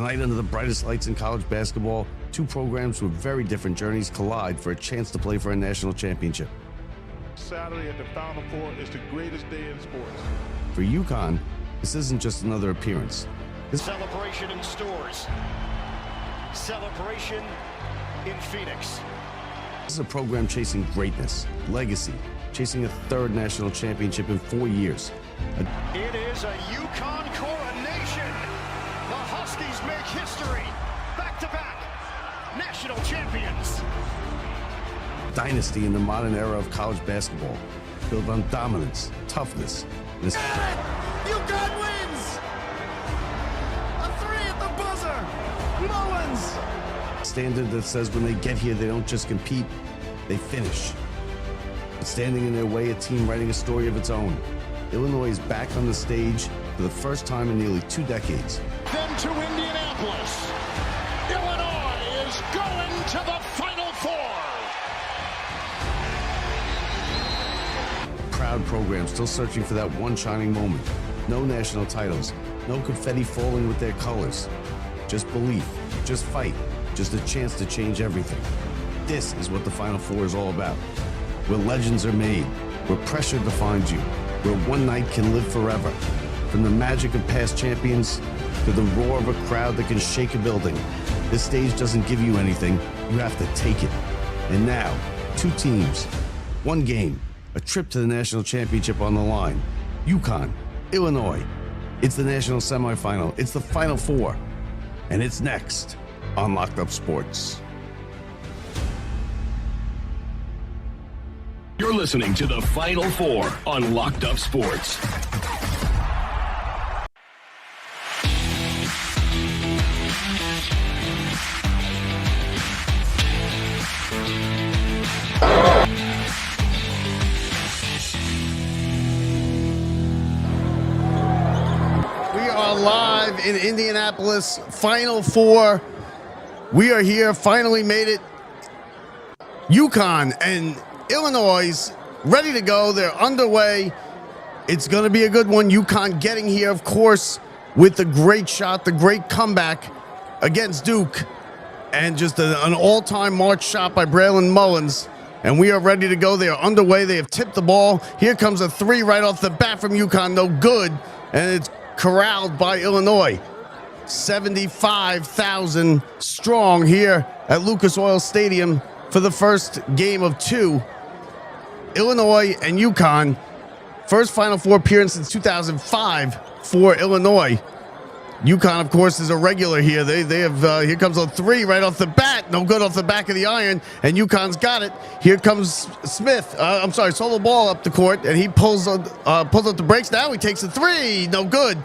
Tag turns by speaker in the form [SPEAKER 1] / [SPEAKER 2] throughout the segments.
[SPEAKER 1] Tonight, under the brightest lights in college basketball, two programs with very different journeys collide for a chance to play for a national championship.
[SPEAKER 2] Saturday at the Final Four is the greatest day in sports.
[SPEAKER 1] For Uconn, this isn't just another appearance.
[SPEAKER 3] Celebration in stores. Celebration in Phoenix.
[SPEAKER 1] This is a program chasing greatness, legacy, chasing a third national championship in 4 years.
[SPEAKER 3] It is a Uconn coronation. The Huskies make history. Back-to-back national champions.
[SPEAKER 1] Dynasty in the modern era of college basketball, built on dominance, toughness.
[SPEAKER 4] Uconn wins! A three at the buzzer! Mullins!
[SPEAKER 1] Standard that says when they get here, they don't just compete, they finish. But standing in their way, a team writing a story of its own. Illinois is back on the stage for the first time in nearly 2 decades.
[SPEAKER 3] Then to Indianapolis. Illinois is going to the Final Four.
[SPEAKER 1] A proud program still searching for that one shining moment. No national titles, no confetti falling with their colors. Just belief, just fight, just a chance to change everything. This is what the Final Four is all about. Where legends are made, where pressure defines you, where one night can live forever. From the magic of past champions to the roar of a crowd that can shake a building. This stage doesn't give you anything, you have to take it. And now, 2 teams, 1 game, a trip to the national championship on the line. Uconn, Illinois. It's the national semifinal, it's the Final Four. And it's next on Locked Up Sports.
[SPEAKER 5] You're listening to the Final Four on Locked Up Sports.
[SPEAKER 1] We are live in Indianapolis, Final Four. We are here, finally made it. Uconn and Illinois ready to go. They're underway. It's going to be a good one. Uconn getting here, of course, with the great shot, the great comeback against Duke, and just an all-time March shot by Braylon Mullins. And we are ready to go. They are underway. They have tipped the ball. Here comes a 3 right off the bat from Uconn. No good. And it's corralled by Illinois. 75,000 strong here at Lucas Oil Stadium for the first game of 2. Illinois and Uconn, first Final Four appearance since 2005 for Illinois. Uconn, of course, is a regular here. They have here comes a 3 right off the bat, no good off the back of the iron, and Uconn's got it. Here comes Smith. Solo ball up the court, and he pulls up the brakes. Now he takes a 3, no good,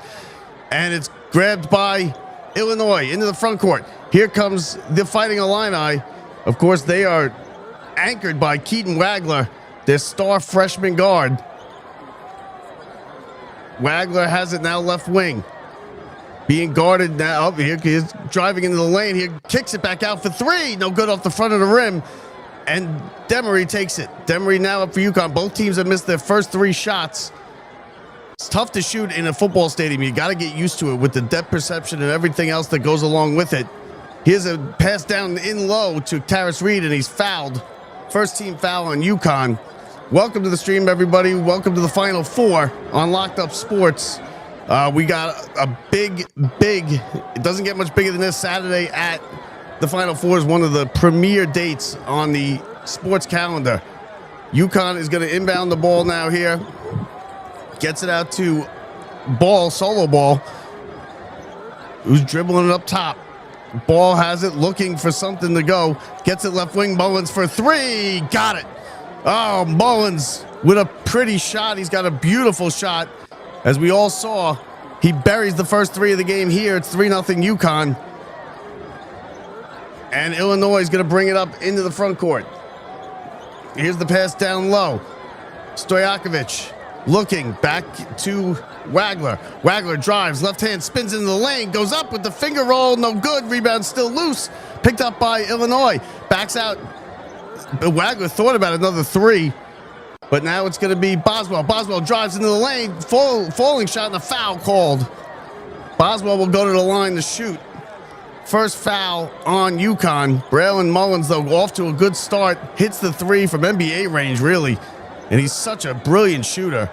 [SPEAKER 1] and it's grabbed by Illinois into the front court. Here comes the Fighting Illini. Of course, they are anchored by Keaton Wagler, their star freshman guard. Wagler has it now left wing. Being guarded now. Here he is driving into the lane. He kicks it back out for 3. No good off the front of the rim. And Demery takes it. Demery now up for Uconn. Both teams have missed their first 3 shots. It's tough to shoot in a football stadium. You got to get used to it with the depth perception and everything else that goes along with it. Here's a pass down in low to Taris Reed, and he's fouled. First team foul on Uconn. Welcome to the stream, everybody. Welcome to the Final Four on Locked Up Sports. We got a big, it doesn't get much bigger than this, Saturday at the Final Four is one of the premier dates on the sports calendar. Uconn is going to inbound the ball now here. Gets it out to Solo Ball, who's dribbling it up top. Ball has it, looking for something to go. Gets it left wing, Mullins for 3. Got it. Oh, Mullins with a pretty shot. He's got a beautiful shot. As we all saw, he buries the first 3 of the game here. It's 3-0 Uconn. And Illinois is going to bring it up into the front court. Here's the pass down low. Stojakovic looking back to Wagler. Wagler drives, left hand, spins into the lane, goes up with the finger roll. No good. Rebound still loose. Picked up by Illinois. Backs out. Wagler thought about another 3. But now it's going to be Boswell. Boswell drives into the lane. Falling shot and a foul called. Boswell will go to the line to shoot. First foul on Uconn. Braylon Mullins, though, off to a good start. Hits the three from NBA range, really. And he's such a brilliant shooter.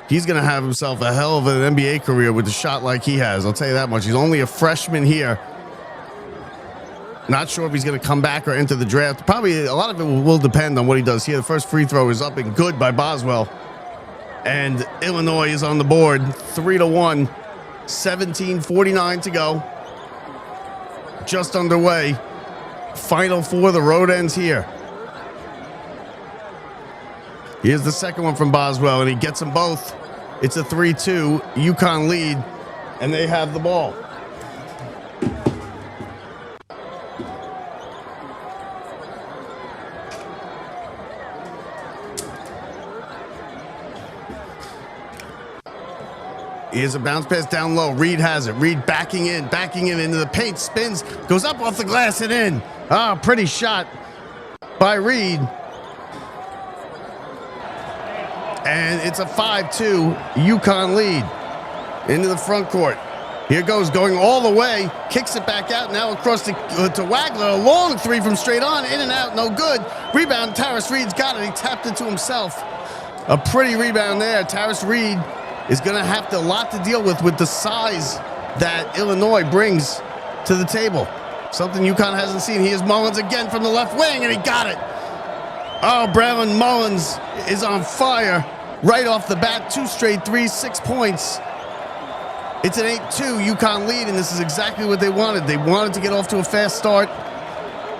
[SPEAKER 1] He's going to have himself a hell of an NBA career with a shot like he has. I'll tell you that much. He's only a freshman here. Not sure if he's going to come back or enter the draft. Probably a lot of it will depend on what he does here. The first free throw is up and good by Boswell. And Illinois is on the board. 3-1. 17:49 to go. Just underway. Final four. The road ends here. Here's the second one from Boswell, and he gets them both. It's a 3-2. Uconn lead, and they have the ball. Here's a bounce pass down low. Reed has it. Reed backing in into the paint. Spins, goes up off the glass and in. Ah, pretty shot by Reed. And it's a 5-2 Uconn lead into the front court. Here goes, going all the way. Kicks it back out now across to Wagler. A long three from straight on. In and out, no good. Rebound, Taris Reed's got it. He tapped it to himself. A pretty rebound there. Taris Reed is going to have a lot to deal with the size that Illinois brings to the table. Something Uconn hasn't seen. Here's Mullins again from the left wing, and he got it. Oh, Braylon Mullins is on fire right off the bat. 2 straight threes, 6 points. It's an 8-2 Uconn lead, and this is exactly what they wanted. They wanted to get off to a fast start.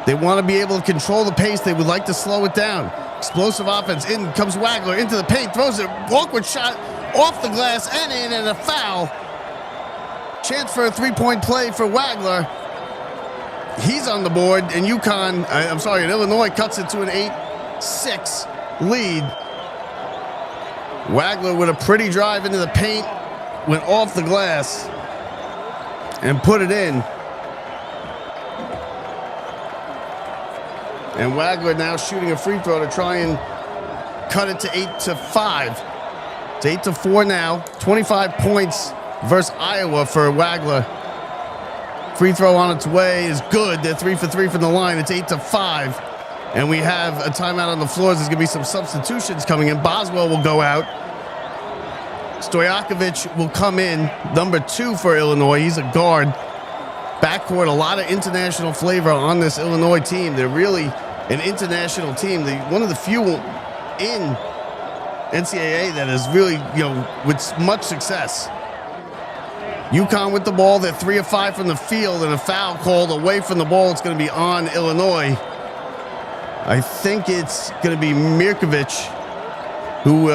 [SPEAKER 1] They want to be able to control the pace. They would like to slow it down. Explosive offense. In comes Wagler into the paint, throws it. Awkward shot off the glass and in, and a foul. Chance for a three-point play for Wagler. He's on the board, and and Illinois cuts it to an 8-6 lead. Wagler with a pretty drive into the paint, went off the glass and put it in. And Wagler now shooting a free throw to try and cut it to 8-5. It's 8-4 now. 25 points versus Iowa for Wagler. Free throw on its way is good. They're 3 for 3 from the line. It's 8-5. And we have a timeout on the floors. There's going to be some substitutions coming in. Boswell will go out. Stojakovic will come in. Number 2 for Illinois. He's a guard. Backcourt, a lot of international flavor on this Illinois team. They're really an international team. One of the few in NCAA that is really, with much success. Uconn with the ball. They're 3 of 5 from the field, and a foul called away from the ball. It's going to be on Illinois. I think it's going to be Mirkovic, who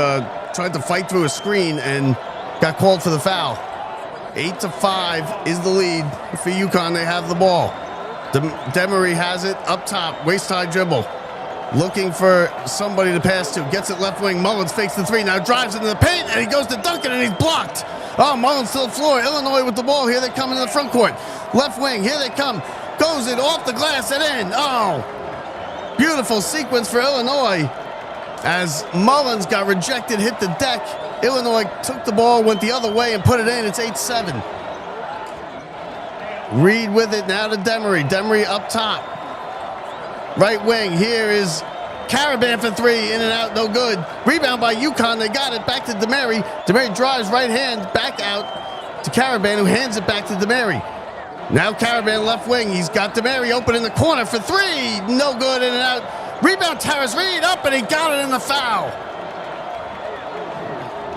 [SPEAKER 1] tried to fight through a screen and got called for the foul. 8-5 is the lead for Uconn. They have the ball. Demery has it up top. Waist-high dribble. Looking for somebody to pass to. Gets it left wing. Mullins fakes the three. Now drives into the paint, and he goes to dunk it, and he's blocked. Oh, Mullins to the floor. Illinois with the ball. Here they come into the front court. Left wing. Here they come. Goes it off the glass and in. Oh, beautiful sequence for Illinois. As Mullins got rejected, hit the deck. Illinois took the ball, went the other way, and put it in. It's 8-7. Reed with it now to Demery. Demery up top. Right wing. Here is Caravan for 3. In and out. No good. Rebound by Uconn. They got it. Back to Demery. Demery drives right hand. Back out to Caravan, who hands it back to Demery. Now Caravan left wing. He's got Demery open in the corner for 3. No good. In and out. Rebound. Taris Reed up, and he got it in the foul.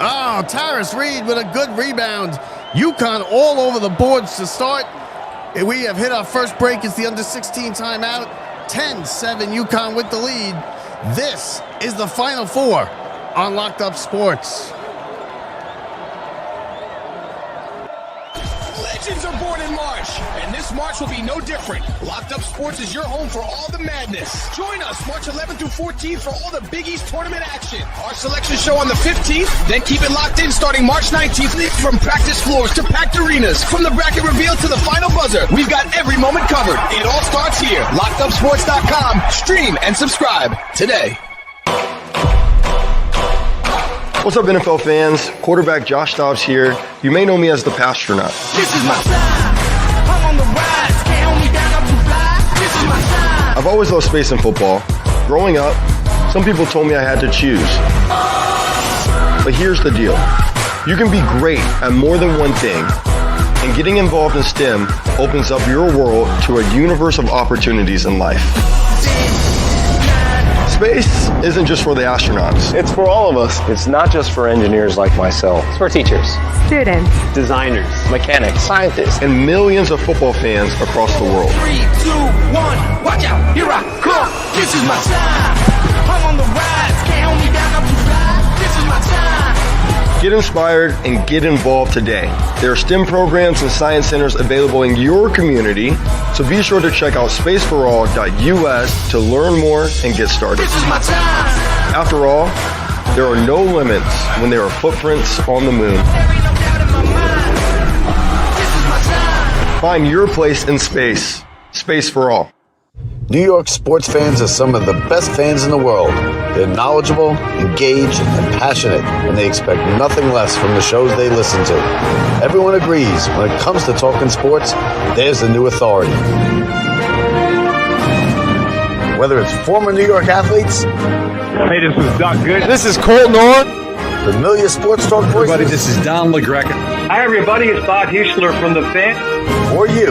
[SPEAKER 1] Oh, Taris Reed with a good rebound. Uconn all over the boards to start. We have hit our first break. It's the under-16 timeout. 10-7 Uconn with the lead. This is the Final Four on Locked Up Sports.
[SPEAKER 5] Legends are born in March, and this March will be no different. Locked Up Sports is your home for all the madness. Join us March 11th through 14th for all the Big East tournament action. Our selection show on the 15th, then keep it locked in starting March 19th. From practice floors to packed arenas, from the bracket reveal to the final buzzer, we've got every moment covered. It all starts here. LockedUpSports.com. Stream and subscribe today.
[SPEAKER 6] What's up, NFL fans? Quarterback Josh Dobbs here. You may know me as the Pastronaut.
[SPEAKER 4] This is my time.
[SPEAKER 5] I'm on the rise. Can't hold me down, I'm too fly. This is my time.
[SPEAKER 6] I've always loved space and football. Growing up, some people told me I had to choose. But here's the deal. You can be great at more than one thing, and getting involved in STEM opens up your world to a universe of opportunities in life. Space isn't just for the astronauts.
[SPEAKER 7] It's for all of us. It's not just for engineers like myself. It's for teachers,
[SPEAKER 8] students,
[SPEAKER 7] designers, mechanics, scientists,
[SPEAKER 6] and millions of football fans across the world.
[SPEAKER 5] 3, 2, 1, watch out, here I come. This is my time. I'm on the rise. Can't hold me down, I'm too fly. This is my time.
[SPEAKER 6] Get inspired and get involved today. There are STEM programs and science centers available in your community, so be sure to check out spaceforall.us to learn more and get started.
[SPEAKER 5] This is my time.
[SPEAKER 6] After all, there are no limits when there are footprints on the moon.
[SPEAKER 5] There ain't no doubt in my mind. This is my time.
[SPEAKER 6] Find your place in space. Space for all.
[SPEAKER 9] New York sports fans are some of the best fans in the world. They're knowledgeable, engaged, and passionate, and they expect nothing less from the shows they listen to. Everyone agrees when it comes to talking sports, there's the new authority. Whether it's former New York athletes,
[SPEAKER 10] hey, this is Doc Good.
[SPEAKER 7] This is Cole Norn.
[SPEAKER 9] familiar sports talk voices,
[SPEAKER 10] Everybody, this is Don LaGreca.
[SPEAKER 11] Hi, everybody. It's Bob Huschler from The Fan.
[SPEAKER 9] or you,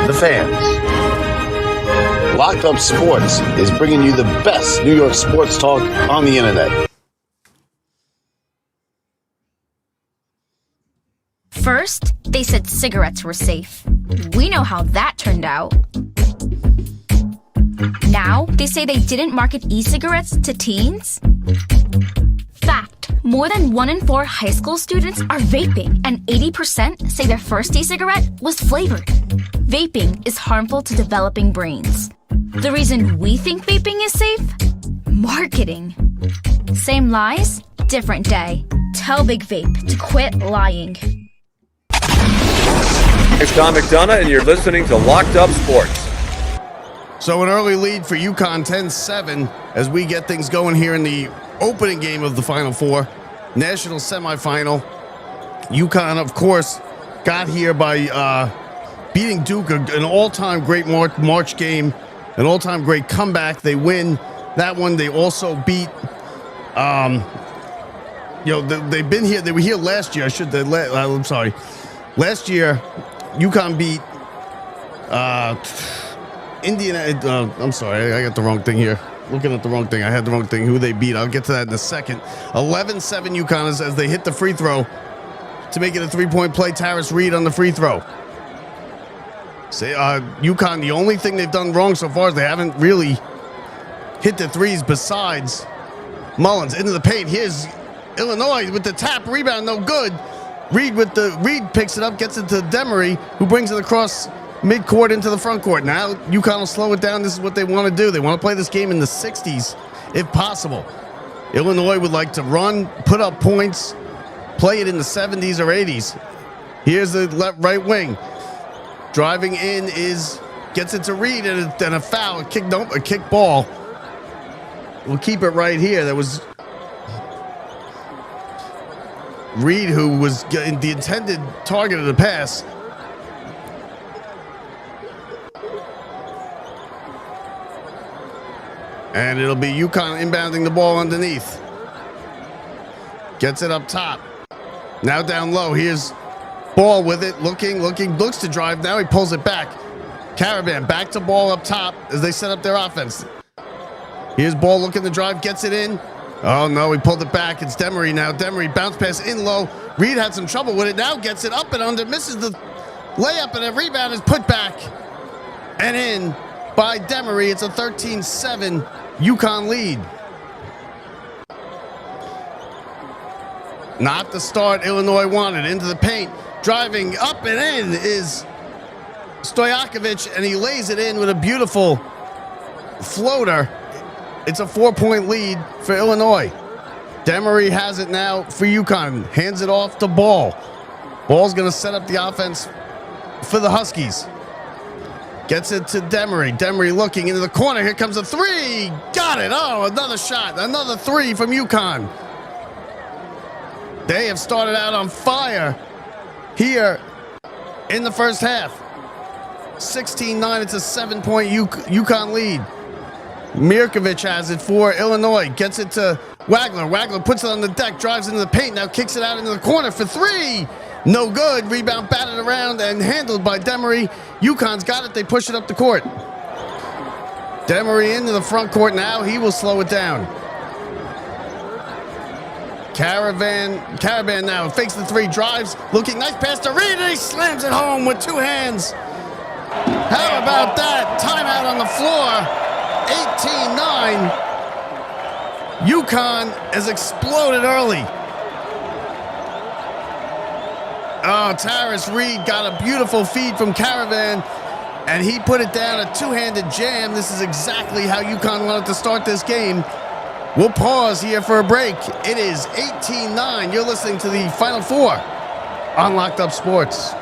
[SPEAKER 9] the fans. Locked Up Sports is bringing you the best New York sports talk on the internet.
[SPEAKER 12] First, they said cigarettes were safe. We know how that turned out. Now, they say they didn't market e-cigarettes to teens. Fact, more than 1 in 4 high school students are vaping, and 80% say their first e-cigarette was flavored. Vaping is harmful to developing brains. The reason we think vaping is safe? Marketing. Same lies, different day. Tell Big Vape to quit lying.
[SPEAKER 13] It's Tom McDonough, and you're listening to Locked Up Sports.
[SPEAKER 1] So an early lead for Uconn, 10-7, as we get things going here in the opening game of the Final Four, national semifinal. Uconn, of course, got here by beating Duke, an all-time great March game, an all-time great comeback. They win that one. They also beat, they've been here. They were here last year. I'm sorry. Last year, Uconn beat Indiana. I'm sorry, I got the wrong thing here. Looking at the wrong thing. I had the wrong thing. Who they beat. I'll get to that in a second. 11-7 Uconn as they hit the free throw to make it a three-point play. Taris Reed on the free throw. Uconn, the only thing they've done wrong so far is they haven't really hit the threes besides Mullins. Into the paint. Here's Illinois with the tap. Rebound, no good. Reed picks it up, gets it to Demery, who brings it across midcourt into the front court. Now Uconn will slow it down. This is what they want to do. They want to play this game in the 60s, if possible. Illinois would like to run, put up points, play it in the 70s or 80s. Here's the right wing. Driving in gets it to Reed, and then a foul, a kick ball. We'll keep it right here. That was Reed, who was the intended target of the pass. And it'll be Uconn inbounding the ball underneath. Gets it up top. Now down low. Here's Ball with it. Looks to drive. Now he pulls it back. Caravan back to Ball up top as they set up their offense. Here's Ball looking to drive. Gets it in. Oh, no, he pulled it back. It's Demery now. Demery bounce pass in low. Reed had some trouble with it. Now gets it up and under. Misses the layup, and a rebound is put back and in by Demery. It's a 13-7 Uconn lead. Not the start Illinois wanted. Into the paint. Driving up and in is Stojakovic, and he lays it in with a beautiful floater. It's a 4-point lead for Illinois. Demery has it now for Uconn. Hands it off to Ball. Ball's going to set up the offense for the Huskies. Gets it to Demery. Demery looking into the corner. Here comes a three. Got it. Oh, another shot. Another three from Uconn. They have started out on fire here in the first half. 16-9. It's a 7-point Uconn lead. Mirkovic has it for Illinois. Gets it to Wagler. Wagler puts it on the deck, drives into the paint. Now kicks it out into the corner for three. No good. Rebound batted around and handled by Demery. Uconn's got it. They push it up the court. Demery into the front court now. He will slow it down. Caravan now fakes the three, drives, looking nice pass to Reed, and he slams it home with two hands. How about that? Timeout on the floor. 18-9. Uconn has exploded early. Oh, Taris Reed got a beautiful feed from Caravan, and he put it down, a two-handed jam. This is exactly how Uconn wanted to start this game. We'll pause here for a break. It is 18-9. You're listening to the Final Four on Locked Up Sports.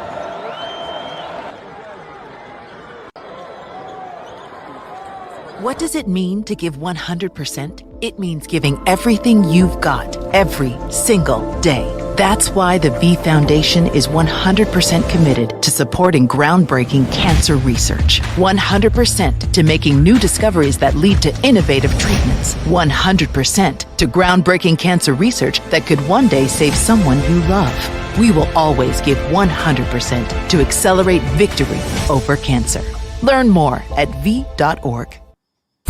[SPEAKER 8] What does it mean to give 100%? It means giving everything you've got every single day. That's why the V Foundation is 100% committed to supporting groundbreaking cancer research. 100% to making new discoveries that lead to innovative treatments. 100% to groundbreaking cancer research that could one day save someone you love. We will always give 100% to accelerate victory over cancer. Learn more at v.org.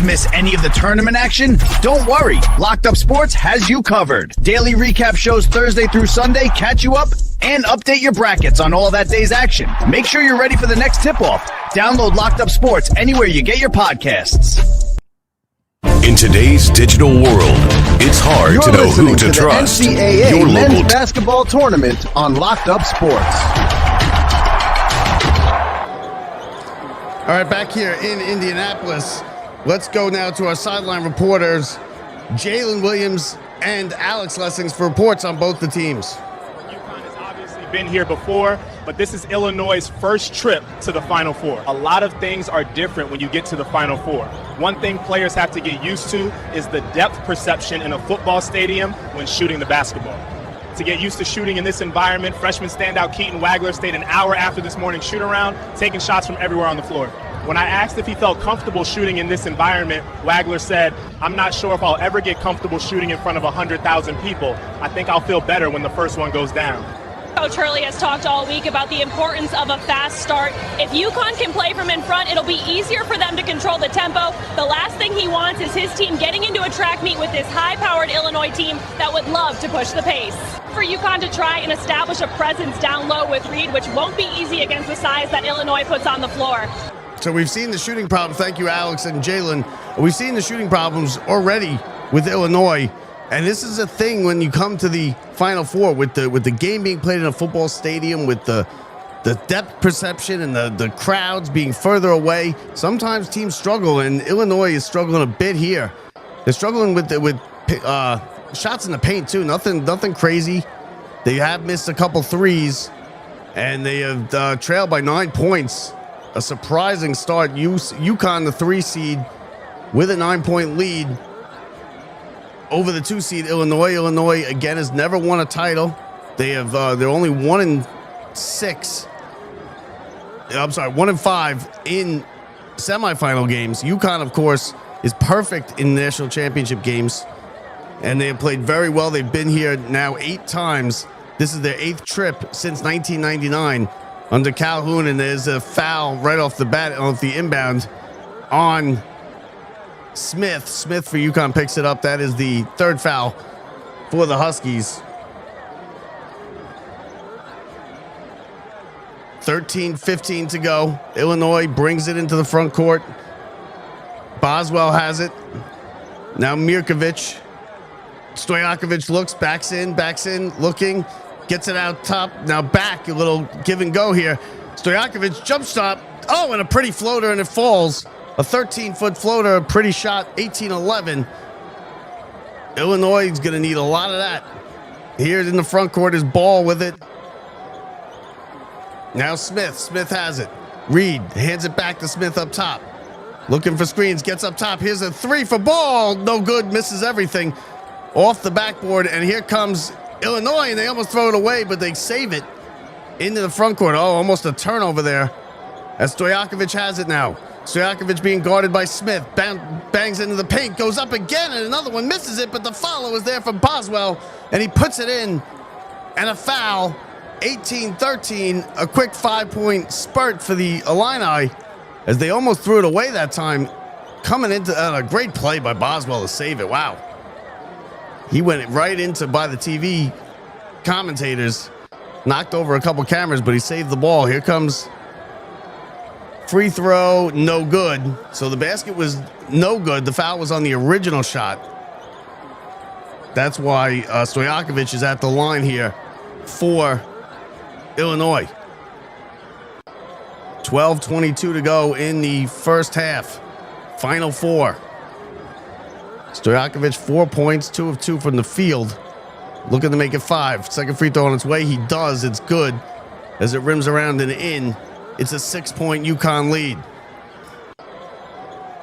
[SPEAKER 14] Miss any of the tournament action? Don't worry. Locked Up Sports has you covered. Daily recap shows Thursday through Sunday catch you up and update your brackets on all that day's action. Make sure you're ready for the next tip-off. Download Locked Up Sports anywhere you get your podcasts.
[SPEAKER 15] In today's digital world, it's hard to know who to trust.
[SPEAKER 14] The NCAA men's basketball tournament on Locked Up Sports.
[SPEAKER 1] All right, back here in Indianapolis. Let's go now to our sideline reporters, Jalen Williams and Alex Lessings, for reports on both the teams.
[SPEAKER 16] Uconn has obviously been here before, but this is Illinois' first trip to the Final Four. A lot of things are different when you get to the Final Four. One thing players have to get used to is the depth perception in a football stadium when shooting the basketball. To get used to shooting in this environment, freshman standout Keaton Wagler stayed an hour after this morning's shoot-around, taking shots from everywhere on the floor. When I asked if he felt comfortable shooting in this environment, Wagler said, "I'm not sure if I'll ever get comfortable shooting in front of 100,000 people. I think I'll feel better when the first one goes down."
[SPEAKER 17] Coach Hurley has talked all week about the importance of a fast start. If Uconn can play from in front, it'll be easier for them to control the tempo. The last thing he wants is his team getting into a track meet with this high-powered Illinois team that would love to push the pace. For Uconn to try and establish a presence down low with Reed, which won't be easy against the size that Illinois puts on the floor.
[SPEAKER 1] So we've seen the shooting problems. Thank you, Alex and Jalen. We've seen the shooting problems already with Illinois. And this is a thing when you come to the Final Four with the game being played in a football stadium, with the depth perception and the crowds being further away. Sometimes teams struggle, and Illinois is struggling a bit here. They're struggling with shots in the paint too. Nothing crazy. They have missed a couple threes, and they have trailed by 9 points. A surprising start. Uconn, the 3 seed, with a 9-point lead over the 2 seed Illinois. Illinois again has never won a title. They're only 1-6. I'm sorry, 1-5 in semifinal games. Uconn, of course, is perfect in national championship games, and they have played very well. They've been here now 8 times. This is their 8th trip since 1999 under Calhoun, and there's a foul right off the bat on the inbound on Smith. Smith for Uconn picks it up. That is the 3rd foul for the Huskies. 13-15 to go. Illinois brings it into the front court. Boswell has it. Now Mirkovic. Stojakovic looks, backs in, looking, gets it out top. Now back, a little give and go here. Stojakovic jump stop. Oh, and a pretty floater, and it falls. A 13-foot floater, a pretty shot, 18-11. Illinois is going to need a lot of that. Here in the front court is Ball with it. Now Smith. Smith has it. Reed hands it back to Smith up top. Looking for screens, gets up top. Here's a 3 for Ball. No good, misses everything. Off the backboard, and here comes Illinois, and they almost throw it away, but they save it into the front court. Oh, almost a turnover there as Stojakovic has it now. Stojakovic being guarded by Smith. Bangs into the paint, goes up again, and another one misses it, but the follow is there from Boswell, and he puts it in. And a foul. 18-13, a quick 5-point spurt for the Illini, as they almost threw it away that time. Coming into a great play by Boswell to save it. Wow. He went right into by the TV commentators, knocked over a couple cameras, but he saved the ball. Here comes free throw, no good. So the basket was no good. The foul was on the original shot. That's why Stojakovic is at the line here for Illinois. 12:22 to go in the first half. Final four. Stojakovic, 4 points, 2 of 2 from the field. Looking to make it 5. Second free throw on its way. He does. It's good as it rims around and in. It's a 6-point Uconn lead.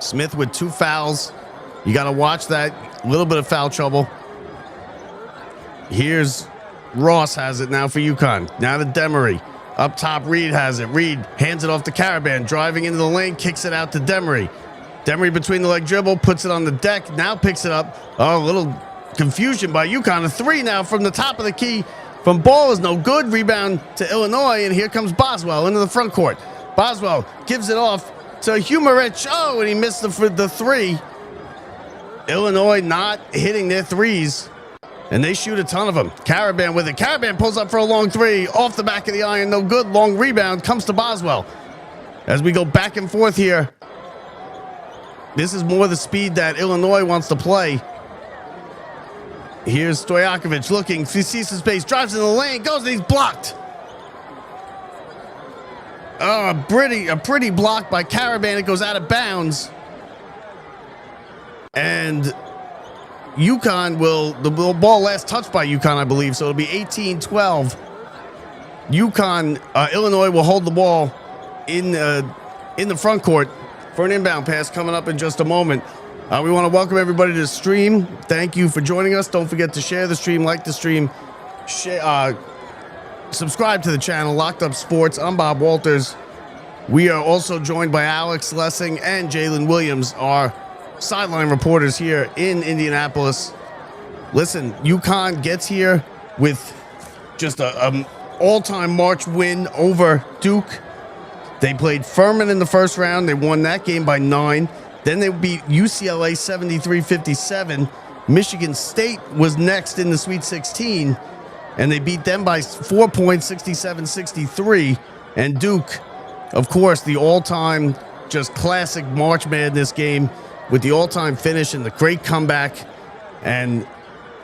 [SPEAKER 1] Smith with 2 fouls. You got to watch that. A little bit of foul trouble. Here's Ross has it now for Uconn. Now to Demery. Up top, Reed has it. Reed hands it off to Caravan. Driving into the lane, kicks it out to Demery. Demery between the leg dribble, puts it on the deck. Now picks it up. Oh, a little confusion by Uconn. A 3 now from the top of the key. From Ball is no good. Rebound to Illinois, and here comes Boswell into the front court. Boswell gives it off to Humerich. Oh, and he missed the 3. Illinois not hitting their threes. And they shoot a ton of them. Caravan with it. Caravan pulls up for a long 3. Off the back of the iron. No good. Long rebound. Comes to Boswell. As we go back and forth here. This is more the speed that Illinois wants to play. Here's Stojakovic looking. He sees some space. Drives in the lane. Goes and he's blocked. Oh, a pretty block by Caravan. It goes out of bounds. And Uconn the ball last touched by Uconn, I believe, so it'll be 18-12. Illinois will hold the ball in the front court for an inbound pass coming up in just a moment. We want to welcome everybody to the stream. Thank you for joining us. Don't forget to share the stream, like the stream, subscribe to the channel, Locked Up Sports. I'm Bob Walters. We are also joined by Alex Lessing and Jalen Williams, our sideline reporters here in Indianapolis. Listen, Uconn gets here with just a all-time March win over Duke. They played Furman in the first round. They won that game by 9. Then they beat UCLA 73-57. Michigan State was next in the Sweet 16, and they beat them by 4 points, 67-63. And Duke, of course, the all-time just classic March Madness game, with the all-time finish and the great comeback. And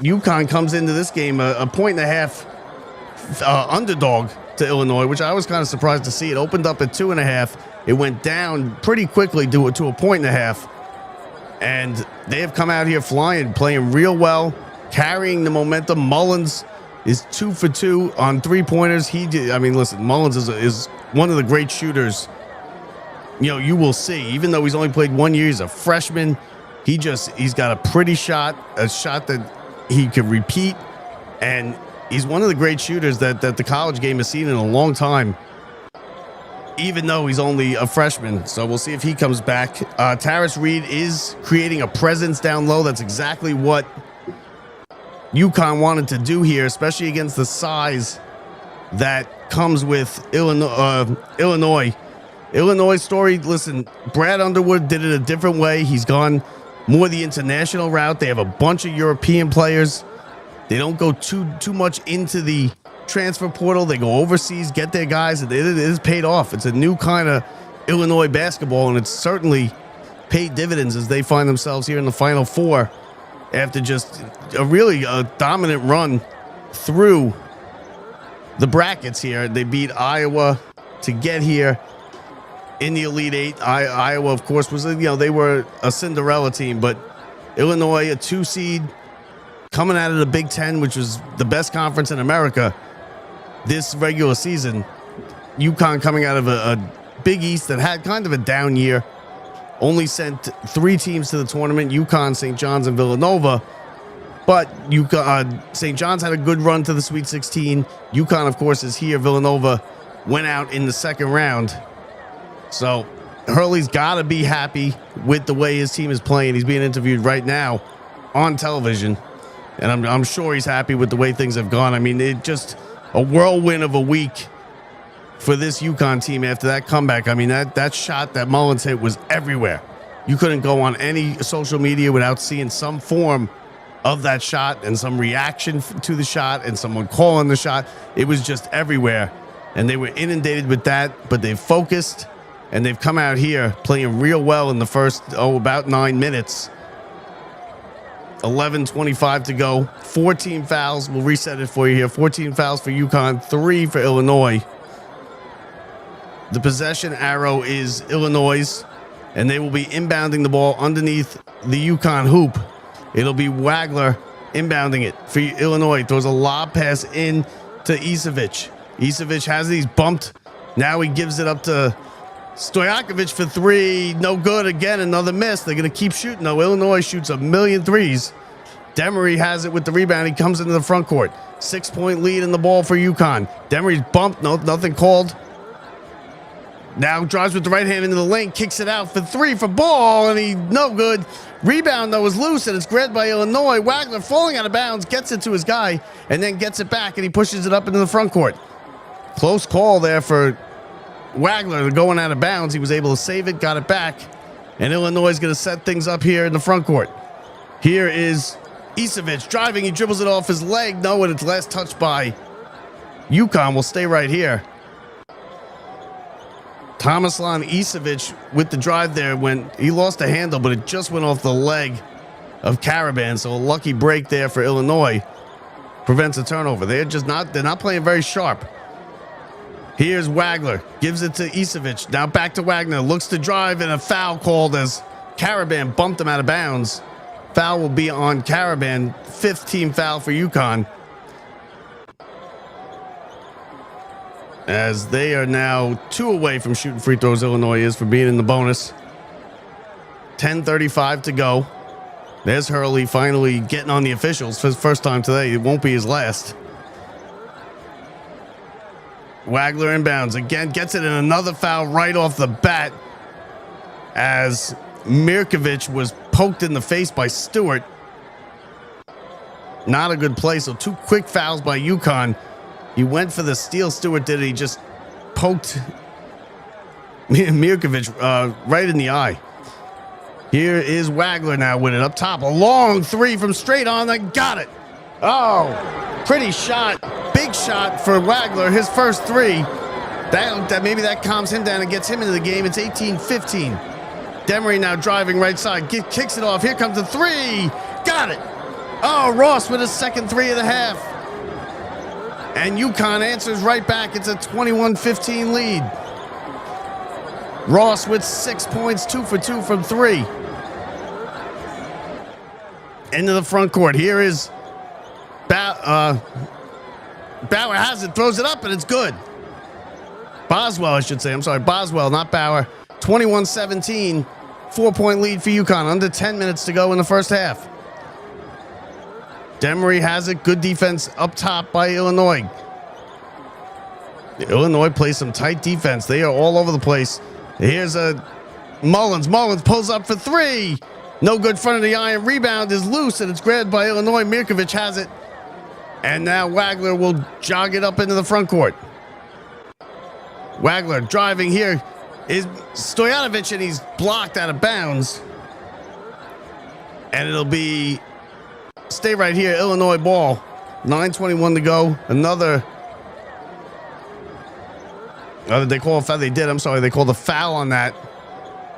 [SPEAKER 1] Uconn comes into this game a 1.5 underdog to Illinois, which I was kind of surprised to see. It opened up at 2.5. It went down pretty quickly to a 1.5. And they have come out here flying, playing real well, carrying the momentum. Mullins is 2 for 2 on 3-pointers. Listen, Mullins is one of the great shooters you will see. Even though he's only played 1 year, he's a freshman. He's got a pretty shot, a shot that he could repeat, and he's one of the great shooters that the college game has seen in a long time, even though he's only a freshman. So we'll see if he comes back. Taris Reed is creating a presence down low. That's exactly what Uconn wanted to do here, especially against the size that comes with Illinois. Illinois story, listen, Brad Underwood did it a different way. He's gone more the international route. They have a bunch of European players. They don't go too much into the transfer portal. They go overseas, get their guys. It is paid off. It's a new kind of Illinois basketball, and it's certainly paid dividends as they find themselves here in the Final Four after just a dominant run through the brackets here. They beat Iowa to get here in the Elite Eight. Iowa, of course, was they were a Cinderella team, but Illinois, a 2 seed, coming out of the Big Ten, which was the best conference in America this regular season. Uconn coming out of a Big East that had kind of a down year, only sent 3 teams to the tournament: Uconn, St. John's, and Villanova. But St. John's had a good run to the Sweet 16. Uconn, of course, is here. Villanova went out in the second round. So Hurley's got to be happy with the way his team is playing. He's being interviewed right now on television, and I'm sure he's happy with the way things have gone. I mean, it just a whirlwind of a week for this Uconn team after that comeback. I mean, that shot that Mullins hit was everywhere. You couldn't go on any social media without seeing some form of that shot and some reaction to the shot and someone calling the shot. It was just everywhere, and they were inundated with that, but they focused, and they've come out here playing real well in the first, about 9 minutes. 11:25 to go. 14 fouls. We'll reset it for you here. 14 fouls for Uconn, 3 for Illinois. The possession arrow is Illinois', and they will be inbounding the ball underneath the Uconn hoop. It'll be Wagler inbounding it for Illinois. Throws a lob pass in to Isevich. Isevich has these bumped. Now he gives it up to Stojakovic for 3. No good again. Another miss. They're going to keep shooting, though. Illinois shoots 1,000,000 threes. Demery has it with the rebound. He comes into the front court. 6-point lead in the ball for Uconn. Demery's bumped. No, nothing called. Now drives with the right hand into the lane. Kicks it out for 3 for Ball, and he no good. Rebound, though, is loose, and it's grabbed by Illinois. Wagler falling out of bounds. Gets it to his guy, and then gets it back, and he pushes it up into the front court. Close call there for Wagler going out of bounds. He was able to save it, got it back, and Illinois is going to set things up here in the front court. Here is Isevich driving. He dribbles it off his leg. No, and it's last touched by Uconn. Will stay right here. Tomislav Isevich with the drive there when he lost the handle, but it just went off the leg of Caravan. So a lucky break there for Illinois prevents a turnover. They're not playing very sharp. Here's Wagler, gives it to Isevich. Now back to Wagner, looks to drive, and a foul called as Caravan bumped him out of bounds. Foul will be on Caravan, 5th team foul for Uconn. As they are now 2 away from shooting free throws, Illinois is, for being in the bonus. 10:35 to go. There's Hurley finally getting on the officials for his first time today. It won't be his last. Wagler inbounds again, gets it in another foul right off the bat as Mirkovic was poked in the face by Stewart. Not a good play, so 2 quick fouls by Uconn. He went for the steal. Stewart did it. He just poked Mirkovic right in the eye. Here is Wagler now with it up top. A long 3 from straight on. That got it. Oh, pretty shot. Big shot for Wagler. His first 3. That maybe that calms him down and gets him into the game. It's 18-15. Demery now driving right side. Kicks it off. Here comes the 3. Got it. Oh, Ross with his second 3 of the half. And Uconn answers right back. It's a 21-15 lead. Ross with 6 points, 2 for 2 from 3. Into the front court. Here is Bauer has it, throws it up, and it's good. Boswell, I should say. I'm sorry, Boswell, not Bauer. 21-17, 4-point lead for Uconn. Under 10 minutes to go in the first half. Demery has it. Good defense up top by Illinois. Illinois plays some tight defense. They are all over the place. Here's a Mullins. Mullins pulls up for 3. No good, front of the iron. Rebound is loose, and it's grabbed by Illinois. Mirkovic has it. And now Wagler will jog it up into the front court. Wagler driving here is Stojanovic, and he's blocked out of bounds. And it'll be stay right here, Illinois ball. 9:21 to go. Another. They call a foul. They did. I'm sorry. They called a foul on that.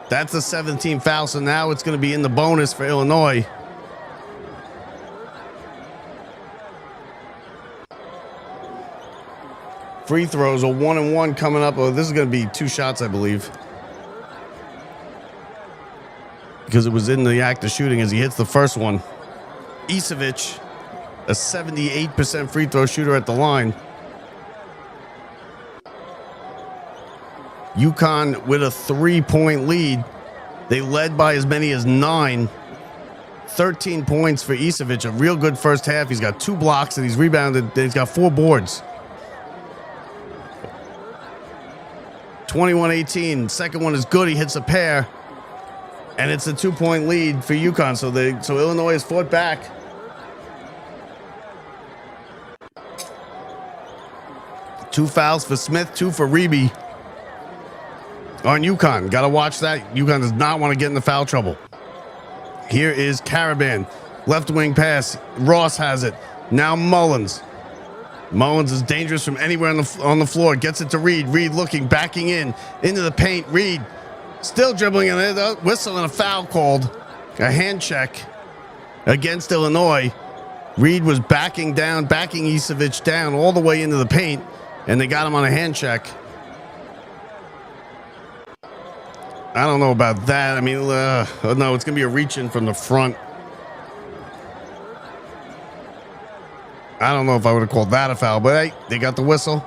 [SPEAKER 1] That's a 17th foul. So now it's going to be in the bonus for Illinois. Free throws, a 1-and-1 coming up. Oh, this is going to be 2 shots, I believe. Because it was in the act of shooting as he hits the first one. Isevich, a 78% free throw shooter at the line. Uconn with a 3-point lead. They led by as many as 9. 13 points for Isevich. A real good first half. He's got 2 blocks and he's rebounded. He's got 4 boards. 21-18. Second one is good. He hits a pair. And it's a 2-point lead for Uconn. So Illinois has fought back. Two fouls for Smith, 2 for Reeby on Uconn. Got to watch that. Uconn does not want to get into foul trouble. Here is Caravan. Left wing pass. Ross has it. Now Mullins. Mullins is dangerous from anywhere on the floor. Gets it to Reed. Reed looking, backing into the paint. Reed still dribbling in there. Whistle and a foul called. A hand check against Illinois. Reed was backing Isevich down all the way into the paint, and they got him on a hand check. I don't know about that. I mean, no, it's going to be a reach-in from the front. I don't know if I would have called that a foul, but hey, they got the whistle.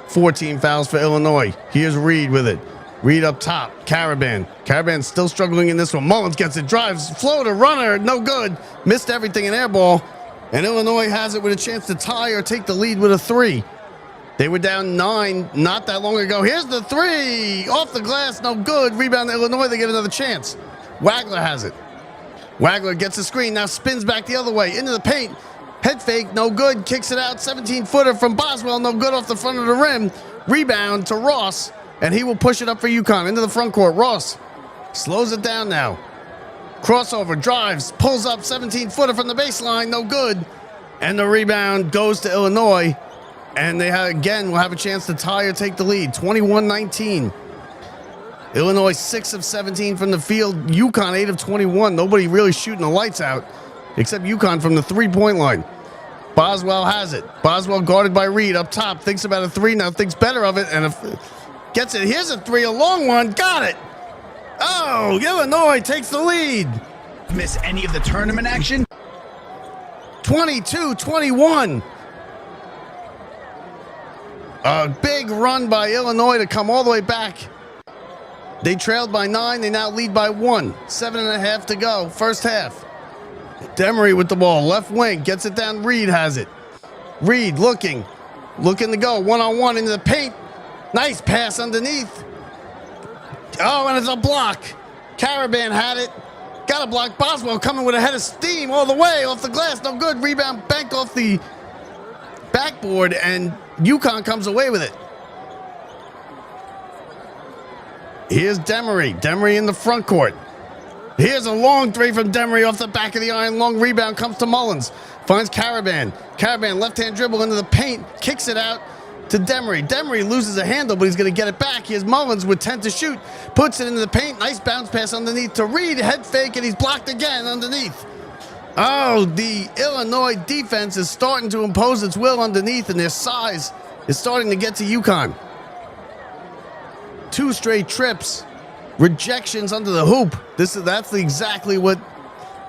[SPEAKER 1] 14 fouls for Illinois. Here's Reed with it. Reed up top. Caravan. Caravan still struggling in this one. Mullins gets it. Drives. Floater. Runner. No good. Missed everything in air ball. And Illinois has it with a chance to tie or take the lead with a 3. They were down 9 not that long ago. Here's the 3. Off the glass. No good. Rebound to Illinois. They get another chance. Wagler has it. Wagler gets the screen. Now spins back the other way. Into the paint. Head fake. No good. Kicks it out. 17-footer from Boswell. No good off the front of the rim. Rebound to Ross. And he will push it up for Uconn into the front court. Ross slows it down now. Crossover, drives, pulls up 17-footer from the baseline. No good. And the rebound goes to Illinois. And they will have a chance to tie or take the lead. 21-19. Illinois 6 of 17 from the field. Uconn 8 of 21. Nobody really shooting the lights out except Uconn from the 3-point line. Boswell has it. Boswell guarded by Reed up top. Thinks about a 3 now. Thinks better of it. And gets it. Here's a 3, a long one. Got it. Oh, Illinois takes the lead.
[SPEAKER 14] Miss any of the tournament action?
[SPEAKER 1] 22-21. A big run by Illinois to come all the way back. They trailed by 9. They now lead by 1. 7.5 to go. First half. Demery with the ball. Left wing. Gets it down. Reed has it. Reed looking to go. One-on-one into the paint. Nice pass underneath. Oh, and it's a block. Caravan had it. Got a block. Boswell coming with a head of steam all the way off the glass. No good. Rebound banked off the backboard, and Uconn comes away with it. Here's Demery. Demery in the front court. Here's a long 3 from Demery off the back of the iron. Long rebound comes to Mullins. Finds Caravan. Caravan left-hand dribble into the paint. Kicks it out to Demery. Demery loses a handle, but he's going to get it back. Here's Mullins with 10 to shoot. Puts it into the paint. Nice bounce pass underneath to Reed. Head fake, and he's blocked again underneath. Oh, the Illinois defense is starting to impose its will underneath, and their size is starting to get to Uconn. 2 straight trips. Rejections under the hoop. That's exactly what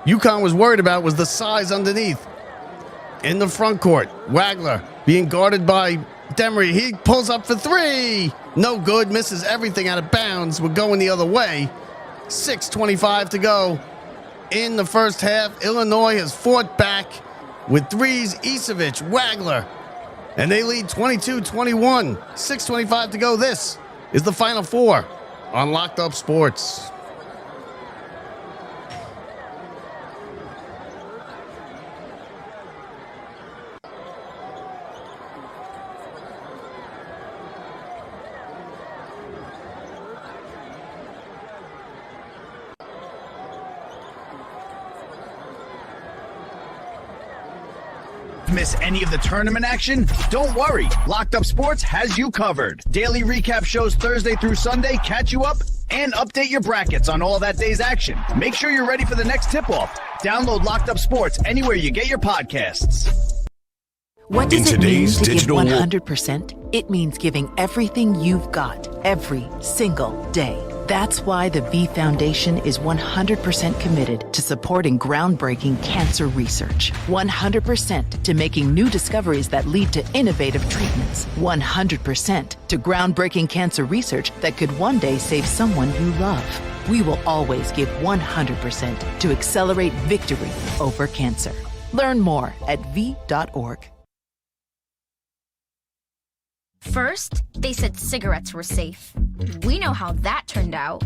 [SPEAKER 1] Uconn was worried about, was the size underneath. In the front court, Wagler being guarded by Demery. He pulls up for 3. No good. Misses everything out of bounds. We're going the other way. 6:25 to go in the first half. Illinois has fought back with 3s. Isevich, Wagler, and they lead 22-21. 6:25 to go. This is the Final Four on Locked Up Sports.
[SPEAKER 14] Miss any of the tournament action? Don't worry. Locked Up Sports has you covered. Daily recap shows Thursday through Sunday catch you up and update your brackets on all that day's action. Make sure you're ready for the next tip-off. Download Locked Up Sports anywhere you get your podcasts.
[SPEAKER 8] What does it mean to give 100%? It means giving everything you've got every single day. That's why the V Foundation is 100% committed to supporting groundbreaking cancer research. 100% to making new discoveries that lead to innovative treatments. 100% to groundbreaking cancer research that could one day save someone you love. We will always give 100% to accelerate victory over cancer. Learn more at v.org.
[SPEAKER 12] First, they said cigarettes were safe. We know how that turned out.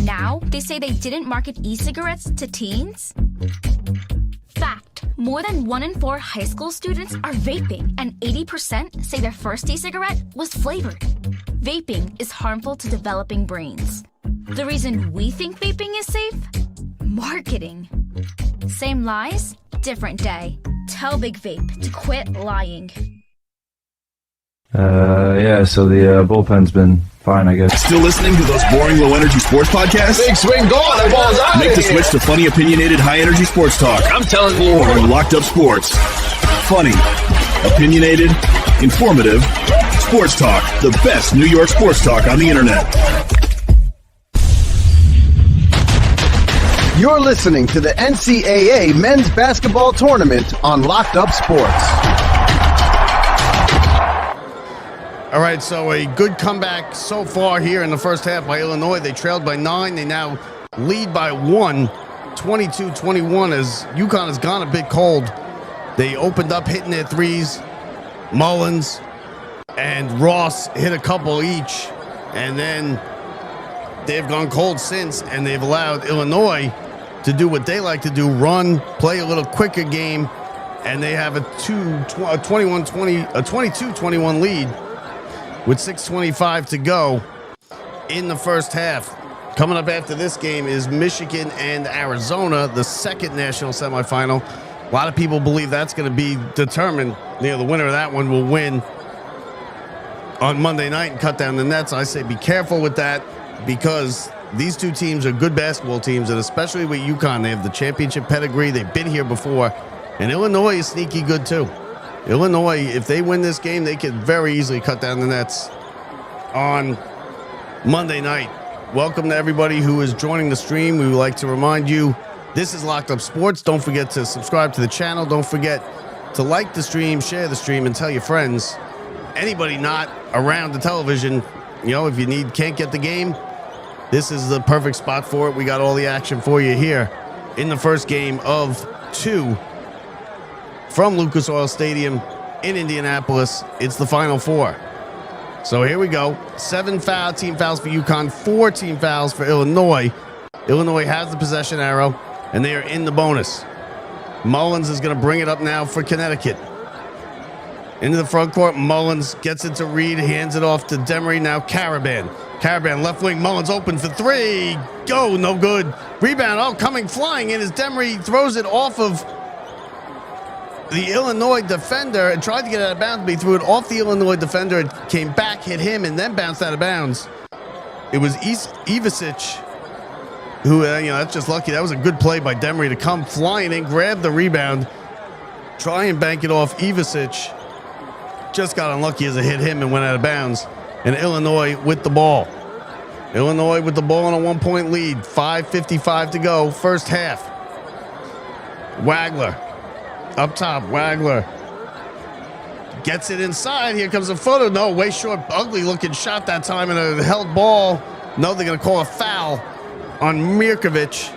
[SPEAKER 12] Now, they say they didn't market e-cigarettes to teens? Fact, more than 1 in 4 high school students are vaping, and 80% say their first e-cigarette was flavored. Vaping is harmful to developing brains. The reason we think vaping is safe? Marketing. Same lies, different day. Tell Big Vape to quit lying.
[SPEAKER 10] So the bullpen's been fine, I guess.
[SPEAKER 14] Still listening to those boring low-energy sports podcasts?
[SPEAKER 9] Big swing gone. That ball's out.
[SPEAKER 14] Make the switch to funny, opinionated, high-energy sports talk.
[SPEAKER 9] I'm telling you.
[SPEAKER 14] On Locked Up Sports. Funny, opinionated, informative, sports talk. The best New York sports talk on the internet.
[SPEAKER 18] You're listening to the NCAA Men's Basketball Tournament on Locked Up Sports.
[SPEAKER 1] All right, so a good comeback so far here in the first half by Illinois. They trailed by 9. They now lead by 1, 22-21, as Uconn has gone a bit cold. They opened up hitting their threes. Mullins and Ross hit a couple each, and then they've gone cold since, and they've allowed Illinois to do what they like to do, run, play a little quicker game, and they have a 22-21 lead with 6:25 to go in the first half. Coming up after this game is Michigan and Arizona, the second national semifinal. A lot of people believe that's going to be determined. The winner of that one will win on Monday night and cut down the nets. I say be careful with that, because these two teams are good basketball teams, and especially with Uconn, they have the championship pedigree. They've been here before, and Illinois is sneaky good too. Illinois, if they win this game, they could very easily cut down the nets on Monday night. Welcome to everybody who is joining the stream. We would like to remind you, this is Locked Up Sports. Don't forget to subscribe to the channel. Don't forget to like the stream, share the stream, and tell your friends. Anybody not around the television, if you can't get the game, this is the perfect spot for it. We got all the action for you here in the first game of 2 from Lucas Oil Stadium in Indianapolis. It's the Final Four. So here we go. 7 team fouls for Uconn, 4 team fouls for Illinois. Illinois has the possession arrow, and they are in the bonus. Mullins is going to bring it up now for Connecticut. Into the front court, Mullins gets it to Reed, hands it off to Demery, now Caravan. Caravan, left wing, Mullins open for 3. Go, no good. Rebound, coming flying in as Demery throws it off of the Illinois defender and tried to get it out of bounds, but he threw it off the Illinois defender. It came back, hit him, and then bounced out of bounds. It was Ivasic who, that's just lucky. That was a good play by Demery to come flying in, grab the rebound, try and bank it off. Ivasic just got unlucky as it hit him and went out of bounds. And Illinois with the ball. Illinois with the ball on a 1-point lead. 5:55 to go, first half. Wagler up top. Wagler gets it inside. Here comes a photo. No, way short. Ugly looking shot that time, and a held ball. No, they're going to call a foul on Mirkovic.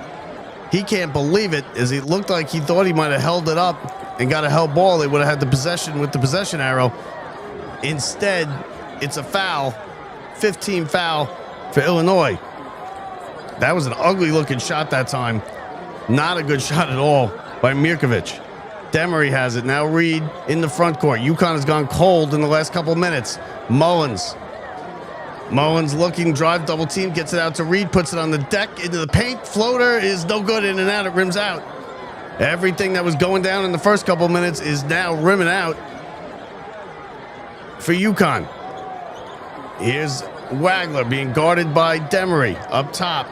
[SPEAKER 1] He can't believe it, as it looked like he thought he might have held it up and got a held ball. They would have had the possession with the possession arrow. Instead, it's a foul. 15 foul for Illinois. That was an ugly looking shot that time. Not a good shot at all by Mirkovic. Demery has it. Now Reed in the front court. Uconn has gone cold in the last couple of minutes. Mullins looking, drive, double team, gets it out to Reed, puts it on the deck, into the paint. Floater is no good, in and out. It rims out. Everything that was going down in the first couple of minutes is now rimming out for Uconn. Here's Wagler being guarded by Demery up top.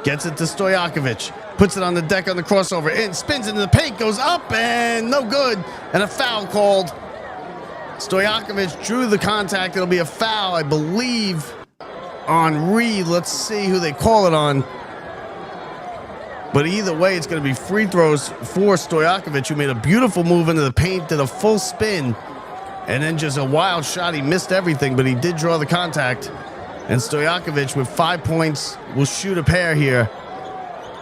[SPEAKER 1] Gets it to Stojakovic. Puts it on the deck on the crossover. In, spins into the paint, goes up, and no good. And a foul called. Stojakovic drew the contact. It'll be a foul, I believe, on Reed. Let's see who they call it on. But either way, it's going to be free throws for Stojakovic, who made a beautiful move into the paint, did a full spin, and then just a wild shot. He missed everything, but he did draw the contact. And Stojakovic with 5 points will shoot a pair here.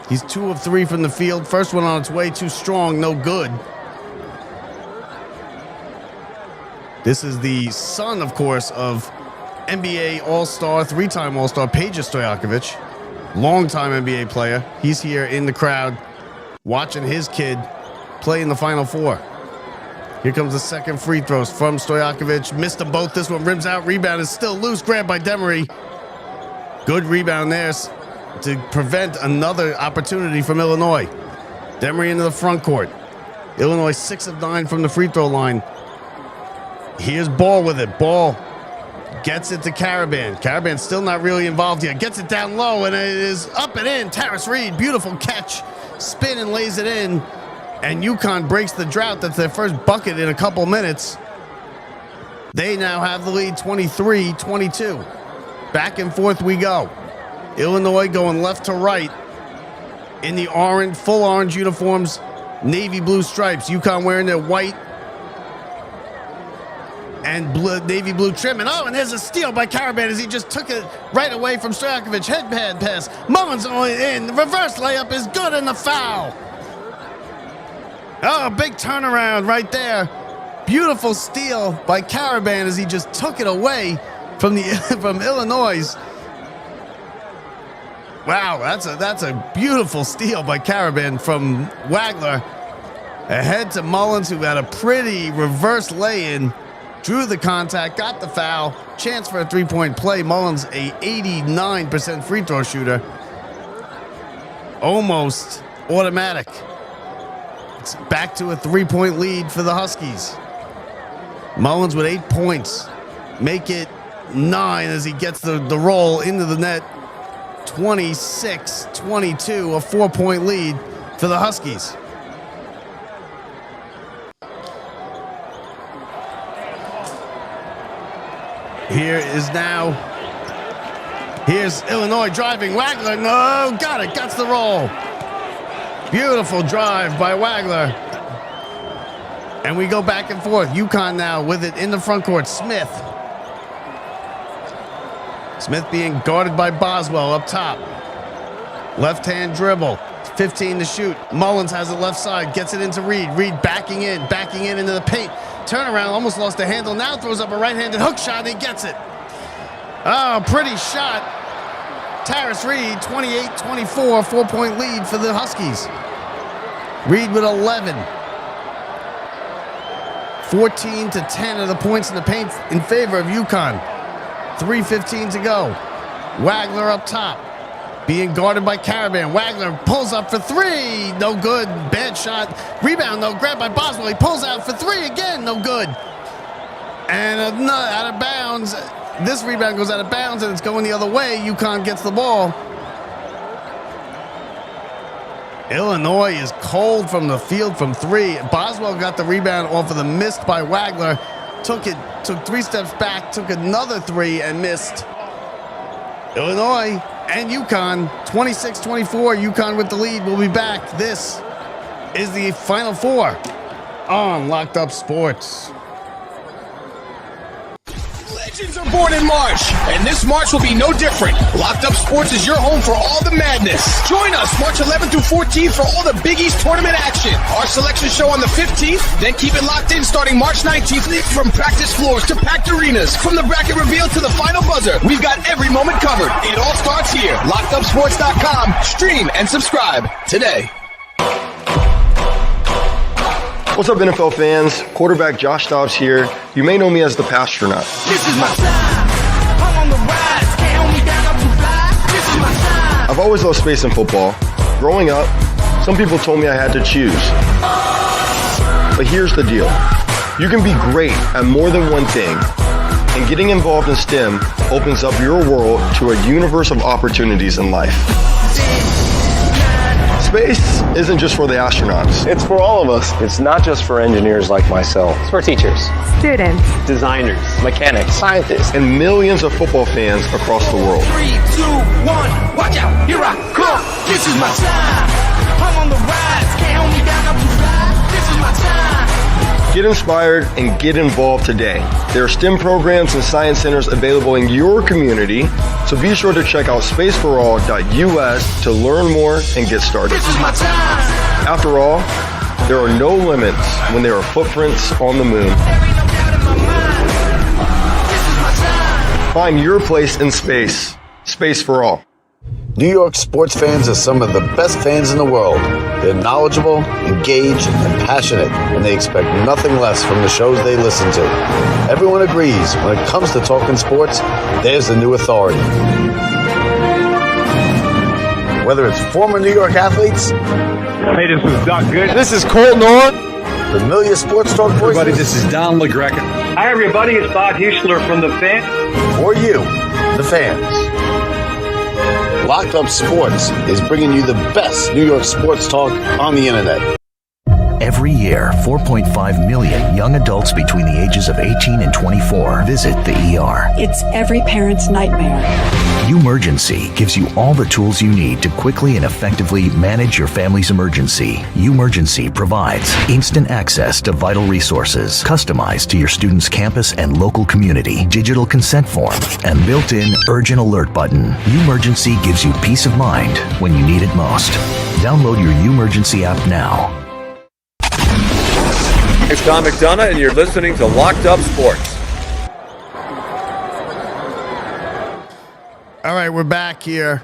[SPEAKER 1] He's 2 of 3 from the field. First one on its way, too strong, no good. This is the son, of course, of NBA All-Star, 3-time All-Star Peja Stojakovic, longtime NBA player. He's here in the crowd watching his kid play in the Final Four. Here comes the second free throws from Stojakovic. Missed them both. This one rims out. Rebound is still loose. Grabbed by Demery. Good rebound there to prevent another opportunity from Illinois. Demery into the front court. Illinois 6 of 9 from the free throw line. Here's Ball with it. Ball gets it to Caravan. Caravan still not really involved here. Gets it down low, and it is up and in. Terrace Reed, beautiful catch. Spin and lays it in. And Uconn breaks the drought. That's their first bucket in a couple minutes. They now have the lead 23-22. Back and forth we go. Illinois going left to right in the orange, full orange uniforms, navy blue stripes. Uconn wearing their white and blue, navy blue trim. And and there's a steal by Caravan as he just took it right away from Stojakovic. Headpad pass. Mullins in. The reverse layup is good and the foul. Oh, big turnaround right there. Beautiful steal by Caravan as he just took it away from Illinois. Wow, that's a beautiful steal by Caravan from Wagler. Ahead to Mullins, who had a pretty reverse lay-in. Drew the contact, got the foul. Chance for a three-point play. Mullins, a 89% free throw shooter. Almost automatic. It's back to a 3-point lead for the Huskies. Mullins with 8 points. Make it 9 as he gets the roll into the net. 26-22, a 4-point lead for the Huskies. Here's Illinois driving. Wagler, no, got it, gets the roll. Beautiful drive by Wagler. And we go back and forth. Uconn now with it in the front court. Smith being guarded by Boswell up top. Left-hand dribble. 15 to shoot. Mullins has it left side. Gets it into Reed. Reed backing in into the paint. Turnaround, almost lost the handle. Now throws up a right-handed hook shot, and he gets it. Oh, pretty shot. Terrace Reed, 28-24, 4-point lead for the Huskies. Reed with 11. 14-10 of the points in the paint in favor of Uconn. 3:15 to go. Wagler up top, being guarded by Caravan. Wagler pulls up for three. No good. Bad shot. Rebound, though, grabbed by Boswell. He pulls out for three again. No good. And out of bounds. This rebound goes out of bounds, and it's going the other way. Uconn gets the ball. Illinois is cold from the field from three. Boswell got the rebound off of the missed by Wagler. Took 3 steps back, took another three, and missed. Illinois and Uconn, 26-24. Uconn with the lead. We'll be back. This is the Final Four on Locked Up Sports.
[SPEAKER 5] Legends are born in March, and this March will be no different. Locked Up Sports is your home for all the madness. Join us March 11th through 14th for all the Big East tournament action. Our selection show on the 15th, then keep it locked in starting March 19th. From practice floors to packed arenas, from the bracket reveal to the final buzzer, we've got every moment covered. It all starts here. LockedUpSports.com. Stream and subscribe today.
[SPEAKER 6] What's up, NFL fans? Quarterback Josh Dobbs here. You may know me as the Pastronaut.
[SPEAKER 4] This is my time. I'm on the rise. Can't hold me down, I'm too fly. This is my time.
[SPEAKER 6] I've always loved space and football. Growing up, some people told me I had to choose. But here's the deal. You can be great at more than one thing, and getting involved in STEM opens up your world to a universe of opportunities in life. Space isn't just for the astronauts.
[SPEAKER 7] It's for all of us. It's not just for engineers like myself. It's for teachers,
[SPEAKER 19] students,
[SPEAKER 7] designers, mechanics, scientists,
[SPEAKER 6] and millions of football fans across the world.
[SPEAKER 4] 3, 2, 1, watch out, here I come. This is my time. I'm on the rise, can't hold me down, I'm too fly. This is my time.
[SPEAKER 6] Get inspired and get involved today. There are STEM programs and science centers available in your community, so be sure to check out spaceforall.us to learn more and get started.
[SPEAKER 4] This is my time.
[SPEAKER 6] After all, there are no limits when there are footprints on the moon.
[SPEAKER 4] There ain't no doubt in my mind.
[SPEAKER 6] Find your place in space. Space for all.
[SPEAKER 9] New York sports fans are some of the best fans in the world. They're knowledgeable, engaged, and passionate, and they expect nothing less from the shows they listen to. Everyone agrees when it comes to talking sports, there's the new authority. Whether it's former New York athletes,
[SPEAKER 11] Hey, this is Doc Good.
[SPEAKER 9] this is Colton Orr, familiar sports talk voices,
[SPEAKER 11] Everybody, this is Don LaGreca. Hi, everybody. It's Bob Huschler from The Fan.
[SPEAKER 9] or you, the fans. Locked Up Sports is bringing you the best New York sports talk on the internet.
[SPEAKER 19] Every year, 4.5 million young adults between the ages of 18 and 24 visit the ER.
[SPEAKER 20] It's every parent's nightmare.
[SPEAKER 19] Umergency gives you all the tools you need to quickly and effectively manage your family's emergency. Umergency provides instant access to vital resources, customized to your student's campus and local community, digital consent form, and built-in urgent alert button. Umergency gives you peace of mind when you need it most. Download your Umergency app now.
[SPEAKER 13] It's Tom McDonough, and you're listening to Locked Up Sports.
[SPEAKER 1] All right, we're back here.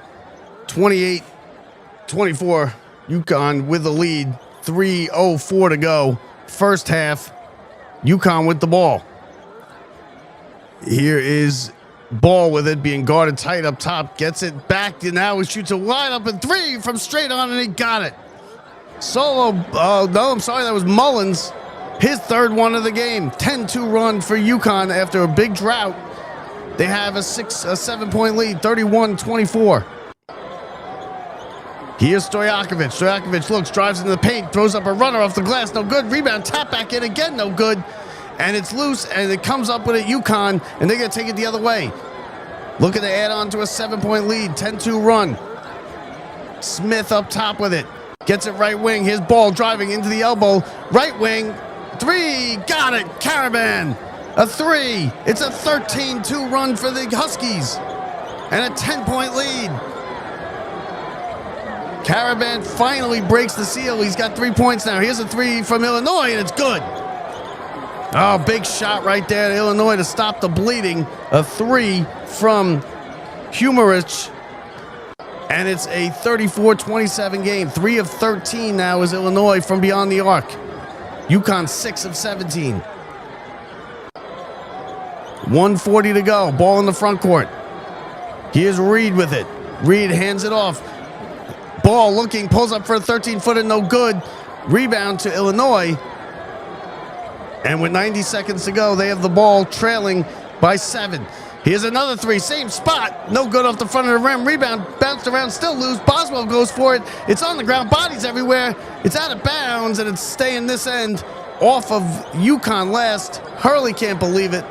[SPEAKER 1] 28-24, Uconn with the lead. 3:04 to go. First half, Uconn with the ball. Here is Ball with it, being guarded tight up top. Gets it back, and now he shoots a wide open three from straight on, and he got it. Solo, no, I'm sorry, that was Mullins. His third one of the game. 10-2 run for Uconn after a big drought. They have a 7-point lead, 31-24. Here's Stojakovic. Stojakovic looks, drives into the paint, throws up a runner off the glass, no good. Rebound, tap back in again, no good. And it's loose, and it comes up with it, Uconn, and they're going to take it the other way. Looking to add on to a 7-point lead, 10-2 run. Smith up top with it. Gets it right wing. His ball driving into the elbow. Right wing. Three. Got it. Caravan. A three. It's a 13-2 run for the Huskies. And a 10-point lead. Caravan finally breaks the seal. He's got 3 points now. Here's a three from Illinois, and it's good. Oh, big shot right there to Illinois to stop the bleeding. A three from Humerich. And it's a 34-27 game. 3 of 13 now is Illinois from beyond the arc. Uconn 6 of 17. 1:40 to go. Ball in the front court. Here's Reed with it. Reed hands it off. Ball looking, pulls up for a 13-footer, no good. Rebound to Illinois. And with 90 seconds to go, they have the ball trailing by 7. Here's another three, same spot. No good off the front of the rim. Rebound, bounced around, still loose. Boswell goes for it. It's on the ground, bodies everywhere. It's out of bounds, and it's staying this end off of Uconn last. Hurley can't believe it.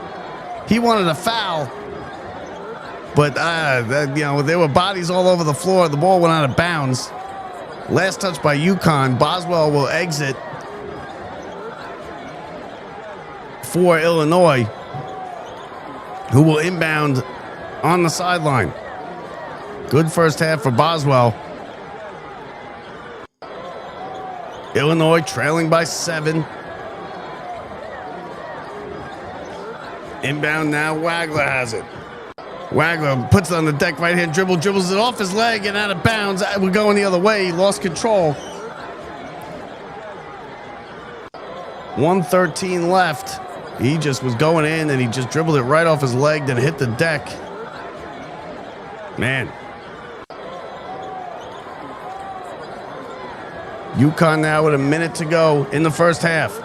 [SPEAKER 1] He wanted a foul. But, there were bodies all over the floor. The ball went out of bounds. Last touch by Uconn. Boswell will exit for Illinois, who will inbound on the sideline. Good first half for Boswell. Illinois trailing by 7. Inbound now, Wagler has it. Wagler puts it on the deck, right hand dribble, dribbles it off his leg and out of bounds. We're going the other way. He lost control. 1:13 left. He just was going in and he just dribbled it right off his leg, then hit the deck. Man. Uconn now with a minute to go in the first half.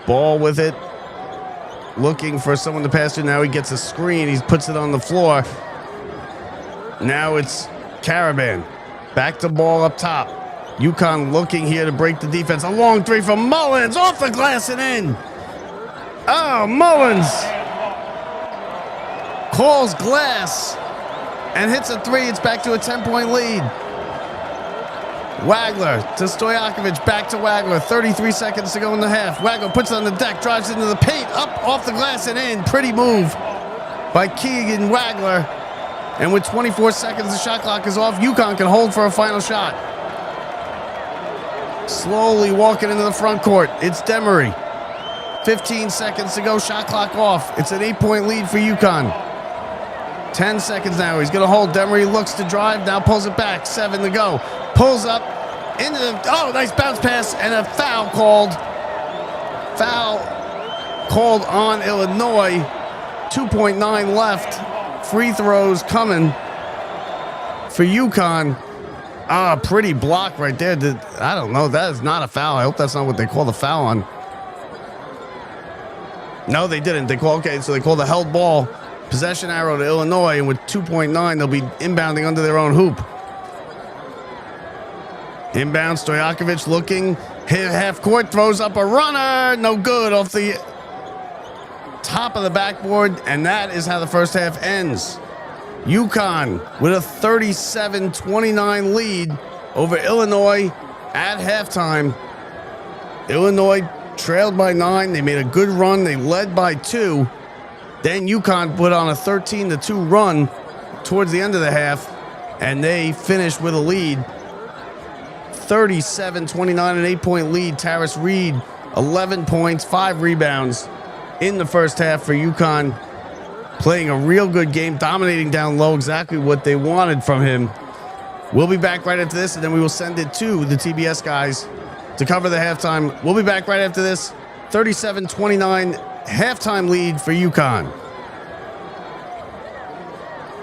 [SPEAKER 1] Ball with it. Looking for someone to pass to. Now he gets a screen. He puts it on the floor. Now it's Caravan. Back to Ball up top. Uconn looking here to break the defense. A long three from Mullins. Off the glass and in. Oh, Mullins calls glass and hits a three. It's back to a 10-point lead. Wagler to Stojakovic. Back to Wagler. 33 seconds to go in the half. Wagler puts it on the deck. Drives into the paint. Up off the glass and in. Pretty move by Keegan Wagler. And with 24 seconds, the shot clock is off. Uconn can hold for a final shot. Slowly walking into the front court. It's Demery. 15 seconds to go. Shot clock off. It's an 8-point lead for Uconn. 10 seconds now. He's going to hold. Demery looks to drive. Now pulls it back. 7 to go. Pulls up into the... Oh, nice bounce pass and a foul called. Foul called on Illinois. 2.9 left. Free throws coming for Uconn. Pretty block right there. I don't know. That is not a foul. I hope that's not what they call the foul on. No, they didn't. They call so they call the held ball. Possession arrow to Illinois, and with 2.9, they'll be inbounding under their own hoop. Inbound, Stojakovic looking, hit half court, throws up a runner, no good, off the top of the backboard, and that is how the first half ends. Uconn with a 37-29 lead over Illinois at halftime. Illinois trailed by 9. They made a good run. They led by 2. Then Uconn put on a 13-2 run towards the end of the half, and they finished with a lead. 37-29, an 8-point lead. Taris Reed, 11 points, 5 rebounds in the first half for Uconn. Playing a real good game, dominating down low, exactly what they wanted from him. We'll be back right after this, and then we will send it to the TBS guys to cover the halftime. We'll be back right after this. 37-29 halftime lead for Uconn.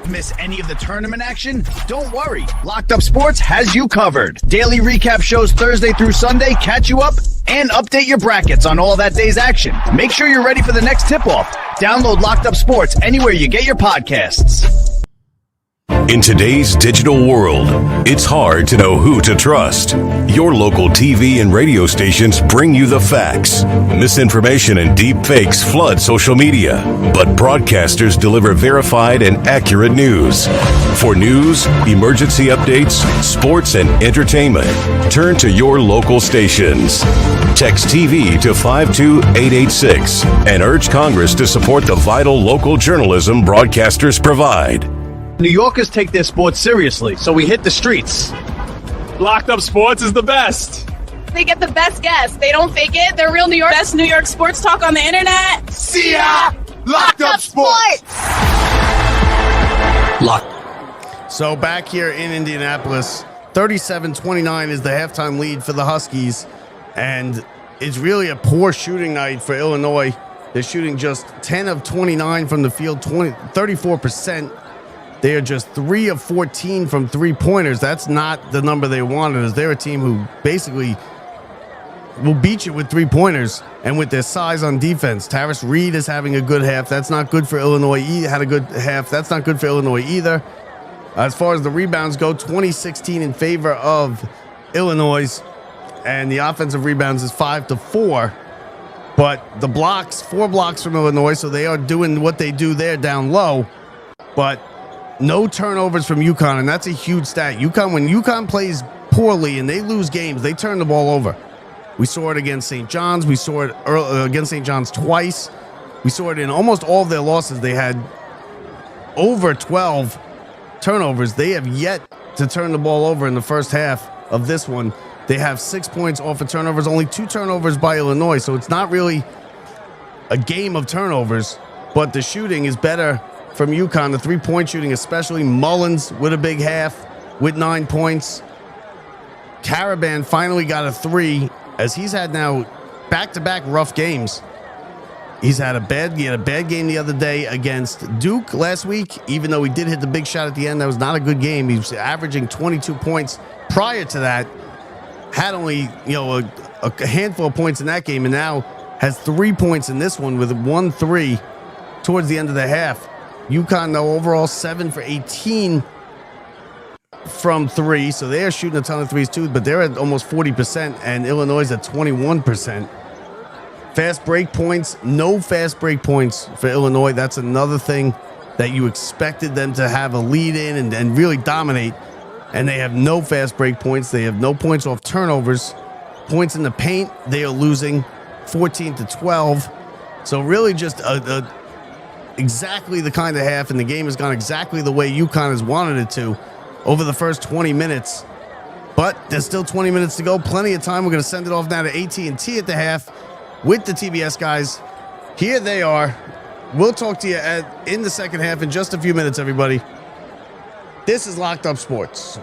[SPEAKER 14] Miss any of the tournament action? Don't worry. Locked Up Sports has you covered. Daily recap shows Thursday through Sunday catch you up and update your brackets on all that day's action. Make sure you're ready for the next tip-off. Download Locked Up Sports anywhere you get your podcasts.
[SPEAKER 15] In today's digital world, it's hard to know who to trust. Your local TV and radio stations bring you the facts. Misinformation and deep fakes flood social media, but broadcasters deliver verified and accurate news. For news, emergency updates, sports, and entertainment, turn to your local stations. Text TV to 52886 and urge Congress to support the vital local journalism broadcasters provide.
[SPEAKER 14] New Yorkers take their sports seriously, so we hit the streets.
[SPEAKER 16] Locked Up Sports is the best.
[SPEAKER 21] They get the best guests. They don't fake it. They're real New York. Best New York sports talk on the internet.
[SPEAKER 14] See ya! Locked Up Sports!
[SPEAKER 1] So back here in Indianapolis, 37-29 is the halftime lead for the Huskies, and it's really a poor shooting night for Illinois. They're shooting just 10 of 29 from the field, 34%. They are just 3 of 14 from three-pointers. That's not the number they wanted, as they're a team who basically will beat you with three-pointers and with their size on defense. Taris Reed is having a good half. That's not good for Illinois. He had a good half. That's not good for Illinois either. As far as the rebounds go, 20-16 in favor of Illinois, and the offensive rebounds is 5-4. But the blocks, 4 blocks from Illinois, so they are doing what they do there down low. But no turnovers from Uconn, and that's a huge stat. When Uconn plays poorly and they lose games, they turn the ball over. We saw it against St. John's. We saw it against St. John's twice. We saw it in almost all of their losses. They had over 12 turnovers. They have yet to turn the ball over in the first half of this one. They have 6 points off of turnovers, only 2 turnovers by Illinois, so it's not really a game of turnovers, but the shooting is better from Uconn, the three-point shooting, especially Mullins with a big half with 9 points. Caravan finally got a 3, as he's had now back-to-back rough games. He had a bad game the other day against Duke last week, even though he did hit the big shot at the end. That was not a good game. He was averaging 22 points prior to that. Had only a handful of points in that game, and now has 3 points in this one with 1-3 towards the end of the half. Uconn, though, overall 7 for 18 from 3, so they are shooting a ton of threes too, but they're at almost 40%, and Illinois is at 21%. Fast break points, no fast break points for Illinois. That's another thing that you expected them to have a lead in and really dominate, and they have no fast break points. They have no points off turnovers. Points in the paint, they are losing 14-12. So really just exactly the kind of half, and the game has gone exactly the way Uconn has wanted it to over the first 20 minutes. But there's still 20 minutes to go. Plenty of time. We're going to send it off now to AT&T at the half. with the TBS guys. Here they are. We'll talk to you in the second half in just a few minutes, everybody. This is Locked Up Sports.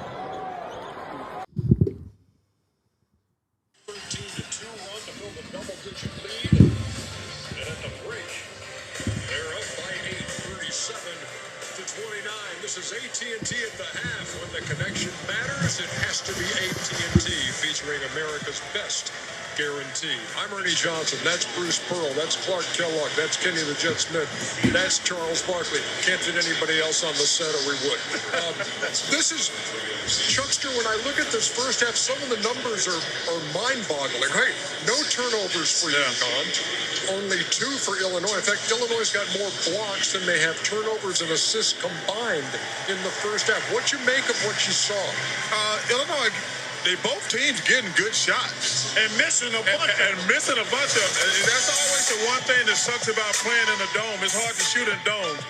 [SPEAKER 3] 13-2 run to build a double-digit lead. And at the break, they're up by 8, 37-29. This is AT&T at the half. When the connection matters, it has to be AT&T, featuring America's best guaranteed. I'm Ernie Johnson. That's Bruce Pearl. That's Clark Kellogg. That's Kenny the Jet Smith. That's Charles Barkley. Can't fit anybody else on the set or we would. This is, Chuckster, when I look at this first half, some of the numbers are mind-boggling. Hey, no turnovers for Uconn. Only 2 for Illinois. In fact, Illinois got more blocks than they have turnovers and assists combined in the first half. What you make of what you saw?
[SPEAKER 2] Illinois, both teams getting good shots and missing a bunch. And missing a bunch of them. That's always the one thing that sucks about playing in a dome. It's hard to shoot in domes.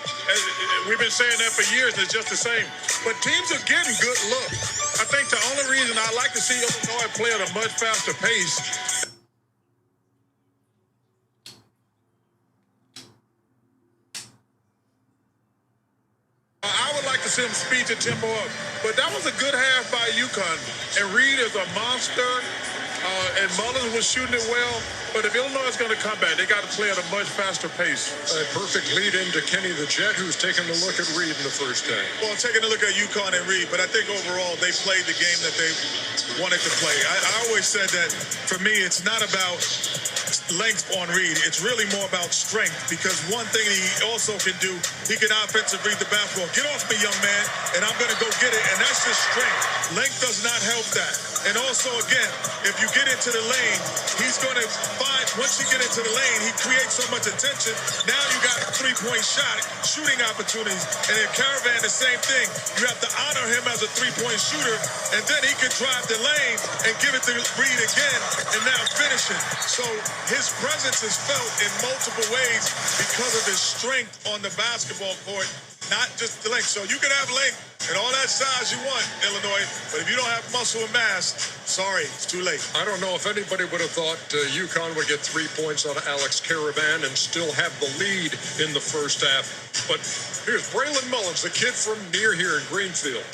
[SPEAKER 2] We've been saying that for years. It's just the same. But teams are getting good looks. I think the only reason I like to see Illinois play at a much faster pace. I would like to see them speed the tempo up. But that was a good half by Uconn. And Reed is a monster. And Mullins was shooting it well. But if Illinois is going to come back, they got to play at a much faster pace.
[SPEAKER 3] A perfect lead into Kenny the Jet, who's taking a look at Reed in the first half.
[SPEAKER 2] Well, taking a look at Uconn and Reed, but I think overall they played the game that they wanted to play. I always said that for me, it's not about length on Reed. It's really more about strength, because one thing he also can do, he can offensively read the basketball. Get off me, young man, and I'm going to go get it. And that's just strength. Length does not help that. And also, again, if you get into the lane, he's going to find, once you get into the lane, he creates so much attention. Now you got a three-point shot, shooting opportunities. And in Caravan, the same thing. You have to honor him as a three-point shooter, and then he can drive the lane and give it to Reed again, and now finish it. So his presence is felt in multiple ways because of his strength on the basketball court, not just the length. So you can have length and all that size you want, Illinois, but if you don't have muscle and mass, sorry, it's too late.
[SPEAKER 3] I don't know if anybody would have thought Uconn would get 3 points out of Alex Caravan and still have the lead in the first half. But here's Braylon Mullins, the kid from near here in Greenfield,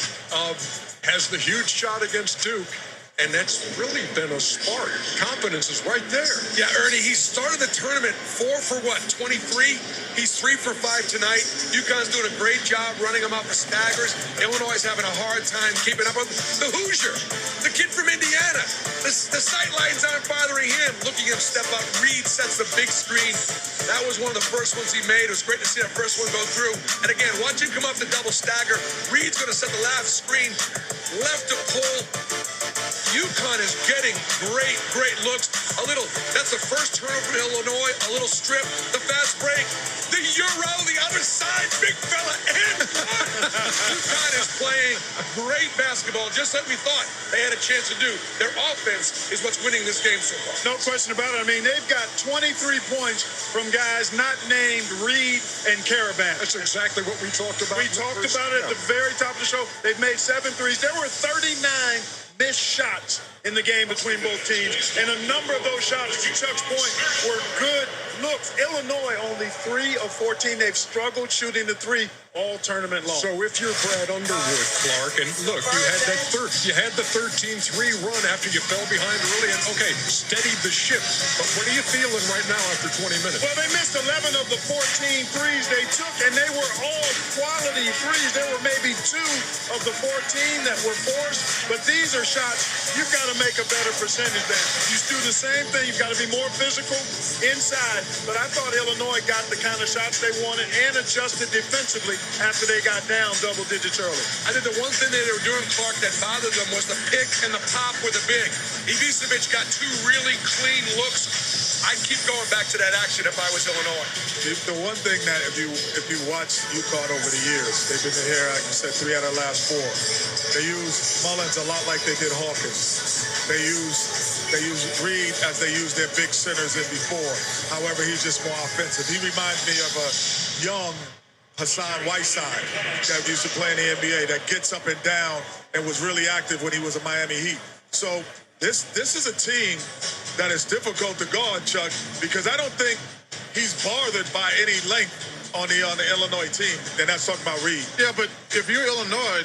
[SPEAKER 3] has the huge shot against Duke. And that's really been a spark. Confidence is right there.
[SPEAKER 5] Yeah, Ernie, he started the tournament 4 for what, 23? He's 3 for 5 tonight. Uconn's doing a great job running him up the staggers. Illinois is having a hard time keeping up with the Hoosier, the kid from Indiana. The sight lines aren't bothering him. Looking at him step up, Reed sets the big screen. That was one of the first ones he made. It was great to see that first one go through. And again, watch him come up the double stagger. Reed's going to set the last screen, left to pull. Uconn is getting great looks. That's the first turnover from Illinois. A little strip, the fast break, the Euro, the other side, big fella, and Uconn is playing great basketball, just like we thought they had a chance to do. Their offense is what's winning this game so far.
[SPEAKER 2] No question about it. I mean, they've got 23 points from guys not named Reed and Caravan.
[SPEAKER 3] That's exactly what we talked about.
[SPEAKER 2] We talked about it at the very top of the show. They've made 7 threes. There were 39 missed shots in the game between both teams, and a number of those shots, to Chuck's point, were good looks. Illinois only 3 of 14. They've struggled shooting the 3 all tournament long.
[SPEAKER 3] So if you're Brad Underwood, Clark, and look, you had the 13-3 run after you fell behind early, and okay, steadied the ship. But what are you feeling right now after 20 minutes?
[SPEAKER 2] Well, they missed 11 of the 14 threes they took, and they were all quality threes. There were maybe 2 of the 14 that were forced, but these are shots you've got to make a better percentage than. You do the same thing. You've got to be more physical inside. But I thought Illinois got the kind of shots they wanted and adjusted defensively after they got down double digits early.
[SPEAKER 5] I think the one thing they were doing, Clark, that bothered them was the pick and the pop with the big. Ivicevic got 2 really clean looks. I'd keep going back to that action if I was Illinois.
[SPEAKER 2] The one thing that if you watch Uconn over the years, they've been here, like you said, 3 out of the last 4. They use Mullins a lot like they did Hawkins. They use Reed as they use their big centers in before. However, he's just more offensive. He reminds me of a young Hassan Whiteside that used to play in the NBA that gets up and down and was really active when he was a Miami Heat. So This is a team that is difficult to guard, Chuck, because I don't think he's bothered by any length on the Illinois team. And that's talking about Reed.
[SPEAKER 3] Yeah, but if you're Illinois,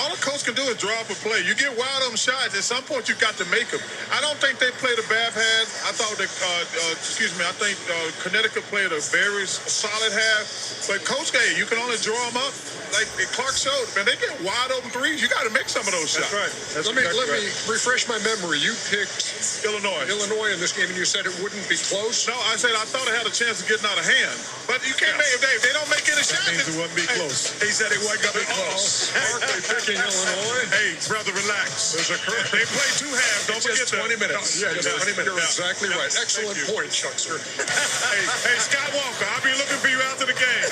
[SPEAKER 3] all the coach can do is draw up a play. You get wild open shots. At some point, you got to make them. I don't think they played a bad half. I thought that, I think Connecticut played a very solid half. But Coach K, you can only draw them up. Like Clark showed, man, they get wide open threes. You got to make some of those shots.
[SPEAKER 2] That's right.
[SPEAKER 3] Let me refresh my memory. You picked Illinois in this game, and you said it wouldn't be close.
[SPEAKER 2] No, I said I thought it had a chance of getting out of hand. But you can't make if they don't make any shots.
[SPEAKER 3] That means it wouldn't be close.
[SPEAKER 2] He said it wasn't going to be close.
[SPEAKER 3] Mark, they picking Illinois.
[SPEAKER 2] Hey, brother, relax.
[SPEAKER 3] There's a curve.
[SPEAKER 2] They play 2 halves. Don't forget
[SPEAKER 3] just 20 minutes.
[SPEAKER 2] Yeah,
[SPEAKER 3] just 20 minutes. You're exactly right. Excellent point, Chuckster.
[SPEAKER 2] hey, Scott Walker, I'll be looking for you after the game.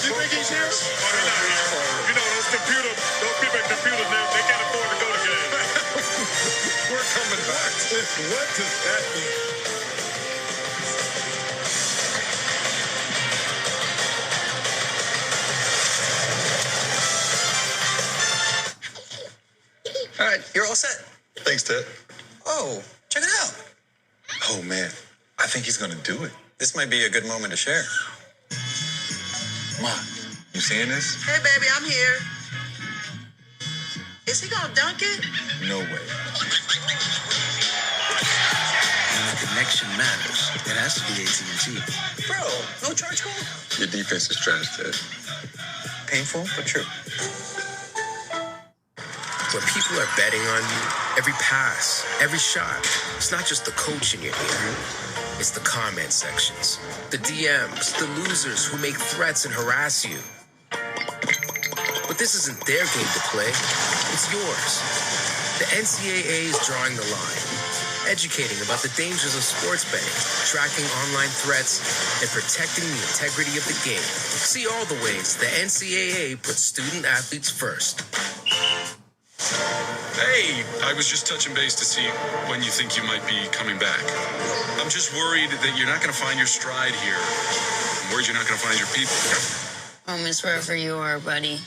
[SPEAKER 2] You think he's here? You know, those people at computers, they can't afford to go to games.
[SPEAKER 3] We're coming back.
[SPEAKER 2] What does that mean?
[SPEAKER 17] All right, you're all set.
[SPEAKER 22] Thanks, Ted.
[SPEAKER 17] Oh, check it out.
[SPEAKER 22] Oh, man. I think he's going to do it.
[SPEAKER 17] This might be a good moment to share.
[SPEAKER 22] Ma, you seeing this?
[SPEAKER 23] Hey, baby, I'm here. Is he gonna dunk it?
[SPEAKER 22] No way.
[SPEAKER 17] The connection matters. It has to be AT&T. Bro, no charge call?
[SPEAKER 22] Your defense is trash, Ted.
[SPEAKER 17] Painful, but true.
[SPEAKER 24] When people are betting on you, every pass, every shot, it's not just the coach in your ear. It's the comment sections, the DMs, the losers who make threats and harass you. But this isn't their game to play. It's yours. The NCAA is drawing the line, educating about the dangers of sports betting, tracking online threats, and protecting the integrity of the game. See all the ways the NCAA puts student athletes first.
[SPEAKER 25] Hey, I was just touching base to see when you think you might be coming back. I'm just worried that you're not going to find your stride here. I'm worried you're not going to find your people.
[SPEAKER 26] Home is wherever you are, buddy.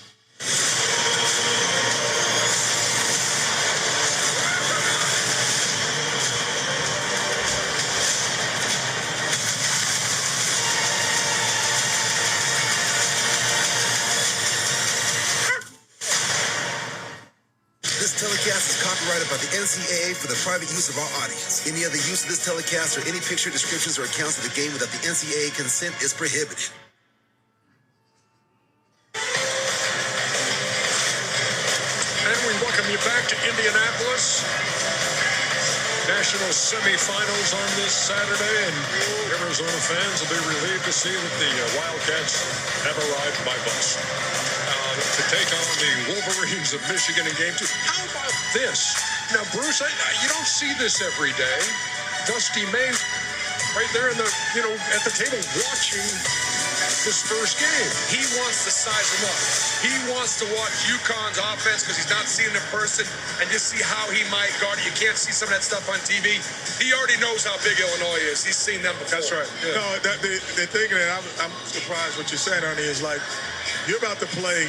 [SPEAKER 27] This telecast is copyrighted by the NCAA for the private use of our audience. Any other use of this telecast or any picture, descriptions, or accounts of the game without the NCAA consent is prohibited.
[SPEAKER 3] And we welcome you back to Indianapolis. National semifinals on this Saturday, and Arizona fans will be relieved to see that the Wildcats have arrived by bus to take on the Wolverines of Michigan in Game 2. How about this? Now, Bruce, you don't see this every day. Dusty May right there in the, at the table watching this first game.
[SPEAKER 28] He wants to size him up. He wants to watch Uconn's offense because he's not seen it in person and just see how he might guard it. You can't see some of that stuff on TV. He already knows how big Illinois is. He's seen them before.
[SPEAKER 2] That's right. Yeah. No, the thing that I'm surprised what you're saying, Ernie, is like you're about to play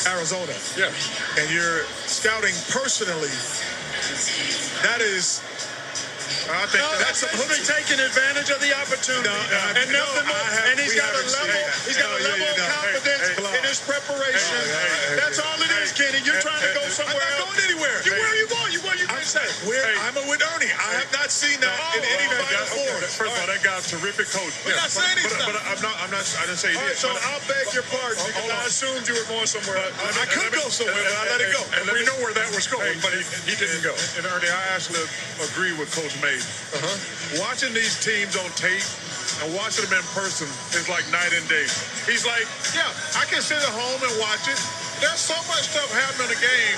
[SPEAKER 2] Arizona.
[SPEAKER 3] Yeah.
[SPEAKER 2] And you're scouting personally. That is... I think
[SPEAKER 3] that's Hoodie taking advantage of the opportunity, and nothing more. And he's got a level of confidence in his preparation. That's all it is, Kenny. You're trying to go somewhere else.
[SPEAKER 2] I'm not going anywhere.
[SPEAKER 3] Where are you going? You can say.
[SPEAKER 2] I'm with Ernie. I have not seen that in any Final Four. First of all, that guy's a terrific coach.
[SPEAKER 3] We're not saying he's not.
[SPEAKER 2] But I didn't say he did.
[SPEAKER 3] So I'll beg your pardon because I assumed you were going somewhere.
[SPEAKER 2] I could go somewhere, but I let it go.
[SPEAKER 3] And we know where that was going, but he didn't go.
[SPEAKER 2] And Ernie, I actually agree with Coach May. Watching these teams on tape and watching them in person is like night and day. He's like, yeah, I can sit at home and watch it. There's so much stuff happening in the game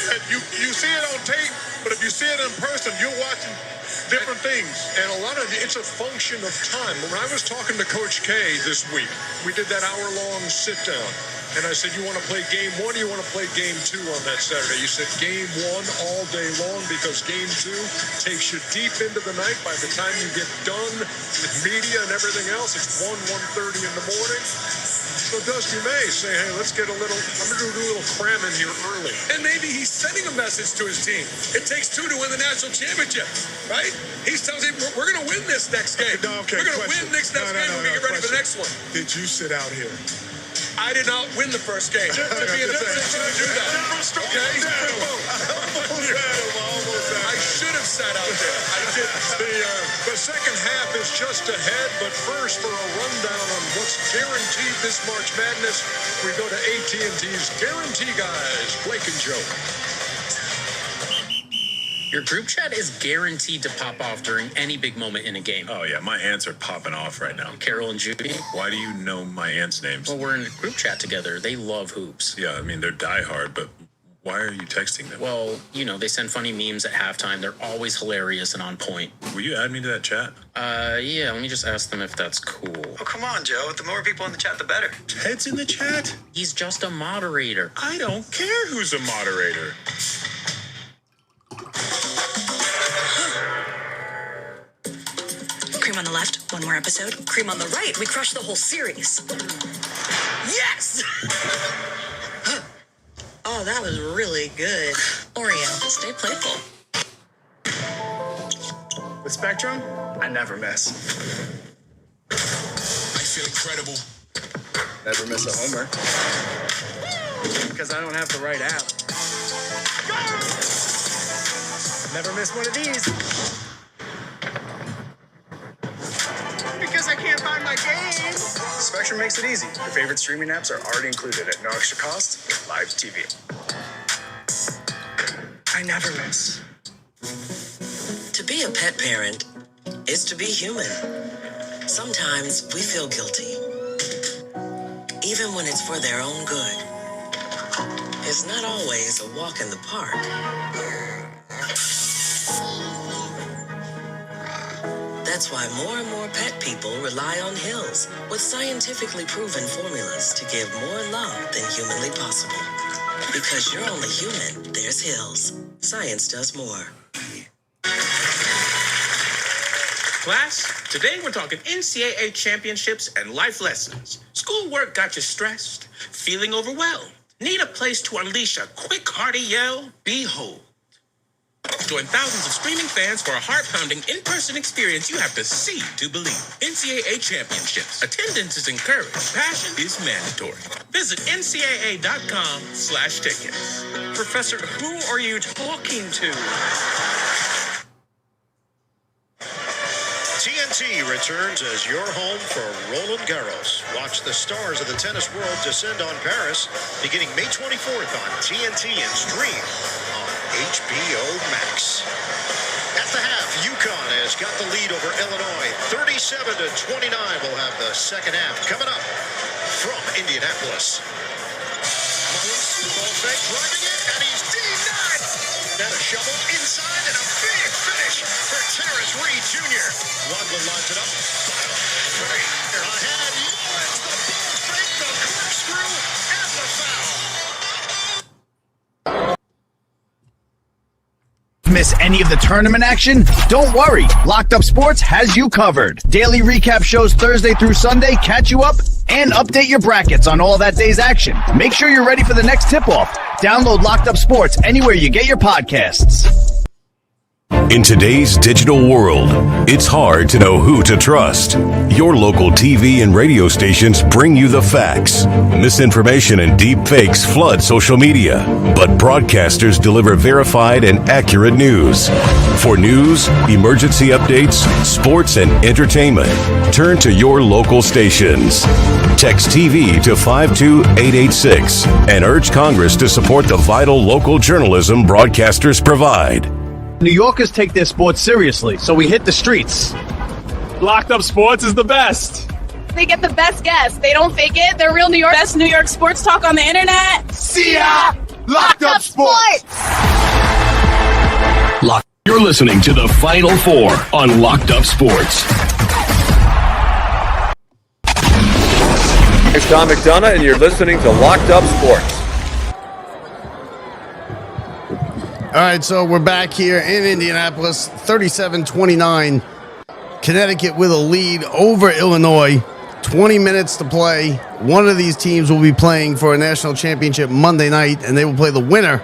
[SPEAKER 2] that you see it on tape, but if you see it in person, you're watching different things.
[SPEAKER 3] And a lot of it's a function of time. When I was talking to Coach K this week, we did that hour-long sit-down. And I said, you want to play game one or you want to play game two on that Saturday? You said game one all day long because game two takes you deep into the night. By the time you get done with media and everything else, it's 1:30 in the morning.
[SPEAKER 28] So Dusty May say, hey, I'm going to do a little cramming here early. And maybe he's sending a message to his team. It takes two to win the national championship, right? He's telling him, we're going to win this next game.
[SPEAKER 2] Okay,
[SPEAKER 28] we're going to win this next game. We're going to get ready for the next one.
[SPEAKER 2] Did you sit out here?
[SPEAKER 28] I did not win the first game to be in a position to do that. Okay? I should have sat out there. I didn't.
[SPEAKER 3] The second half is just ahead, but first for a rundown on what's guaranteed this March Madness, we go to AT&T's Guarantee Guys, Blake and Joe.
[SPEAKER 4] Your group chat is guaranteed to pop off during any big moment in a game.
[SPEAKER 22] Oh, yeah, my aunts are popping off right now.
[SPEAKER 4] Carol and Judy.
[SPEAKER 22] Why do you know my aunts' names?
[SPEAKER 4] Well, we're in a group chat together. They love hoops.
[SPEAKER 22] Yeah, I mean, they're diehard, but why are you texting them?
[SPEAKER 4] Well, they send funny memes at halftime. They're always hilarious and on point.
[SPEAKER 22] Will you add me to that chat?
[SPEAKER 4] Yeah, let me just ask them if that's cool.
[SPEAKER 17] Oh, come on, Joe. The more people in the chat, the better.
[SPEAKER 22] Ted's in the chat?
[SPEAKER 4] He's just a moderator.
[SPEAKER 22] I don't care who's a moderator.
[SPEAKER 6] Cream on the left, one more episode. Cream on the right, we crushed the whole series. Yes! Oh, that was really good. Oreo, stay playful.
[SPEAKER 7] With Spectrum, I never miss.
[SPEAKER 28] I feel incredible.
[SPEAKER 7] Never miss a homer. Because I don't have the right app. Never miss one of these. Because I can't find my game. Spectrum makes it easy. Your favorite streaming apps are already included at no extra cost with live TV. I never miss.
[SPEAKER 6] To be a pet parent is to be human. Sometimes we feel guilty, even when it's for their own good. It's not always a walk in the park. That's why more and more pet people rely on Hills with scientifically proven formulas to give more love than humanly possible. Because you're only human, there's Hills. Science does more.
[SPEAKER 8] Class, today we're talking NCAA championships and life lessons. Schoolwork got you stressed, feeling overwhelmed. Need a place to unleash a quick, hearty yell? Behold. Join thousands of screaming fans for a heart-pounding in-person experience you have to see to believe. NCAA championships. Attendance is encouraged. Passion is mandatory. Visit ncaa.com/tickets.
[SPEAKER 7] Professor, who are you talking to?
[SPEAKER 3] TNT returns as your home for Roland Garros. Watch the stars of the tennis world descend on Paris beginning May 24th on TNT and stream on HBO Max. At the half, Uconn has got the lead over Illinois. 37-29 will have the second half coming up from Indianapolis. Mullins, ball fake, driving it, and he's denied. Then a shovel inside and a big finish for Terrence Reed Jr. Wadman lines it up. Bottom three. Ahead, Mullins, the ball fake, the corkscrew, and the foul.
[SPEAKER 14] Miss any of the tournament action? Don't worry. Locked Up Sports has you covered. Daily recap shows Thursday through Sunday catch you up and update your brackets on all that day's action. Make sure you're ready for the next tip-off. Download Locked Up Sports anywhere you get your podcasts.
[SPEAKER 15] In today's digital world, it's hard to know who to trust. Your local TV and radio stations bring you the facts. Misinformation and deep fakes flood social media, but broadcasters deliver verified and accurate news. For news, emergency updates, sports, and entertainment, turn to your local stations. Text TV to 52886 and urge Congress to support the vital local journalism broadcasters provide.
[SPEAKER 14] New Yorkers take their sports seriously, so we hit the streets.
[SPEAKER 16] Locked Up Sports is the best.
[SPEAKER 21] They get the best guests. They don't fake it. They're real New York. Best New York sports talk on the internet.
[SPEAKER 14] See ya! Locked Up Sports!
[SPEAKER 15] You're listening to the Final Four on Locked Up Sports.
[SPEAKER 13] It's Tom McDonough, and you're listening to Locked Up Sports.
[SPEAKER 1] All right, so we're back here in Indianapolis, 37-29. Connecticut with a lead over Illinois. 20 minutes to play. One of these teams will be playing for a national championship Monday night, and they will play the winner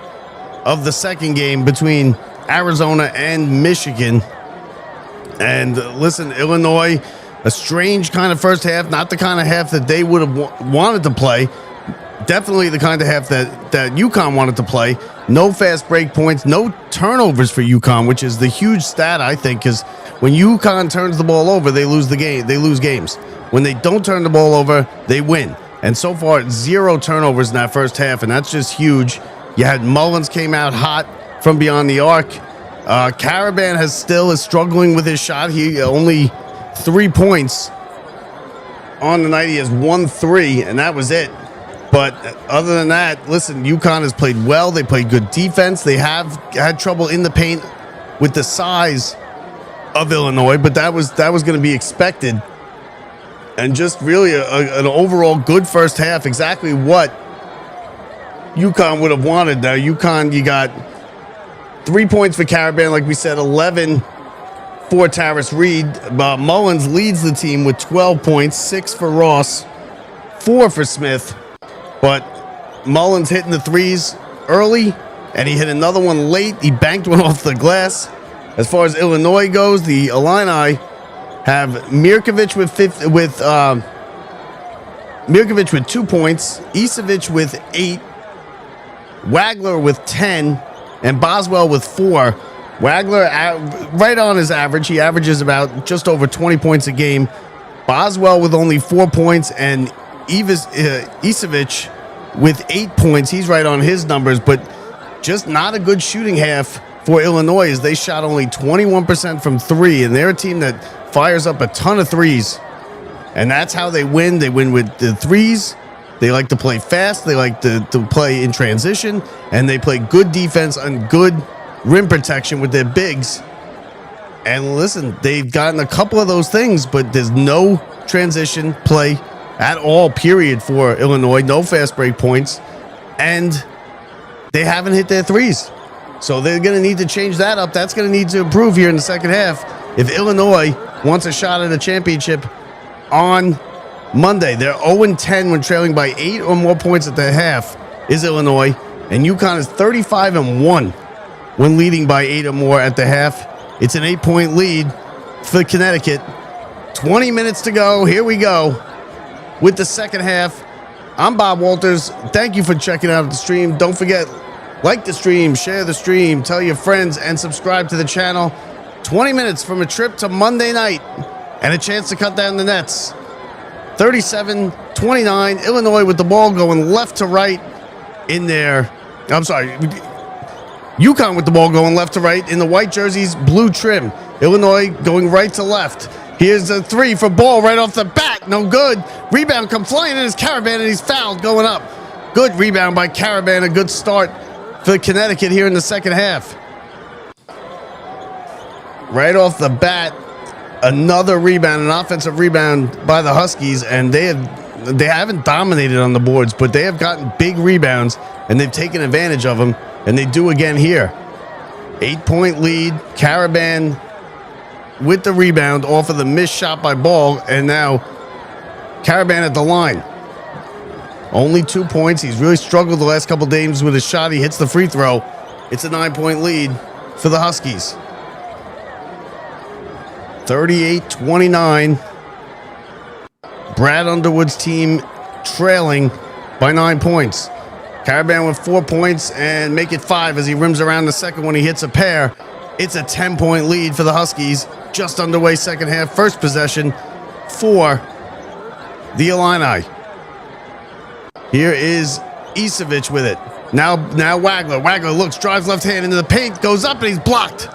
[SPEAKER 1] of the second game between Arizona and Michigan. And listen, Illinois, a strange kind of first half, not the kind of half that they would have wanted to play. Definitely the kind of half that Uconn wanted to play. No fast break points, no turnovers for Uconn, which is the huge stat, I think, because when Uconn turns the ball over, they lose the game. They lose games. When they don't turn the ball over, they win. And so far, 0 turnovers in that first half, and that's just huge. You had Mullins came out hot from beyond the arc. Caravan is struggling with his shot. He only 3 points on the night. He has 1 3, and that was it. But other than that, listen, Uconn has played well. They played good defense. They have had trouble in the paint with the size of Illinois, but that was going to be expected. And just really an overall good first half, exactly what Uconn would have wanted. Now, Uconn, you got 3 points for Caravan, like we said, 11 for Taris Reed. Mullins leads the team with 12 points, 6 for Ross, 4 for Smith. But Mullins hitting the threes early, and he hit another one late. He banked one off the glass. As far as Illinois goes, the Illini have Mirkovic Mirkovic with 2 points, Isevich with 8, Wagler with 10, and Boswell with 4. Wagler right on his average. He averages about just over 20 points a game. Boswell with only 4 points, and Isevich with 8 points. He's right on his numbers, but just not a good shooting half for Illinois, as they shot only 21% from 3, and they're a team that fires up a ton of threes, and that's how they win. They win with the threes. They like to play fast. They like to play in transition, and they play good defense and good rim protection with their bigs. And listen, they've gotten a couple of those things, but there's no transition play at all, period, for Illinois. No fast break points, and they haven't hit their threes. So they're going to need to change that up. That's going to need to improve here in the second half if Illinois wants a shot at a championship on Monday. They're 0-10 when trailing by 8 or more points at the half is Illinois, and Uconn is 35-1 when leading by 8 or more at the half. It's an 8-point lead for Connecticut. 20 minutes to go. Here we go with the second half. I'm Bob Walters. Thank you for checking out the stream. Don't forget, like the stream, share the stream, tell your friends, and subscribe to the channel. 20 minutes from a trip to Monday night and a chance to cut down the nets. 37-29, Illinois with the ball going left to right in there. I'm sorry, Uconn with the ball going left to right in the white jerseys, blue trim. Illinois going right to left. Here's a 3 for Ball right off the bat. No good. Rebound come flying in his Caravan, and he's fouled going up. Good rebound by Caravan. A good start for Connecticut here in the second half. Right off the bat, another rebound, an offensive rebound by the Huskies, and they haven't dominated on the boards, but they have gotten big rebounds, and they've taken advantage of them, and they do again here. 8-point lead. Caravan with the rebound off of the missed shot by Ball, and now Caravan at the line. Only 2 points. He's really struggled the last couple games with his shot. He hits the free throw. It's a 9-point lead for the Huskies. 38-29. Brad Underwood's team trailing by 9 points. Caravan with 4 points and make it 5 as he rims around the second one. He hits a pair. It's a 10-point lead for the Huskies. Just underway second half. First possession for the Illini. Here is Isevich with it. Now Wagler. Wagler looks, drives left hand into the paint, goes up, and he's blocked.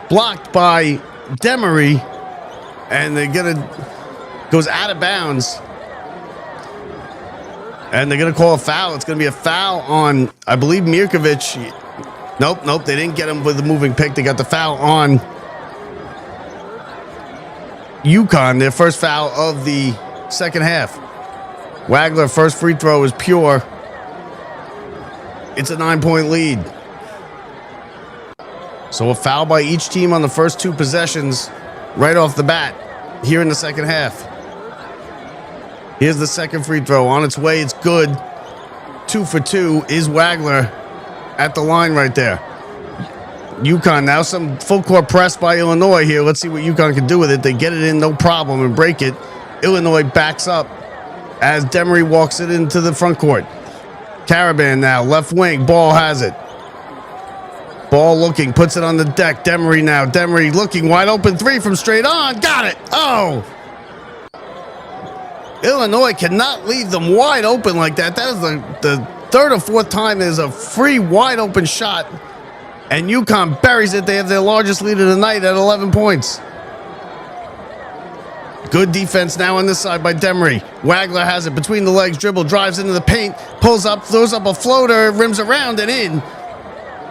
[SPEAKER 1] Blocked by Demery, and goes out of bounds. And they're going to call a foul. It's going to be a foul on, I believe, Mirkovic. Nope. They didn't get him with the moving pick. They got the foul on Uconn, their first foul of the second half. Wagler, first free throw is pure. It's a 9-point lead. So a foul by each team on the first 2 possessions right off the bat here in the second half. Here's the second free throw. On its way. It's good. 2 for 2 is Wagler at the line right there. Uconn now some full court press by Illinois here. Let's see what Uconn can do with it. They get it in no problem and break it. Illinois backs up as Demery walks it into the front court. Caravan now, left wing. Ball has it. Ball looking, puts it on the deck. Demery now. Demery looking wide open. 3 from straight on. Got it. Oh. Illinois cannot leave them wide open like that. That is the third or fourth time there's a free wide open shot. And Uconn buries it. They have their largest lead of the night at 11 points. Good defense now on this side by Demery. Wagler has it between the legs. Dribble, drives into the paint. Pulls up, throws up a floater. Rims around and in.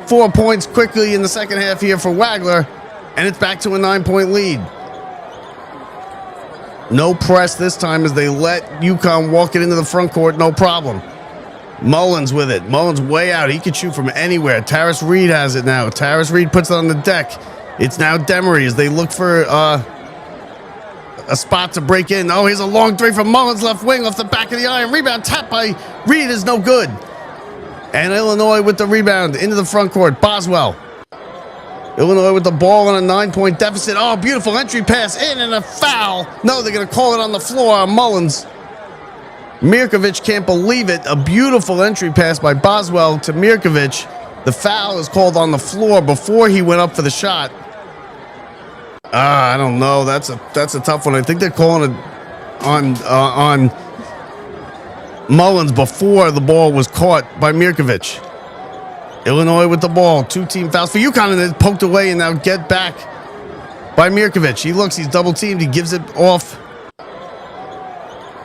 [SPEAKER 1] 4 points quickly in the second half here for Wagler. And it's back to a 9-point lead. No press this time as they let Uconn walk it into the front court. No problem. Mullins with it. Mullins way out. He can shoot from anywhere. Taris Reed has it now. Taris Reed puts it on the deck. It's now Demery as they look for a spot to break in. Oh, here's a long 3 from Mullins, left wing, off the back of the iron. Rebound tapped by Reed is no good. And Illinois with the rebound into the front court. Boswell. Illinois with the ball on a 9-point deficit. Oh, beautiful entry pass in and a foul. No, they're going to call it on the floor on Mullins. Mirkovic can't believe it. A beautiful entry pass by Boswell to Mirkovic. The foul is called on the floor before he went up for the shot. I don't know. That's a tough one. I think they're calling it on Mullins before the ball was caught by Mirkovic. Illinois with the ball. 2 team fouls for Uconn, and it's poked away and now get back by Mirkovic. He looks, he's double teamed. He gives it off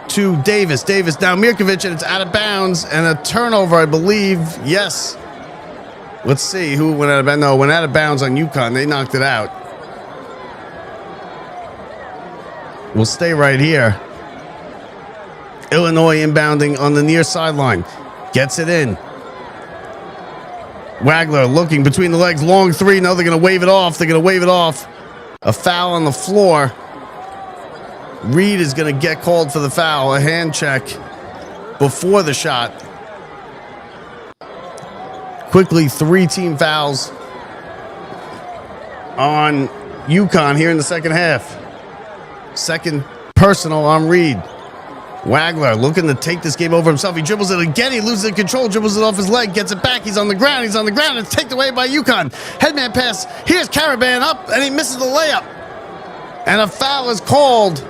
[SPEAKER 1] to Davis. Davis now Mirkovic, and it's out of bounds and a turnover, I believe. Yes. Let's see who went out of bounds. No, went out of bounds on Uconn. They knocked it out. We'll stay right here. Illinois inbounding on the near sideline. Gets it in. Wagler looking between the legs. Long 3. No, they're going to wave it off. They're going to wave it off. A foul on the floor. Reed is going to get called for the foul. A hand check before the shot. Quickly, 3 team fouls on Uconn here in the second half. Second personal on Reed. Wagler looking to take this game over himself. He dribbles it again. He loses the control, dribbles it off his leg, gets it back. He's on the ground. He's on the ground. It's taken away by Uconn. Headman pass. Here's Caravan up, and he misses the layup. And a foul is called.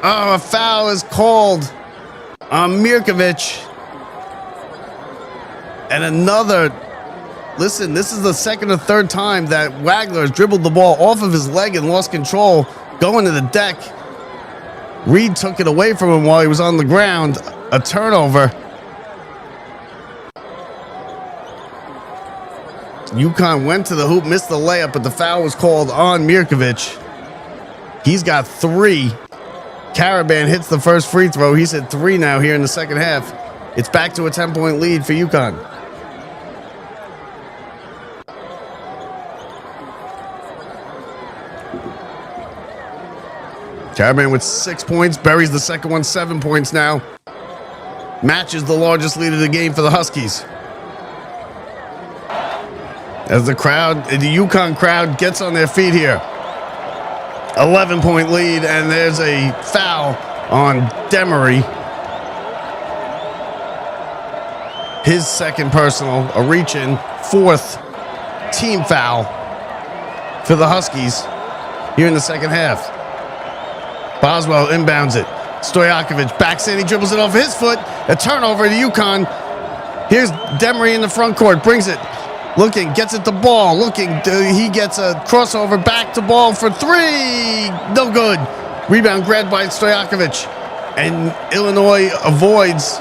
[SPEAKER 1] Oh, a foul is called on Mirkovic. And another. Listen, this is the second or third time that Wagler has dribbled the ball off of his leg and lost control, going to the deck. Reed took it away from him while he was on the ground. A turnover. Uconn went to the hoop, missed the layup, but the foul was called on Mirkovic. He's got 3. Caravan hits the first free throw. He's at 3 now here in the second half. It's back to a 10-point lead for Uconn. Caravan with 6 points, buries the second one, 7 points now. Matches the largest lead of the game for the Huskies. As the Uconn crowd gets on their feet here. 11-point lead, and there's a foul on Demery. His second personal, a reach-in, 4th team foul for the Huskies here in the second half. Boswell inbounds it. Stojakovic backs in. He dribbles it off his foot. A turnover to Uconn. Here's Demery in the front court. Brings it. Looking. Gets it to Ball. Looking. He gets a crossover back to Ball for 3. No good. Rebound grabbed by Stojakovic. And Illinois avoids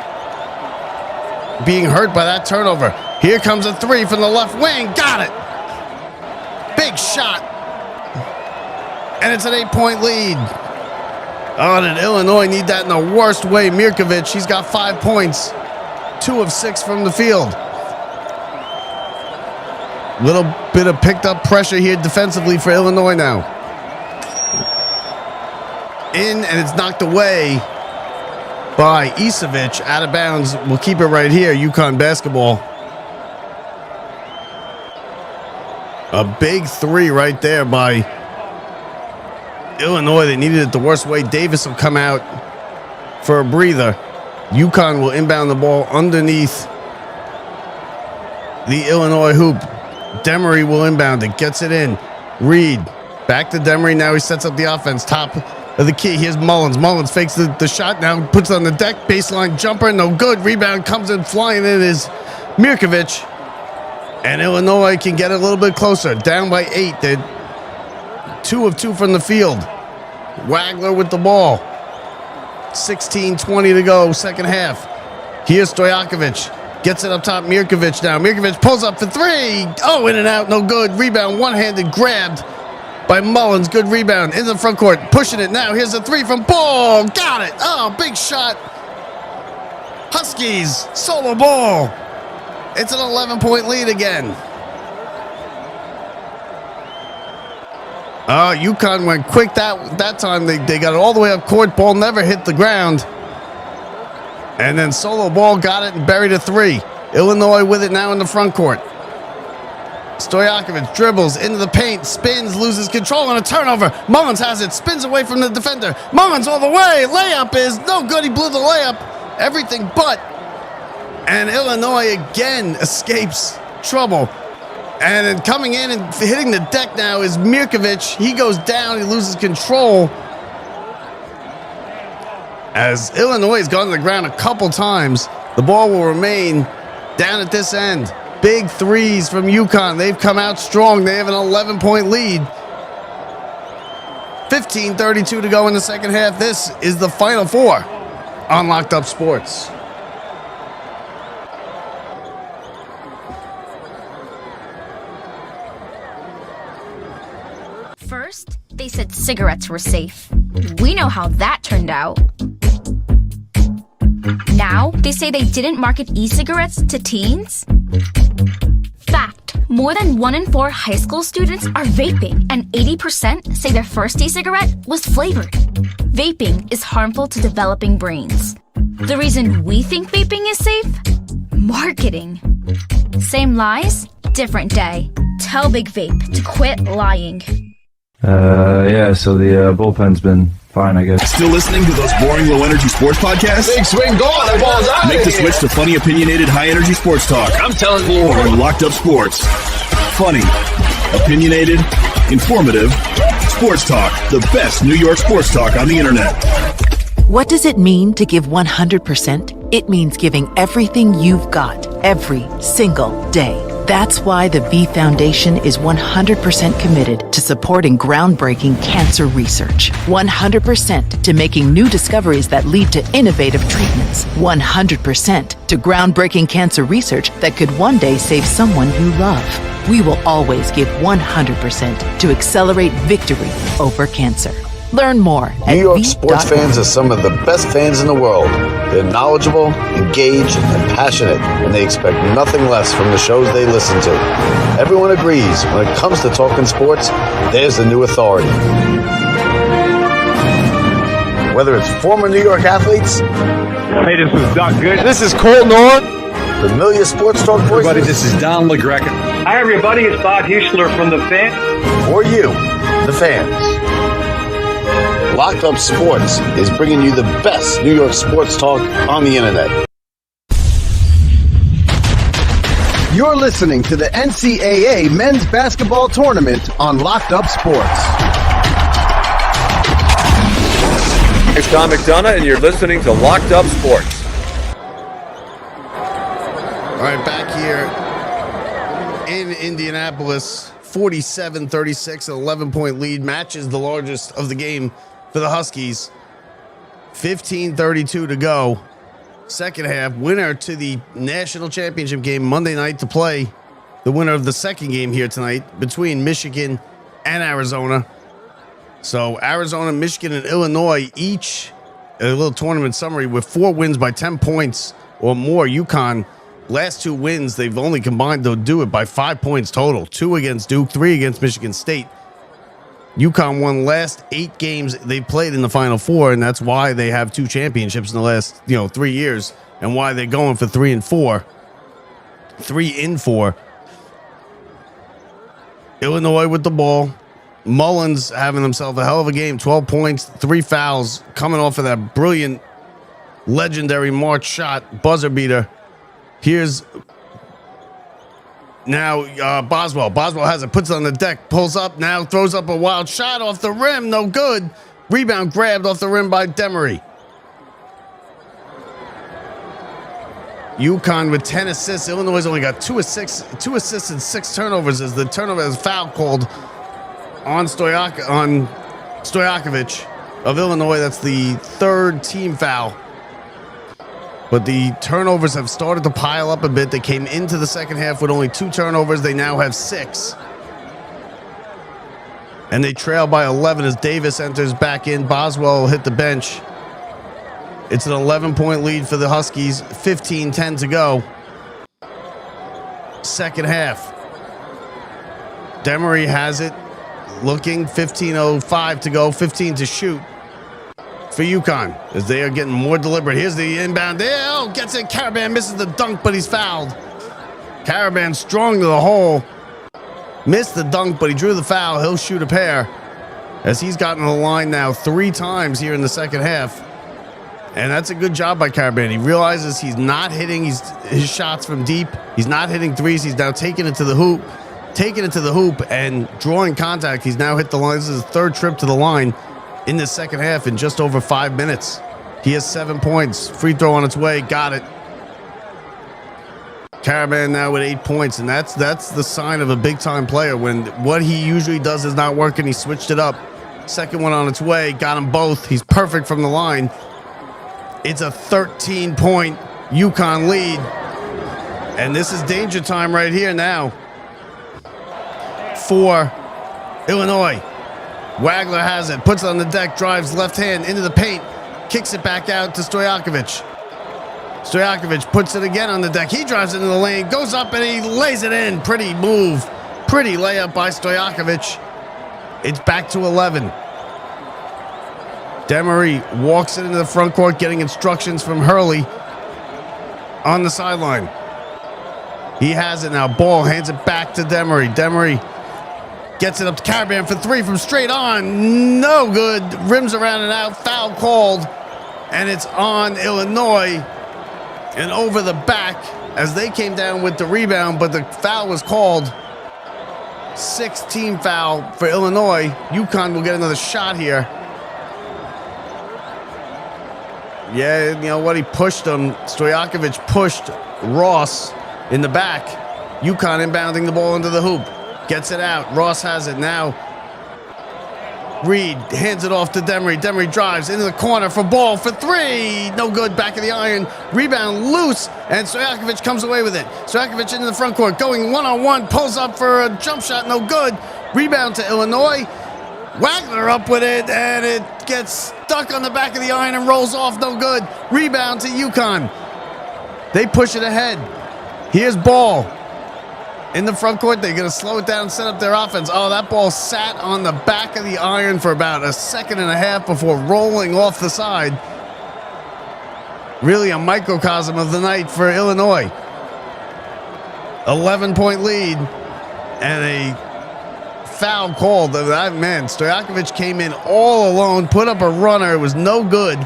[SPEAKER 1] being hurt by that turnover. Here comes a 3 from the left wing. Got it. Big shot. And it's an 8-point lead. Oh, did Illinois need that in the worst way? Mirkovic, he's got 5 points. 2 of 6 from the field. Little bit of picked up pressure here defensively for Illinois now. In, and it's knocked away by Isevich. Out of bounds. We'll keep it right here. Uconn basketball. A big three right there by Illinois. They needed it the worst way. Davis will come out for a breather. Uconn will inbound the ball underneath the Illinois hoop. Demery will inbound it. Gets it in. Reed back to Demery. Now he sets up the offense. Top of the key. Here's Mullins. Mullins fakes the shot. Now puts it on the deck. Baseline jumper. No good. Rebound comes in. Flying in is Mirkovic. And Illinois can get a little bit closer. Down by 8. They're 2 of 2 from the field. Wagler with the ball. 16:20 to go, second half. Here's Stojakovic. Gets it up top. Mirkovic now. Mirkovic pulls up for 3. Oh, in and out. No good. Rebound. One-handed grabbed by Mullins. Good rebound. In the front court. Pushing it now. Here's a 3 from Ball. Got it. Oh, big shot. Huskies. Solo Ball. It's an 11-point lead again. Uconn went quick that time. They got it all the way up court. Ball never hit the ground. And then Solo Ball got it and buried a 3. Illinois with it now in the front court. Stojakovic dribbles into the paint, spins, loses control on a turnover. Mullins has it, spins away from the defender. Mullins all the way. Layup is no good. He blew the layup. Everything but. And Illinois again escapes trouble. And then coming in and hitting the deck now is Mirkovic. He goes down. He loses control. As Illinois has gone to the ground a couple times, the ball will remain down at this end. Big threes from Uconn. They've come out strong. They have an 11-point lead. 15:32 to go in the second half. This is the Final Four on Locked Up Sports.
[SPEAKER 5] First, they said cigarettes were safe. We know how that turned out. Now, they say they didn't market e-cigarettes to teens? Fact, more than 1 in 4 high school students are vaping, and 80% say their first e-cigarette was flavored. Vaping is harmful to developing brains. The reason we think vaping is safe? Marketing. Same lies, different day. Tell Big Vape to quit lying.
[SPEAKER 9] So the bullpen's been fine, I guess.
[SPEAKER 14] Still listening to those boring low-energy sports podcasts?
[SPEAKER 10] Big swing gone. That ball's out.
[SPEAKER 14] Make the switch to funny, opinionated, high-energy sports talk.
[SPEAKER 10] I'm telling you.
[SPEAKER 14] On Locked Up Sports. Funny, opinionated, informative, sports talk. The best New York sports talk on the internet.
[SPEAKER 11] What does it mean to give 100%? It means giving everything you've got every single day. That's why the V Foundation is 100% committed to supporting groundbreaking cancer research. 100% to making new discoveries that lead to innovative treatments. 100% to groundbreaking cancer research that could one day save someone you love. We will always give 100% to accelerate victory over cancer. Learn more at
[SPEAKER 12] New York sports fans are some of the best fans in the world. They're knowledgeable, engaged, and passionate, and they expect nothing less from the shows they listen to. Everyone agrees when it comes to talking sports, there's the new authority. Whether it's former New York athletes,
[SPEAKER 18] hey, this is Doc Good.
[SPEAKER 12] This is Cole Norn, familiar sports talk voices.
[SPEAKER 18] Everybody, this is Don LaGreca.
[SPEAKER 19] Hi, everybody. It's Bob Huschler from The Fan.
[SPEAKER 12] Or you, the fans. Locked Up Sports is bringing you the best New York sports talk on the internet.
[SPEAKER 14] You're listening to the NCAA Men's Basketball Tournament on Locked Up Sports.
[SPEAKER 13] It's Tom McDonough, and you're listening to Locked Up Sports.
[SPEAKER 1] All right, back here in Indianapolis, 47-36, an 11-point lead, matches the largest of the game for the Huskies. 15:32 to go. Second half, winner to the national championship game Monday night to play the winner of the second game here tonight between Michigan and Arizona. So Arizona, Michigan, and Illinois each a little tournament summary with 4 wins by 10 points or more. Uconn, last 2 wins, they've only combined to do it by 5 points total. 2 against Duke, 3 against Michigan State. Uconn won last 8 games they played in the Final Four, and that's why they have 2 championships in the last 3 years, and why they're going for 3 and 4. 3 in 4. Illinois with the ball. Mullins having himself a hell of a game. 12 points, 3 fouls, coming off of that brilliant, legendary March shot, buzzer beater. Here's now Boswell. Boswell has it, puts it on the deck, pulls up, now throws up a wild shot off the rim. No good. Rebound grabbed off the rim by Demery. Uconn with 10 assists. Illinois only got 2 assists and 6 turnovers, as the turnover is foul called on Stojakovic of Illinois. That's the 3rd team foul. But the turnovers have started to pile up a bit. They came into the second half with only 2 turnovers. They now have 6. And they trail by 11 as Davis enters back in. Boswell will hit the bench. It's an 11-point lead for the Huskies. 15-10 to go. Second half. Demery has it. Looking, 15:05 to go. 15 to shoot for Uconn as they are getting more deliberate. Here's the inbound. Oh, gets it. Caravan misses the dunk, but he's fouled. Caravan strong to the hole. Missed the dunk, but he drew the foul. He'll shoot a pair as he's gotten the line now 3 times here in the second half. And that's a good job by Caravan. He realizes he's not hitting his shots from deep. He's not hitting threes. He's now taking it to the hoop. And drawing contact. He's now hit the line. This is his 3rd trip to the line in the second half in just over 5 minutes. He has 7 points. Free throw on its way. Got it. Caravan now with 8 points, and that's the sign of a big-time player. When what he usually does is not working, he switched it up. Second one on its way. Got them both. He's perfect from the line. It's a 13-point Uconn lead. And this is danger time right here now for Illinois. Wagler has it, puts it on the deck, drives left hand into the paint, kicks it back out to Stojakovic. Stojakovic puts it again on the deck. He drives into the lane, goes up, and he lays it in. Pretty move. Pretty layup by Stojakovic. It's back to 11. Demery walks it into the front court, getting instructions from Hurley on the sideline. He has it now. Ball, hands it back to Demery. Demery gets it up to Caravan for 3 from straight on. No good. Rims around and out. Foul called. And it's on Illinois. And over the back as they came down with the rebound, but the foul was called. 6-team foul for Illinois. Uconn will get another shot here. Yeah, you know what? He pushed him. Stojakovic pushed Ross in the back. Uconn inbounding the ball into the hoop. Gets it out. Ross has it now. Reed hands it off to Demery. Demery drives into the corner for ball for 3. No good. Back of the iron. Rebound loose. And Stojakovic comes away with it. Stojakovic into the front court. Going one-on-one. Pulls up for a jump shot. No good. Rebound to Illinois. Wagler up with it. And it gets stuck on the back of the iron and rolls off. No good. Rebound to Uconn. They push it ahead. Here's Ball. In the front court, they're going to slow it down and set up their offense. Oh, that ball sat on the back of the iron for about 1.5 seconds before rolling off the side. Really a microcosm of the night for Illinois. 11-point lead and a foul called. Man, Stojakovic came in all alone, put up a runner. It was no good.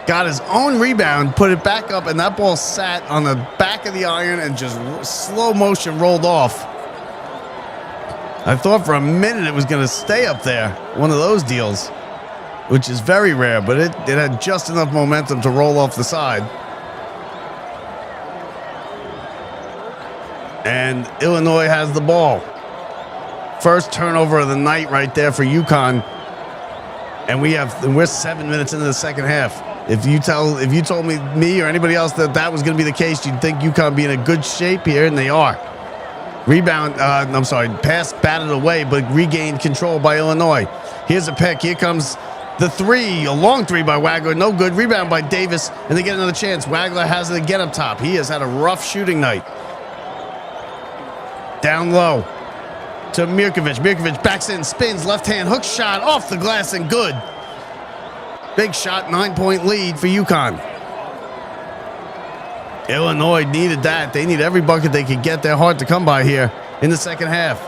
[SPEAKER 1] Got his own rebound, put it back up, and that ball sat on the back of the iron and just slow motion rolled off. I thought for a minute it was going to stay up there. One of those deals, which is very rare, but it had just enough momentum to roll off the side. And Illinois has the ball. First turnover of the night right there for Uconn. And we're 7 minutes into the second half. If you told me or anybody else that was going to be the case, you'd think UConn be in a good shape here, and they are. Pass batted away, but regained control by Illinois. Here's a pick. Here comes the 3, a long 3 by Wagler. No good. Rebound by Davis, and they get another chance. Wagler has it again up top. He has had a rough shooting night. Down low. to Mirkovic. Mirkovic backs in, spins, left hand, hook shot off the glass and good. Big shot, 9-point lead for Uconn. Illinois needed that. They need every bucket they could get. They're hard to come by here in the second half.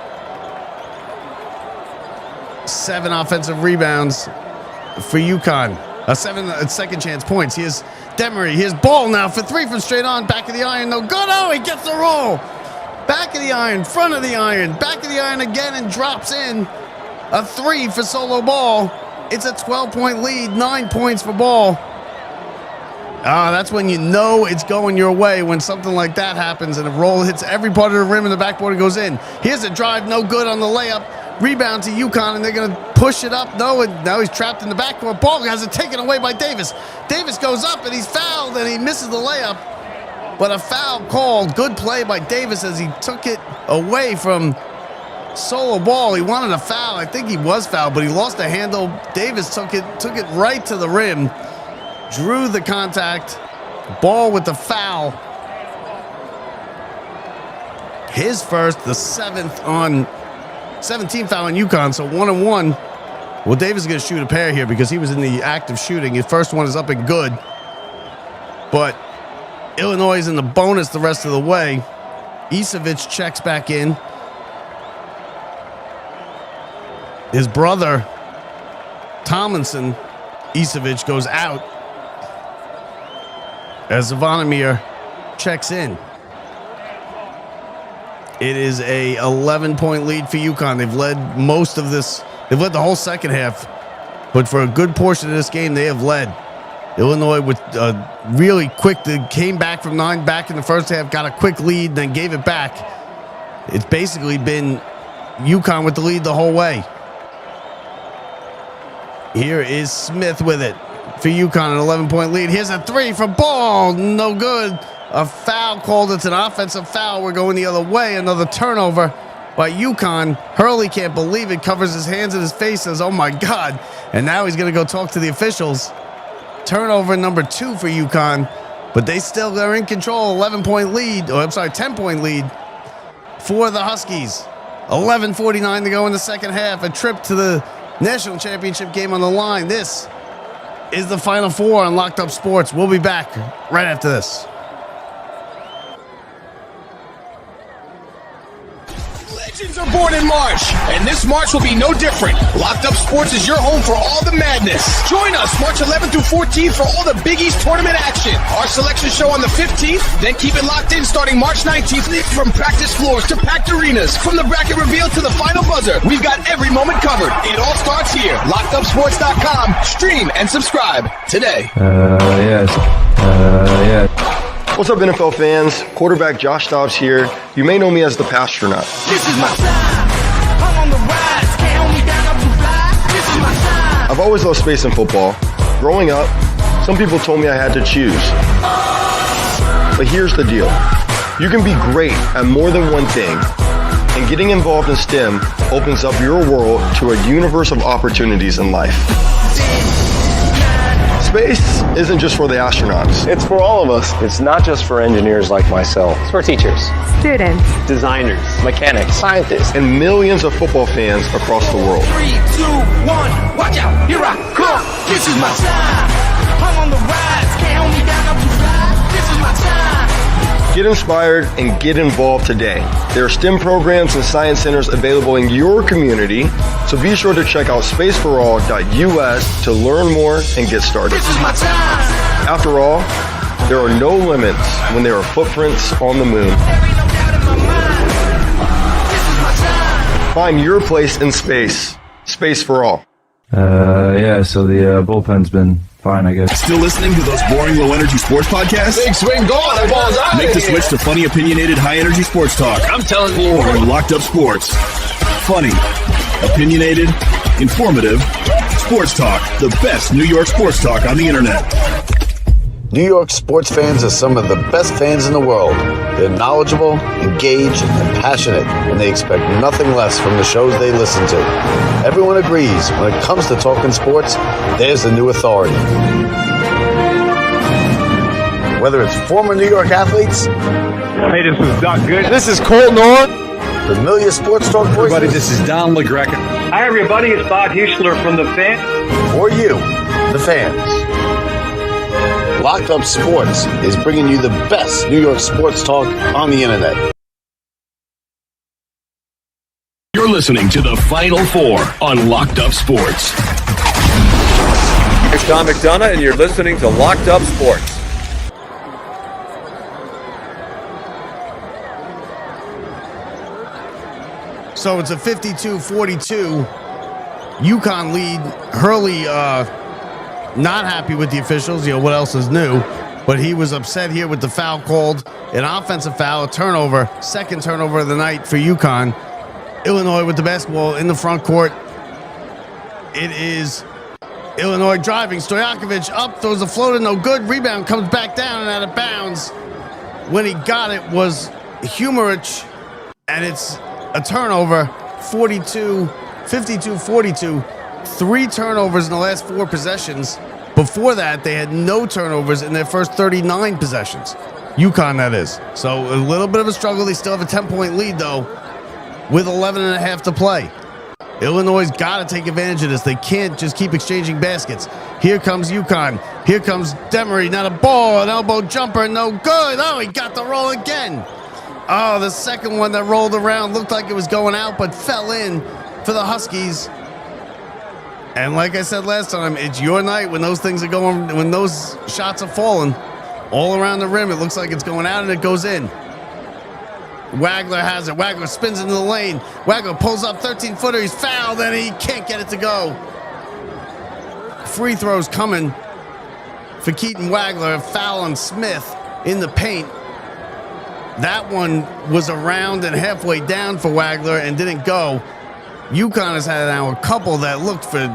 [SPEAKER 1] 7 offensive rebounds for Uconn. 7 second chance points. Here's Demery. Here's Ball now for 3 from straight on. Back of the iron. No good. Oh, he gets the roll. Back of the iron. Front of the iron. Back of the iron again and drops in a 3 for Solo Ball. It's a 12-point lead. 9 points for Ball. That's when you know it's going your way, when something like that happens and a roll hits every part of the rim and the backboard and goes in. Here's a drive. No good on the layup. Rebound to Uconn, and they're going to push it up. No, and now he's trapped in the backcourt. Ball has it taken away by Davis. Davis goes up, and he's fouled, and he misses the layup. But a foul called. Good play by Davis as he took it away from Solo Ball. He wanted a foul. I think he was fouled, but he lost the handle. Davis took it right to the rim. Drew the contact. Ball with the foul. His first, the 17th foul on Uconn, so 1-1. Well, Davis is going to shoot a pair here because he was in the act of shooting. His first one is up and good. But Illinois is in the bonus the rest of the way. Isovic checks back in. His brother, Tomlinson, Isovic, goes out as Zvonimir checks in. It is a 11-point lead for Uconn. They've led most of this. They've led the whole second half. But for a good portion of this game, they have led. Illinois with really quick. They came back from 9 back in the first half, got a quick lead, then gave it back. It's basically been Uconn with the lead the whole way. Here is Smith with it for Uconn, an 11-point lead. Here's a 3 from Ball. No good. A foul called. It's an offensive foul. We're going the other way. Another turnover by Uconn. Hurley can't believe it. Covers his hands in his face. Says, oh my God. And now he's going to go talk to the officials. Turnover number 2 for Uconn. But they still are in control. 11-point lead. 10-point lead for the Huskies. 11:49 to go in the second half. A trip to the national championship game on the line. This is the Final Four on Locked Up Sports. We'll be back right after this.
[SPEAKER 14] Legends are born in March, and this March will be no different. Locked Up Sports is your home for all the madness. Join us March 11th through 14th for all the Big East tournament action. Our selection show on the 15th, then keep it locked in starting March 19th. From practice floors to packed arenas, from the bracket reveal to the final buzzer, we've got every moment covered. It all starts here. LockedUpSports.com. Stream and subscribe today.
[SPEAKER 2] What's up, NFL fans? Quarterback Josh Dobbs here. You may know me as the Pastronaut.
[SPEAKER 14] This is my time. I'm on the rise. Can't hold me down. I'm too fly. This is my time.
[SPEAKER 2] I've always loved space and football. Growing up, some people told me I had to choose. But here's the deal. You can be great at more than one thing, and getting involved in STEM opens up your world to a universe of opportunities in life. Space isn't just for the astronauts.
[SPEAKER 17] It's for all of us. It's not just for engineers like myself. It's for teachers, students, designers, mechanics, scientists,
[SPEAKER 2] and millions of football fans across the world.
[SPEAKER 14] 3, 2, 1, watch out, here I come. This is my time. I'm on the rise. Can't hold me down. I'm too fly. This is my time.
[SPEAKER 2] Get inspired and get involved today. There are STEM programs and science centers available in your community, so be sure to check out spaceforall.us to learn more and get started.
[SPEAKER 14] This is my time.
[SPEAKER 2] After all, there are no limits when there are footprints on the moon. Find your place in space. Space for all.
[SPEAKER 9] So the bullpen's been fine, I guess.
[SPEAKER 14] Still listening to those boring low-energy sports podcasts?
[SPEAKER 10] Big swing gone. That ball's out.
[SPEAKER 14] Make the switch to funny, opinionated, high-energy sports talk.
[SPEAKER 10] I'm telling you.
[SPEAKER 14] On Locked Up Sports. Funny, opinionated, informative, sports talk. The best New York sports talk on the internet.
[SPEAKER 12] New York sports fans are some of the best fans in the world. They're knowledgeable, engaged, and passionate, and they expect nothing less from the shows they listen to. Everyone agrees when it comes to talking sports, there's the new authority. Whether it's former New York athletes.
[SPEAKER 18] Hey, this is Doc Good.
[SPEAKER 10] This is Cole Norn.
[SPEAKER 12] Familiar sports talk voices.
[SPEAKER 18] Everybody, this is Don LaGreca.
[SPEAKER 19] Hi, everybody. It's Bob Huschler from The Fan.
[SPEAKER 12] Or you, the fans. Locked Up Sports is bringing you the best New York sports talk on the internet.
[SPEAKER 15] You're listening to the Final Four on Locked Up Sports.
[SPEAKER 13] It's Tom McDonough, and you're listening to Locked Up Sports.
[SPEAKER 1] So it's a 52-42 Uconn lead. Hurley not happy with the officials. You know, what else is new? But he was upset here with the foul called. An offensive foul, a turnover. Second turnover of the night for Uconn. Illinois with the basketball in the front court. It is Illinois driving. Stojakovic up, throws a floater, no good. Rebound comes back down and out of bounds. When he got it was Humerich, and it's a turnover. 52-42. 3 turnovers in the last 4 possessions. Before that, they had no turnovers in their first 39 possessions. Uconn, that is. So a little bit of a struggle. They still have a 10-point lead, though, with 11 and a half to play. Illinois' got to take advantage of this. They can't just keep exchanging baskets. Here comes Uconn. Here comes Demery. Not a ball, an elbow jumper, no good. Oh, he got the roll again. Oh, the second one that rolled around looked like it was going out, but fell in for the Huskies. And like I said last time, it's your night when those things are going, when those shots are falling all around the rim. It looks like it's going out and it goes in. Wagler has it. Wagler spins into the lane. Wagler pulls up 13-footer. He's fouled and he can't get it to go. Free throws coming for Keaton Wagler. Foul on Smith in the paint. That one was around and halfway down for Wagler and didn't go. Uconn has had now a couple that looked for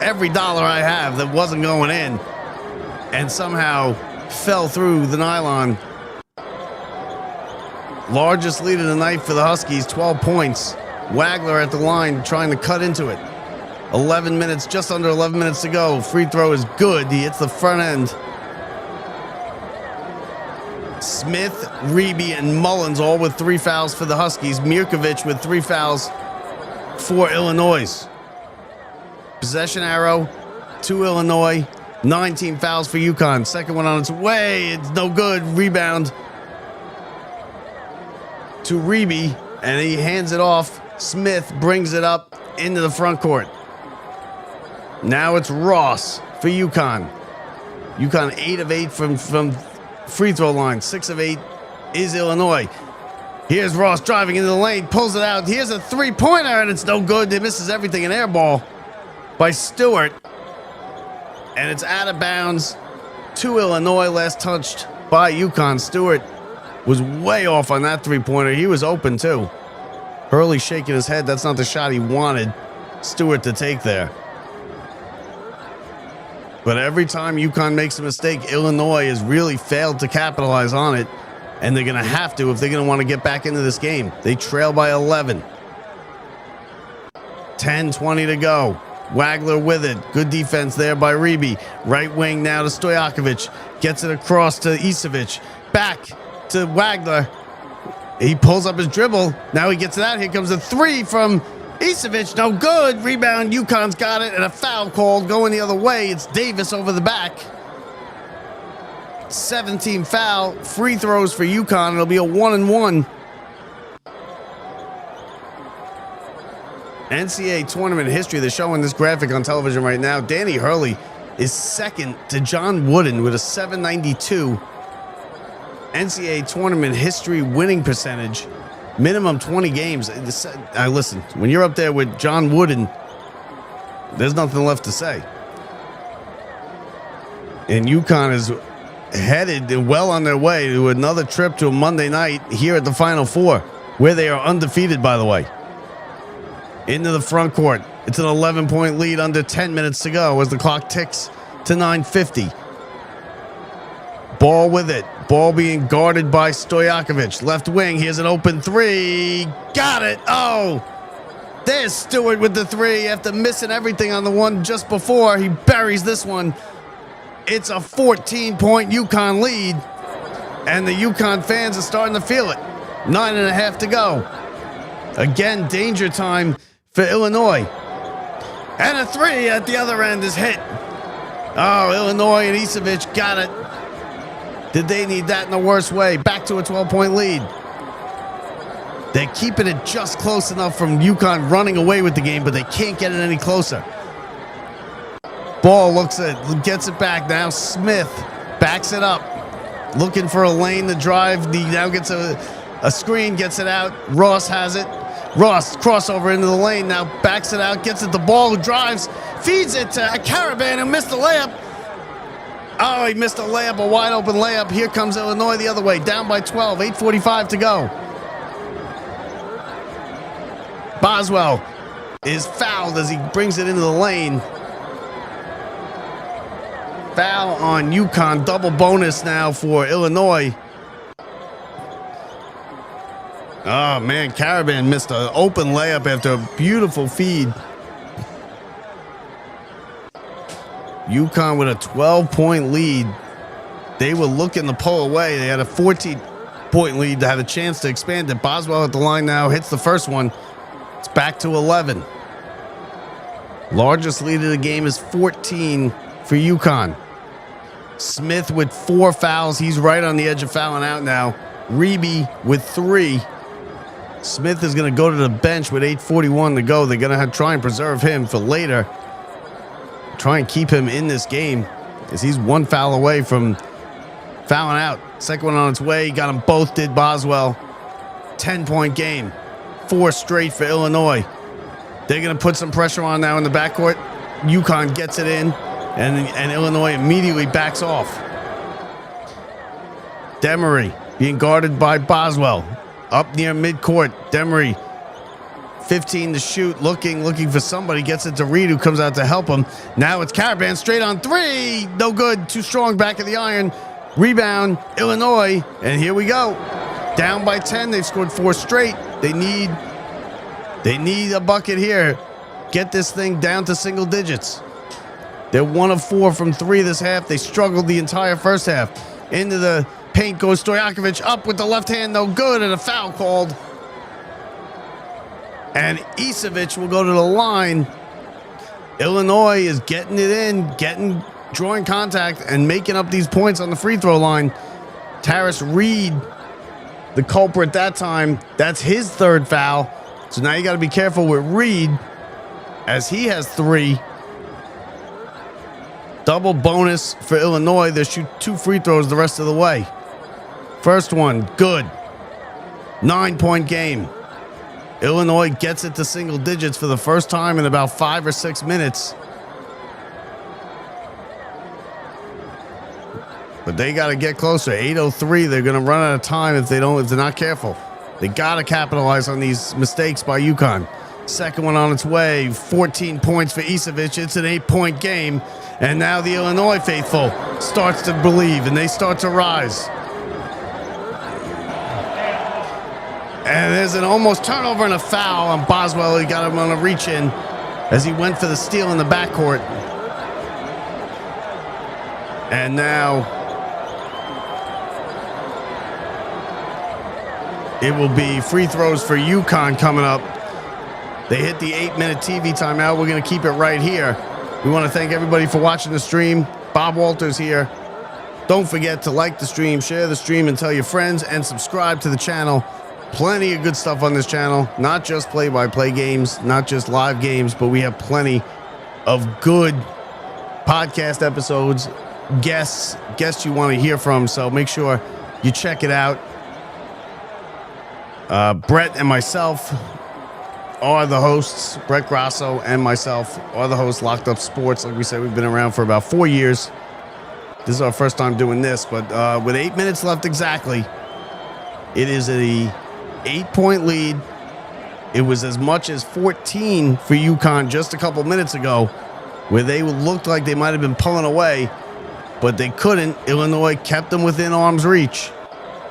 [SPEAKER 1] every dollar I have that wasn't going in and somehow fell through the nylon. Largest lead of the night for the Huskies, 12 points. Wagler at the line trying to cut into it. 11 minutes, just under 11 minutes to go. Free throw is good. He hits the front end. Smith, Reeby, and Mullins all with 3 fouls for the Huskies. Mirkovic with 3 fouls for Illinois. Possession arrow to Illinois. 19 fouls for Uconn. Second one on its way. It's no good. Rebound to Reeby, and he hands it off. Smith brings it up into the front court. Now it's Ross for Uconn. Uconn 8 of 8 from free throw line. 6 of 8 is Illinois. Here's Ross driving into the lane, pulls it out. Here's a 3-pointer, and it's no good. It misses everything. An air ball by Stewart, and it's out of bounds to Illinois. Last touched by Uconn. Stewart was way off on that 3-pointer. He was open too. Hurley shaking his head. That's not the shot he wanted Stewart to take there. But every time Uconn makes a mistake, Illinois has really failed to capitalize on it. And they're going to have to if they're going to want to get back into this game. They trail by 11. 10-20 to go. Wagler with it. Good defense there by Reeby. Right wing now to Stojakovic. Gets it across to Isevic. Back to Wagler. He pulls up his dribble. Now he gets it out. Here comes a 3 from Isevic. No good. Rebound. Uconn's got it. And a foul called going the other way. It's Davis over the back. 17 foul. Free throws for Uconn. It'll be a 1-1. NCAA tournament history. They're showing this graphic on television right now. Danny Hurley is second to John Wooden with a 792 NCAA tournament history winning percentage. Minimum 20 games. Listen, when you're up there with John Wooden, there's nothing left to say. And Uconn is headed well on their way to another trip to a Monday night here at the Final Four, where they are undefeated, by the way. Into the front court. It's an 11-point lead under 10 minutes to go as the clock ticks to 9:50. Ball with it. Ball being guarded by Stojakovic. Left wing. Here's an open 3. Got it. Oh, there's Stewart with the 3 after missing everything on the one just before. He buries this one. It's a 14-point Uconn lead, and the Uconn fans are starting to feel it. 9.5 to go. Again, danger time for Illinois. And a three at the other end is hit. Oh, Illinois and Isevich got it. Did they need that in the worst way? Back to a 12-point lead. They're keeping it just close enough from Uconn running away with the game, but they can't get it any closer. Ball gets it back now. Smith backs it up. Looking for a lane to drive. He now gets a screen, gets it out. Ross has it. Ross crossover into the lane now, backs it out, gets it the ball, drives, feeds it to Caravan who missed the layup. Oh, he missed a layup, a wide open layup. Here comes Illinois the other way, down by 12, 8:45 to go. Boswell is fouled as he brings it into the lane. Foul on Uconn, double bonus now for Illinois. Oh, man, Caravan missed an open layup after a beautiful feed. Uconn with a 12-point lead. They were looking to pull away. They had a 14-point lead. They had a chance to expand it. Boswell at the line now hits the first one. It's back to 11. Largest lead of the game is 14 for Uconn. Smith with 4 fouls. He's right on the edge of fouling out now. Reeby with 3. Smith is going to go to the bench with 8:41 to go. They're going to try and preserve him for later. Try and keep him in this game as he's 1 foul away from fouling out. Second one on its way. Got them both, did Boswell. 10-point game. 4 straight for Illinois. They're going to put some pressure on now in the backcourt. Uconn gets it in, and Illinois immediately backs off. Demery being guarded by Boswell. Up near midcourt, Demery, 15 to shoot, looking for somebody, gets it to Reed, who comes out to help him. Now it's Caravan, straight on 3, no good, too strong, back of the iron. Rebound, Illinois, and here we go. Down by 10, they've scored 4 straight. They need a bucket here. Get this thing down to single digits. They're 1 of 4 from 3 this half. They struggled the entire first half. Into the paint goes Stojakovic, up with the left hand, no good, and a foul called. And Isevich will go to the line. Illinois is getting it in, drawing contact, and making up these points on the free throw line. Taris Reed, the culprit that time. That's his 3rd foul. So now you got to be careful with Reed, as he has 3. Double bonus for Illinois. They shoot 2 free throws the rest of the way. First one, good. 9-point game. Illinois gets it to single digits for the first time in about 5 or 6 minutes. But they got to get closer. 8:03. They're going to run out of time if they're not careful. They got to capitalize on these mistakes by Uconn. Second one on its way. 14 points for Isevich. It's an 8-point game. And now the Illinois faithful starts to believe, and they start to rise. And there's an almost turnover and a foul on Boswell. He got him on a reach in as he went for the steal in the backcourt. And now it will be free throws for Uconn coming up. They hit the 8-minute TV timeout. We're going to keep it right here. We want to thank everybody for watching the stream. Bob Walters here. Don't forget to like the stream, share the stream, and tell your friends, and subscribe to the channel. Plenty of good stuff on this channel. Not just play-by-play games, not just live games, but we have plenty of good podcast episodes, guests you want to hear from. So make sure you check it out. Brett and myself are the hosts. Brett Grasso and myself are the hosts. Locked Up Sports. Like we said, we've been around for about 4 years. This is our first time doing this, but with 8 minutes left exactly, it is a 8-point lead. It was as much as 14 for Uconn just a couple minutes ago, where they looked like they might have been pulling away, but they couldn't. Illinois kept them within arm's reach.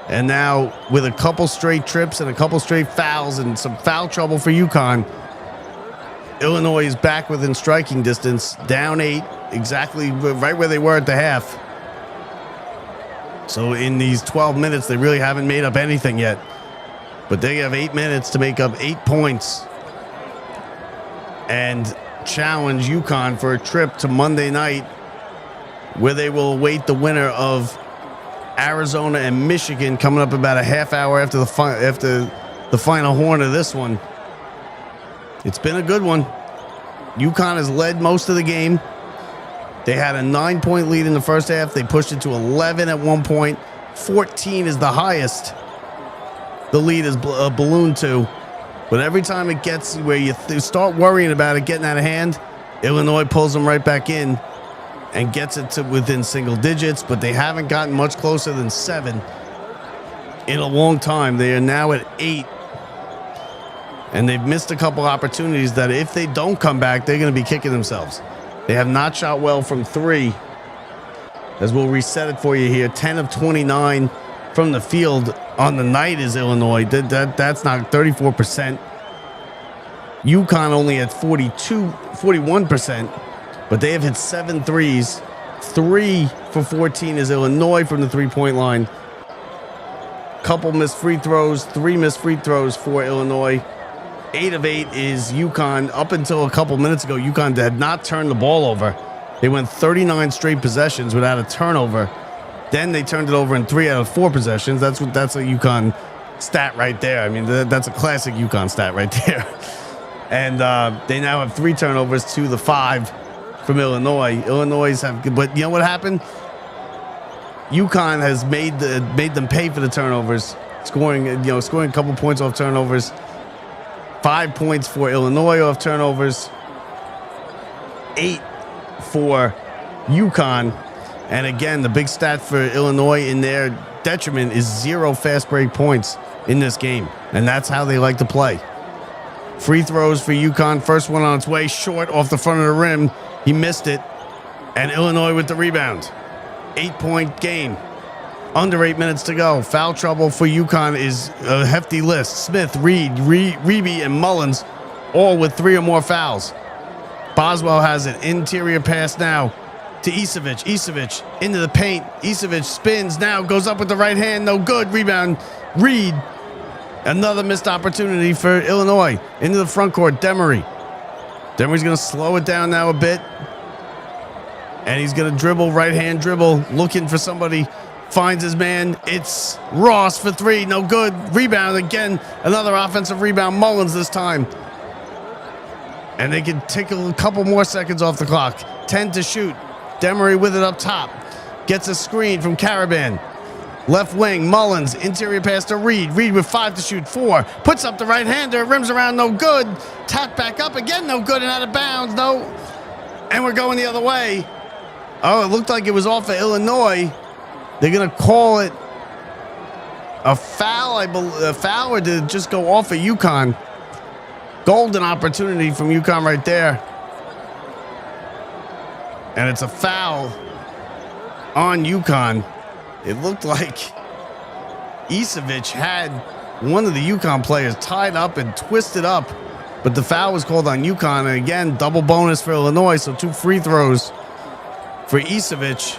[SPEAKER 1] And now, with a couple straight trips and a couple straight fouls and some foul trouble for Uconn, Illinois is back within striking distance, down 8, exactly right where they were at the half. So in these 12 minutes, they really haven't made up anything yet. But they have 8 minutes to make up 8 points and challenge Uconn for a trip to Monday night, where they will await the winner of Arizona and Michigan, coming up about a half hour after the final horn of this one. It's been a good one. Uconn has led most of the game. They had a 9-point lead in the first half. They pushed it to 11 at one point. 14 is the highest the lead is ballooned to. But every time it gets where you start worrying about it getting out of hand, Illinois pulls them right back in and gets it to within single digits. But they haven't gotten much closer than 7 in a long time. They are now at 8. And they've missed a couple opportunities that if they don't come back, they're going to be kicking themselves. They have not shot well from 3. As we'll reset it for you here, 10 of 29 from the field on the night is Illinois. That's not 34%. Uconn only at 41%, but they have hit 7 threes. 3 for 14 is Illinois from the 3-point line. Couple missed free throws, 3 missed free throws for Illinois. 8 of 8 is Uconn. Up until a couple minutes ago, Uconn had not turned the ball over. They went 39 straight possessions without a turnover. Then they turned it over in 3 out of 4 possessions. That's a Uconn stat right there. I mean, that's a classic Uconn stat right there. And they now have 3 turnovers to the 5 from Illinois. Illinois have, but you know what happened? Uconn has made them pay for the turnovers, scoring a couple points off turnovers. 5 points for Illinois off turnovers. 8 for Uconn. And again, the big stat for Illinois in their detriment is 0 fast break points in this game. And that's how they like to play. Free throws for Uconn. First one on its way, short off the front of the rim. He missed it. And Illinois with the rebound. 8-point game. Under 8 minutes to go. Foul trouble for Uconn is a hefty list. Smith, Reed, Reeby, and Mullins all with 3 or more fouls. Boswell has an interior pass now to Isevic. Isevic into the paint. Isevic spins now, goes up with the right hand. No good. Rebound. Reed. Another missed opportunity for Illinois. Into the front court. Demery. Demery's going to slow it down now a bit. And he's going to dribble, right hand dribble, looking for somebody. Finds his man. It's Ross for 3. No good. Rebound again. Another offensive rebound. Mullins this time. And they can take a couple more seconds off the clock. 10 to shoot. Demery with it up top. Gets a screen from Caravan. Left wing, Mullins. Interior pass to Reed. Reed with 5 to shoot. 4. Puts up the right hander. Rims around. No good. Tap back up again. No good and out of bounds. No. And we're going the other way. Oh, it looked like it was off of Illinois. They're going to call it a foul, a foul, or did it just go off of Uconn? Golden opportunity from Uconn right there. And it's a foul on Uconn. It looked like Isevic had one of the Uconn players tied up and twisted up, but the foul was called on Uconn. And again, double bonus for Illinois, so 2 free throws for Isevic.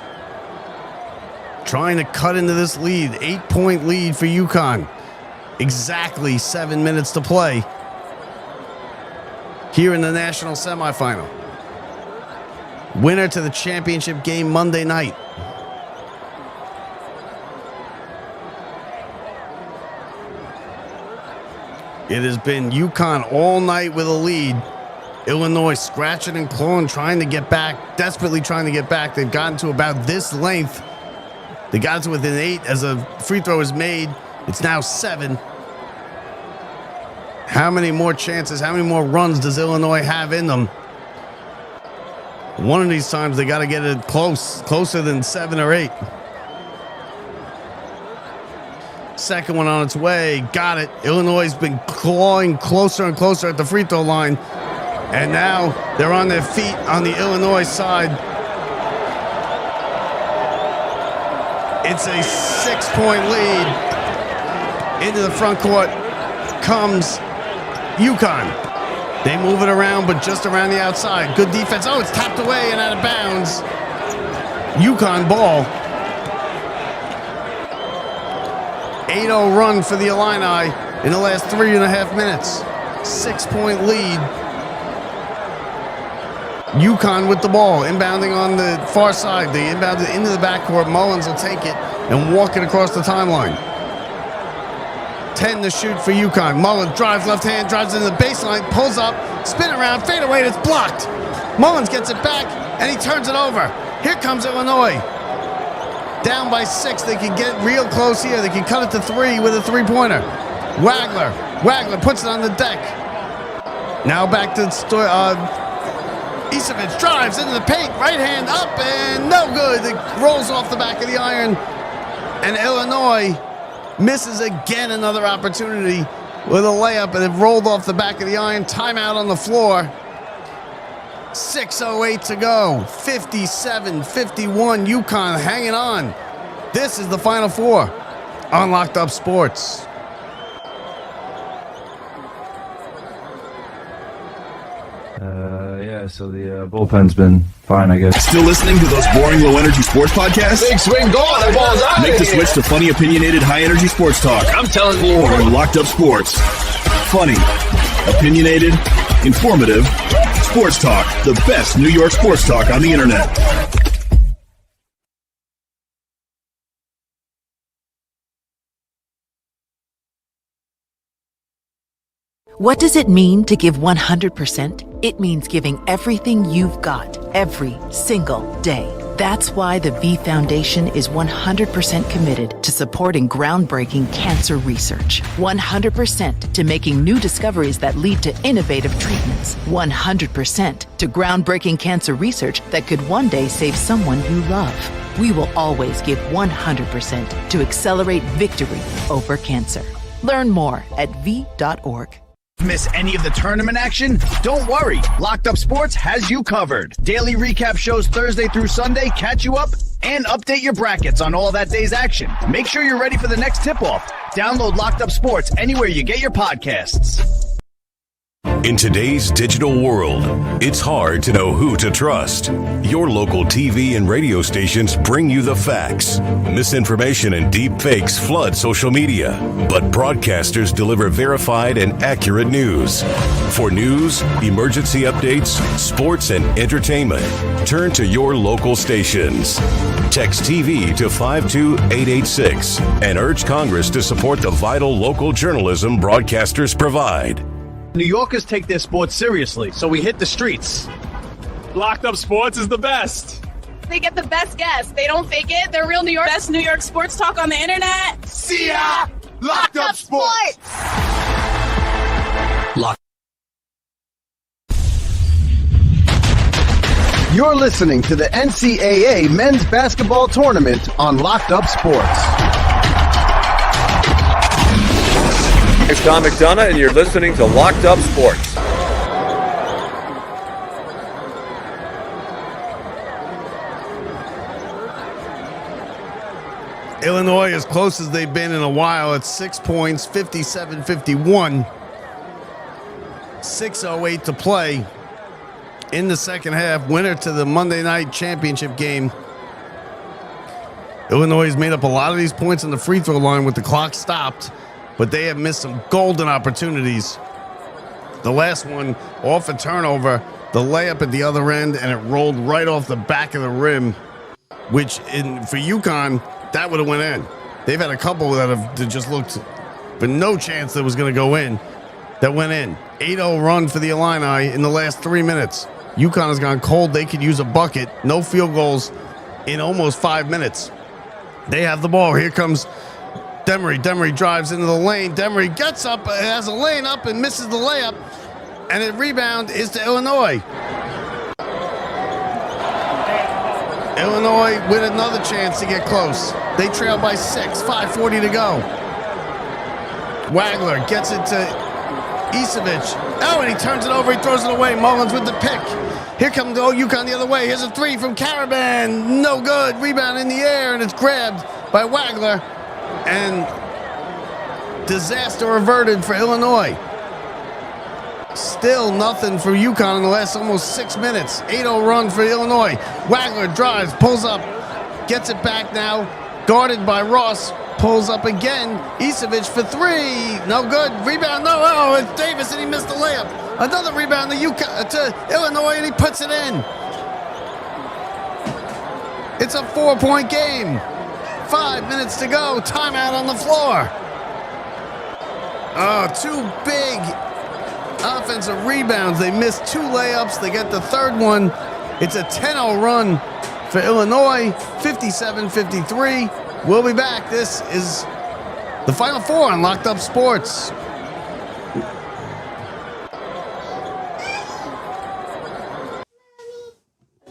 [SPEAKER 1] Trying to cut into this lead. 8-point lead for Uconn. Exactly 7 minutes to play here in the national semifinal. Winner to the championship game Monday night. It has been Uconn all night with a lead. Illinois scratching and clawing, trying to get back, desperately trying to get back. They've gotten to about this length. They got to within 8 as a free throw is made. It's now 7. How many more chances, how many more runs does Illinois have in them? One of these times they got to get it closer than 7 or 8. Second one on its way. Got it. Illinois has been clawing closer and closer at the free throw line. And now they're on their feet on the Illinois side. It's a 6-point lead. Into the front court comes Uconn. They move it around, but just around the outside. Good defense. Oh, it's tapped away and out of bounds. Uconn ball. 8-0 run for the Illini. in the last 3.5 minutes. 6-point lead. Uconn with the ball, inbounding on the far side. They inbounded into the backcourt. Mullins will take it and walk it across the timeline. 10 to shoot for Uconn. Mullins drives left hand, drives into the baseline, pulls up, spin around, fade away, and it's blocked. Mullins gets it back, and he turns it over. Here comes Illinois. Down by 6. They can get real close here. They can cut it to 3 with a three-pointer. Wagler puts it on the deck. Now back to Isevich drives into the paint, right hand up, and no good. It rolls off the back of the iron, and Illinois misses again another opportunity with a layup, and it rolled off the back of the iron. Timeout on the floor. 6:08 to go. 57-51. Uconn hanging on. This is the Final Four on Locked Up Sports.
[SPEAKER 9] Yeah, so the bullpen's been fine, I guess.
[SPEAKER 14] Still listening to those boring low-energy sports podcasts?
[SPEAKER 10] Big swing goal, that ball's out.
[SPEAKER 14] Make the switch to funny, opinionated, high-energy sports talk.
[SPEAKER 10] I'm telling you.
[SPEAKER 14] On Locked Up Sports. Funny, opinionated, informative, sports talk. The best New York sports talk on the internet.
[SPEAKER 11] What does it mean to give 100%? It means giving everything you've got, every single day. That's why the V Foundation is 100% committed to supporting groundbreaking cancer research. 100% to making new discoveries that lead to innovative treatments. 100% to groundbreaking cancer research that could one day save someone you love. We will always give 100% to accelerate victory over cancer. Learn more at v.org.
[SPEAKER 14] Miss any of the tournament action? Don't worry. Locked Up Sports has you covered. Daily recap shows Thursday through Sunday catch you up and update your brackets on all that day's action. Make sure you're ready for the next tip-off. Download Locked Up Sports anywhere you get your podcasts.
[SPEAKER 15] In today's digital world, it's hard to know who to trust. Your local TV and radio stations bring you the facts. Misinformation and deep fakes flood social media, but broadcasters deliver verified and accurate news. For news, emergency updates, sports, and entertainment, turn to your local stations. Text TV to 52886 and urge Congress to support the vital local journalism broadcasters provide.
[SPEAKER 14] New Yorkers take their sports seriously, so we hit the streets.
[SPEAKER 16] Locked Up Sports is the best.
[SPEAKER 21] They get the best guests. They don't fake it. They're real New York. Best New York sports talk on the internet.
[SPEAKER 10] See ya! Locked Up Sports!
[SPEAKER 12] You're listening to the NCAA Men's Basketball Tournament on Locked Up Sports.
[SPEAKER 13] It's Tom McDonough, and you're listening to Locked Up Sports.
[SPEAKER 1] Illinois as close as they've been in a while at 6 points, 57-51. 6:08 to play in the second half. Winner to the Monday night championship game. Illinois has made up a lot of these points on the free throw line with the clock stopped, but they have missed some golden opportunities. The last one off a turnover, the layup at the other end, and it rolled right off the back of the rim, which for Uconn, that would have went in. They've had a couple that just looked for no chance that was going to go in. That went in. 8-0 run for the Illini in the last 3 minutes. Uconn has gone cold. They could use a bucket. No field goals in almost 5 minutes. They have the ball. Here comes Demery. Demery drives into the lane. Demery gets up, has a lane up and misses the layup. And the rebound is to Illinois. Illinois with another chance to get close. They trail by 6, 5:40 to go. Wagler gets it to Isevich. Oh, and he turns it over. He throws it away. Mullins with the pick. Here comes Uconn the other way. Here's a three from Caravan. No good. Rebound in the air, and it's grabbed by Wagler. And disaster averted for Illinois. Still nothing for Uconn in the last almost 6 minutes. 8-0 run for Illinois. Wagler drives, pulls up, gets it back now. Guarded by Ross. pulls up again. Isevich for three. No good. Rebound. No. Oh, it's Davis, and he missed the layup. Another rebound to Illinois, and he puts it in. It's a 4-point game. 5 minutes to go. Timeout on the floor. Oh, two big offensive rebounds. They missed two layups. They get the third one. It's a 10-0 run for Illinois, 57-53. We'll be back. This is the Final Four on Locked Up Sports.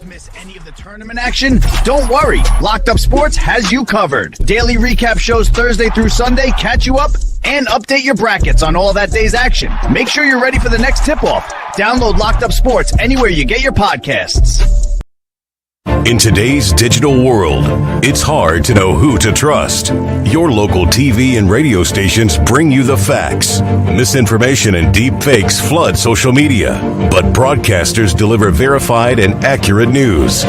[SPEAKER 14] Miss any of the tournament action? Don't worry. Locked Up Sports has you covered. Daily recap shows Thursday through Sunday catch you up and update your brackets on all that day's action. Make sure you're ready for the next tip-off. Download Locked Up Sports anywhere you get your podcasts.
[SPEAKER 15] In today's digital world, it's hard to know who to trust. Your local TV and radio stations bring you the facts. Misinformation and deep fakes flood social media, but broadcasters deliver verified and accurate news.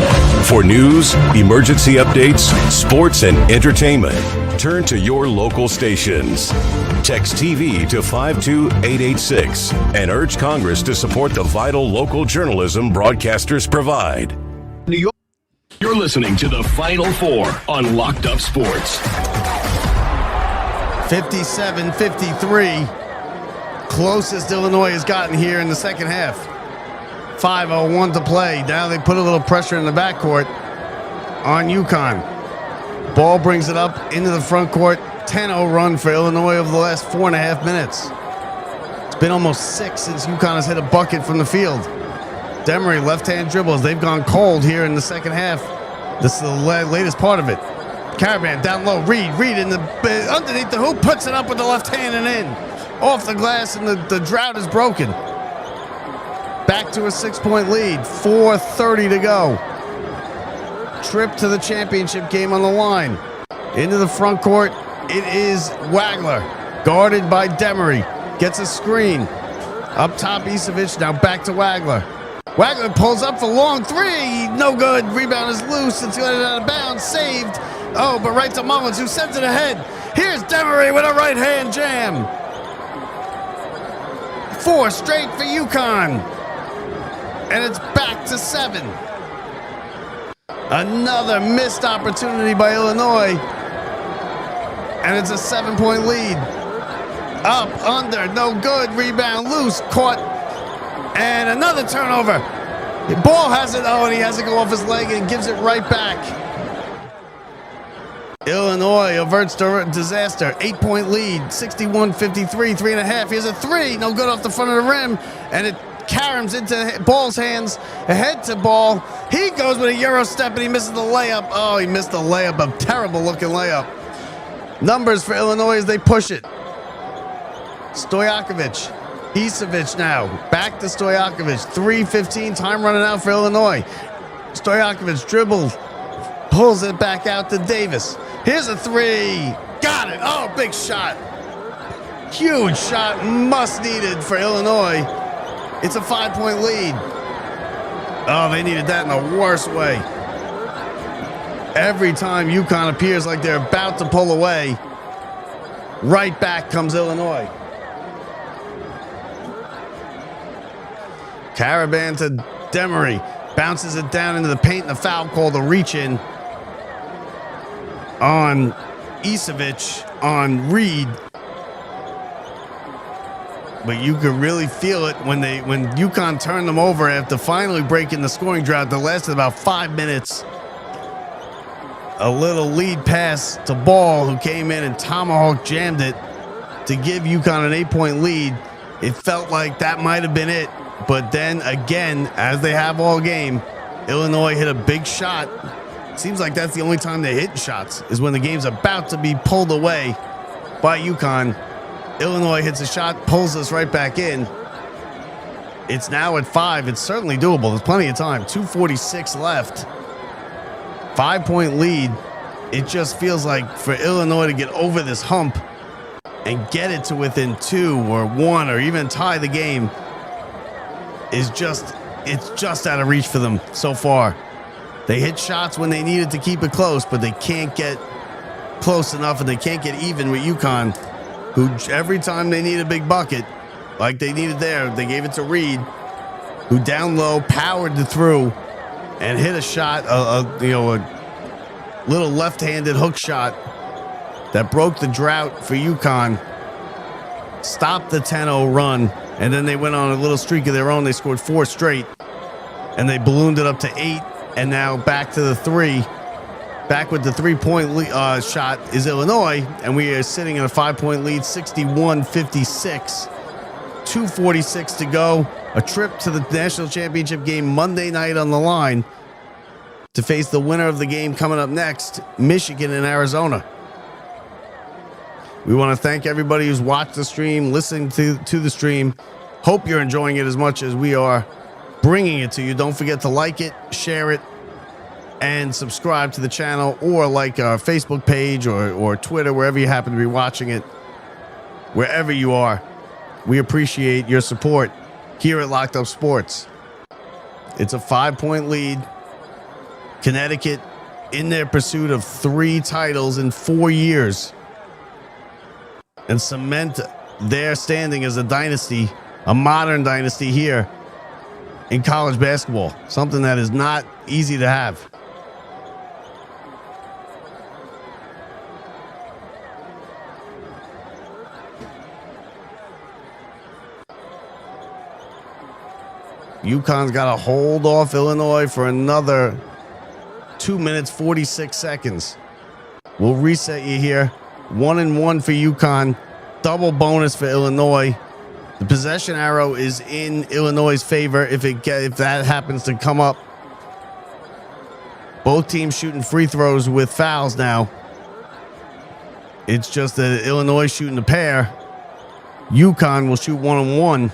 [SPEAKER 15] For news, emergency updates, sports, and entertainment, turn to your local stations. Text TV to 52886 and urge Congress to support the vital local journalism broadcasters provide.
[SPEAKER 4] New York. You're listening to the Final Four on Locked Up Sports.
[SPEAKER 1] 57-53. Closest Illinois has gotten here in the second half. 5:01 to play. Now they put a little pressure in the backcourt on Uconn. Ball brings it up into the front court. 10-0 run for Illinois over the last 4.5 minutes. It's been almost 6 since Uconn has hit a bucket from the field. Demery, left-hand dribbles. They've gone cold here in the second half. This is the latest part of it. Caravan down low. Reed in the underneath the hoop, puts it up with the left hand and in. Off the glass, and the drought is broken. Back to a 6-point lead. 4:30 to go. Trip to the championship game on the line. Into the front court. It is Wagler, guarded by Demery. Gets a screen. Up top, Isevich. Now back to Wagler. Wagler pulls up for long three. No good. Rebound is loose. It's going out of bounds. Saved. Oh, but right to Mullins, who sends it ahead. Here's Demery with a right-hand jam. 4 straight for Uconn. And it's back to 7. Another missed opportunity by Illinois. And it's a 7-point lead. Up, under, no good. Rebound, loose, caught. And another turnover. The ball has it. Oh, and he has to go off his leg and gives it right back. Illinois averts disaster. 8-point lead. 61-53. 3.5. Here's a three. No good off the front of the rim. And it caroms into Ball's hands. Ahead to Ball. He goes with a Euro step and he misses the layup. Oh, he missed the layup. A terrible looking layup. Numbers for Illinois as they push it. Stojakovic. Isevich now. Back to Stojakovic. 3:15. Time running out for Illinois. Stojakovic dribbles. Pulls it back out to Davis. Here's a three. Got it. Oh, big shot. Huge shot. Must needed for Illinois. It's a 5-point lead. Oh, they needed that in the worst way. Every time Uconn appears like they're about to pull away, right back comes Illinois. Caravan to Demery. Bounces it down into the paint, and the foul called a reach-in on Isevich on Reed. But you could really feel it when Uconn turned them over after finally breaking the scoring drought that lasted about 5 minutes. A little lead pass to Ball, who came in and tomahawk jammed it to give Uconn an 8-point lead. It felt like that might have been it. But then again, as they have all game, Illinois hit a big shot. Seems like that's the only time they hit shots, is when the game's about to be pulled away by Uconn. Illinois hits a shot, pulls us right back in. It's now at 5. It's certainly doable. There's plenty of time. 2:46 left. 5-point lead. It just feels like for Illinois to get over this hump and get it to within 2 or 1 or even tie the game it's just out of reach for them so far. They hit shots when they needed to keep it close, but they can't get close enough, and they can't get even with Uconn, who every time they need a big bucket, like they needed there, they gave it to Reed, who down low powered it through and hit a shot, a little left-handed hook shot that broke the drought for Uconn, stopped the 10-0 run, and then they went on a little streak of their own. They scored 4 straight, and they ballooned it up to 8, and now back to the 3. Back with the 3-point shot is Illinois, and we are sitting in a 5-point lead, 61-56. 2:46 to go. A trip to the national championship game Monday night on the line to face the winner of the game coming up next, Michigan and Arizona. We want to thank everybody who's watched the stream, listening to the stream. Hope you're enjoying it as much as we are bringing it to you. Don't forget to like it, share it, and subscribe to the channel, or like our Facebook page or Twitter, wherever you happen to be watching it. Wherever you are, we appreciate your support here at Locked Up Sports. It's a 5-point lead. Connecticut in their pursuit of 3 titles in 4 years and cement their standing as a dynasty, a modern dynasty here in college basketball. Something that is not easy to have. UConn's got to hold off Illinois for another 2 minutes, 46 seconds. We'll reset you here. 1-1 for UConn. Double bonus for Illinois. The possession arrow is in Illinois' favor if that happens to come up. Both teams shooting free throws with fouls now. It's just that Illinois shooting a pair. UConn will shoot 1-1.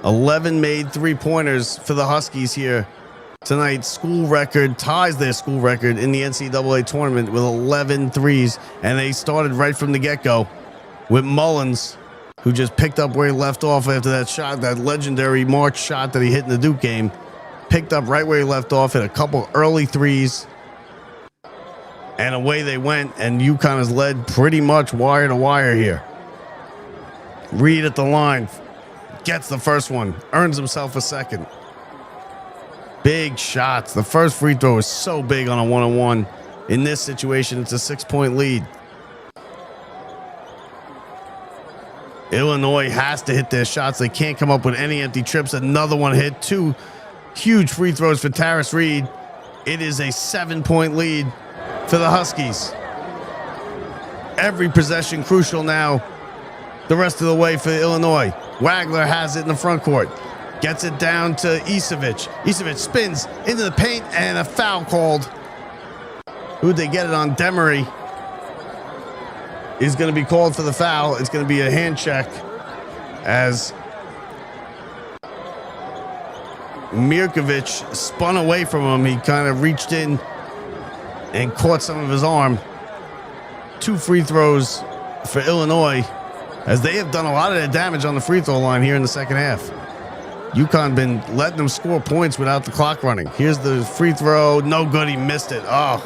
[SPEAKER 1] 11 made 3-pointers for the Huskies here tonight. School record, ties their school record in the NCAA tournament with 11 threes. And they started right from the get-go with Mullins, who just picked up where he left off after that shot, that legendary March shot that he hit in the Duke game. Picked up right where he left off, hit a couple early threes. And away they went, and UConn has led pretty much wire to wire here. Reed at the line. Gets the first one, earns himself a second. Big shots. The first free throw is so big on a 1-on-1. In this situation, it's a 6-point lead. Illinois has to hit their shots. They can't come up with any empty trips. Another one hit. 2 huge free throws for Tarris Reed. It is a 7-point lead for the Huskies. Every possession crucial now. The rest of the way for Illinois. Wagler has it in the front court. Gets it down to Isevic. Isevic spins into the paint, and a foul called. Who'd they get it on? Demery is going to be called for the foul. It's going to be a hand check as Mirkovic spun away from him. He kind of reached in and caught some of his arm. 2 free throws for Illinois, as they have done a lot of their damage on the free throw line here in the second half. UConn been letting them score points without the clock running. Here's the free throw. No good. He missed it. Oh.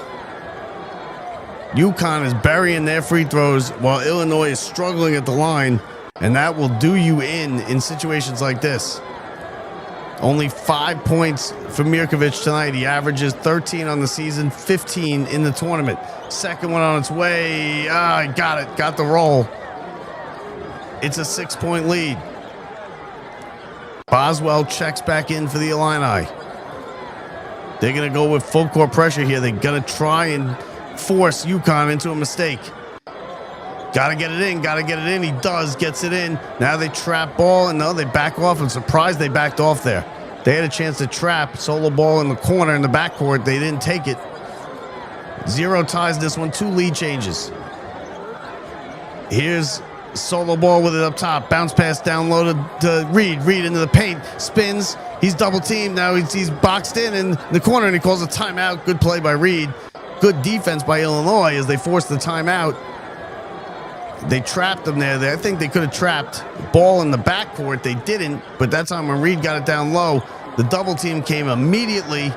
[SPEAKER 1] UConn is burying their free throws while Illinois is struggling at the line, and that will do you in situations like this. Only 5 points for Mirkovic tonight. He averages 13 on the season, 15 in the tournament. Second one on its way. Got it. Got the roll. It's a 6-point lead. Boswell checks back in for the Illini. They're going to go with full court pressure here. They're going to try and force UConn into a mistake. Got to get it in. Got to get it in. He does. Gets it in. Now they trap ball, and no, they back off. I'm surprised they backed off there. They had a chance to trap. Solo ball in the corner in the backcourt. They didn't take it. 0 ties this one. 2 lead changes. Here's solo ball with it up top. Bounce pass down low to Reed. Reed into the paint. Spins. He's double teamed. Now he's boxed in the corner, and he calls a timeout. Good play by Reed. Good defense by Illinois as they forced the timeout. They trapped him there. I think they could have trapped ball in the backcourt. They didn't, but that time when Reed got it down low, the double team came immediately,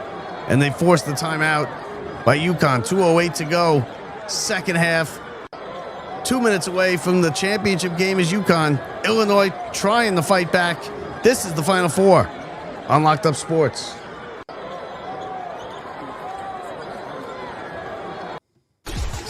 [SPEAKER 1] and they forced the timeout. by Uconn. 2:08 to go. Second half. 2 minutes away from the championship game is Uconn. Illinois trying to fight back. This is the Final Four on Locked Up Sports.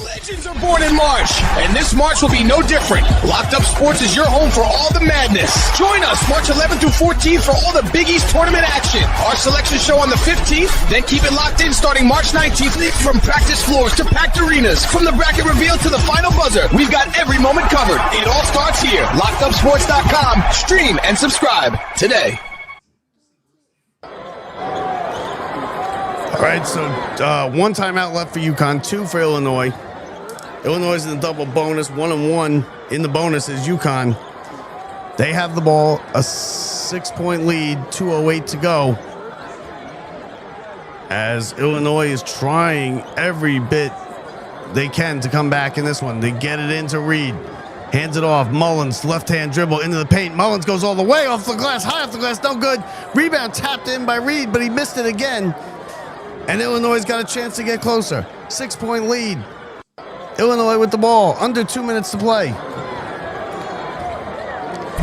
[SPEAKER 10] Legends are born in March, and this March will be no different. Locked Up Sports is your home for all the madness. Join us March 11th through 14th for all the Big East tournament action. Our selection show on the 15th, then keep it locked in starting March 19th. From practice floors to packed arenas, from the bracket reveal to the final buzzer, we've got every moment covered. It all starts here. LockedUpSports.com. Stream and subscribe today.
[SPEAKER 1] All right, so one timeout left for Uconn, 2 for Illinois. Illinois is in the double bonus, 1-1 in the bonus is Uconn. They have the ball, a 6-point lead, 2:08 to go. As Illinois is trying every bit they can to come back in this one. They get it into Reed. Hands it off. Mullins, left-hand dribble into the paint. Mullins goes all the way off the glass, high off the glass, no good. Rebound tapped in by Reed, but he missed it again. And Illinois got a chance to get closer. 6-point lead. Illinois with the ball. Under 2 minutes to play.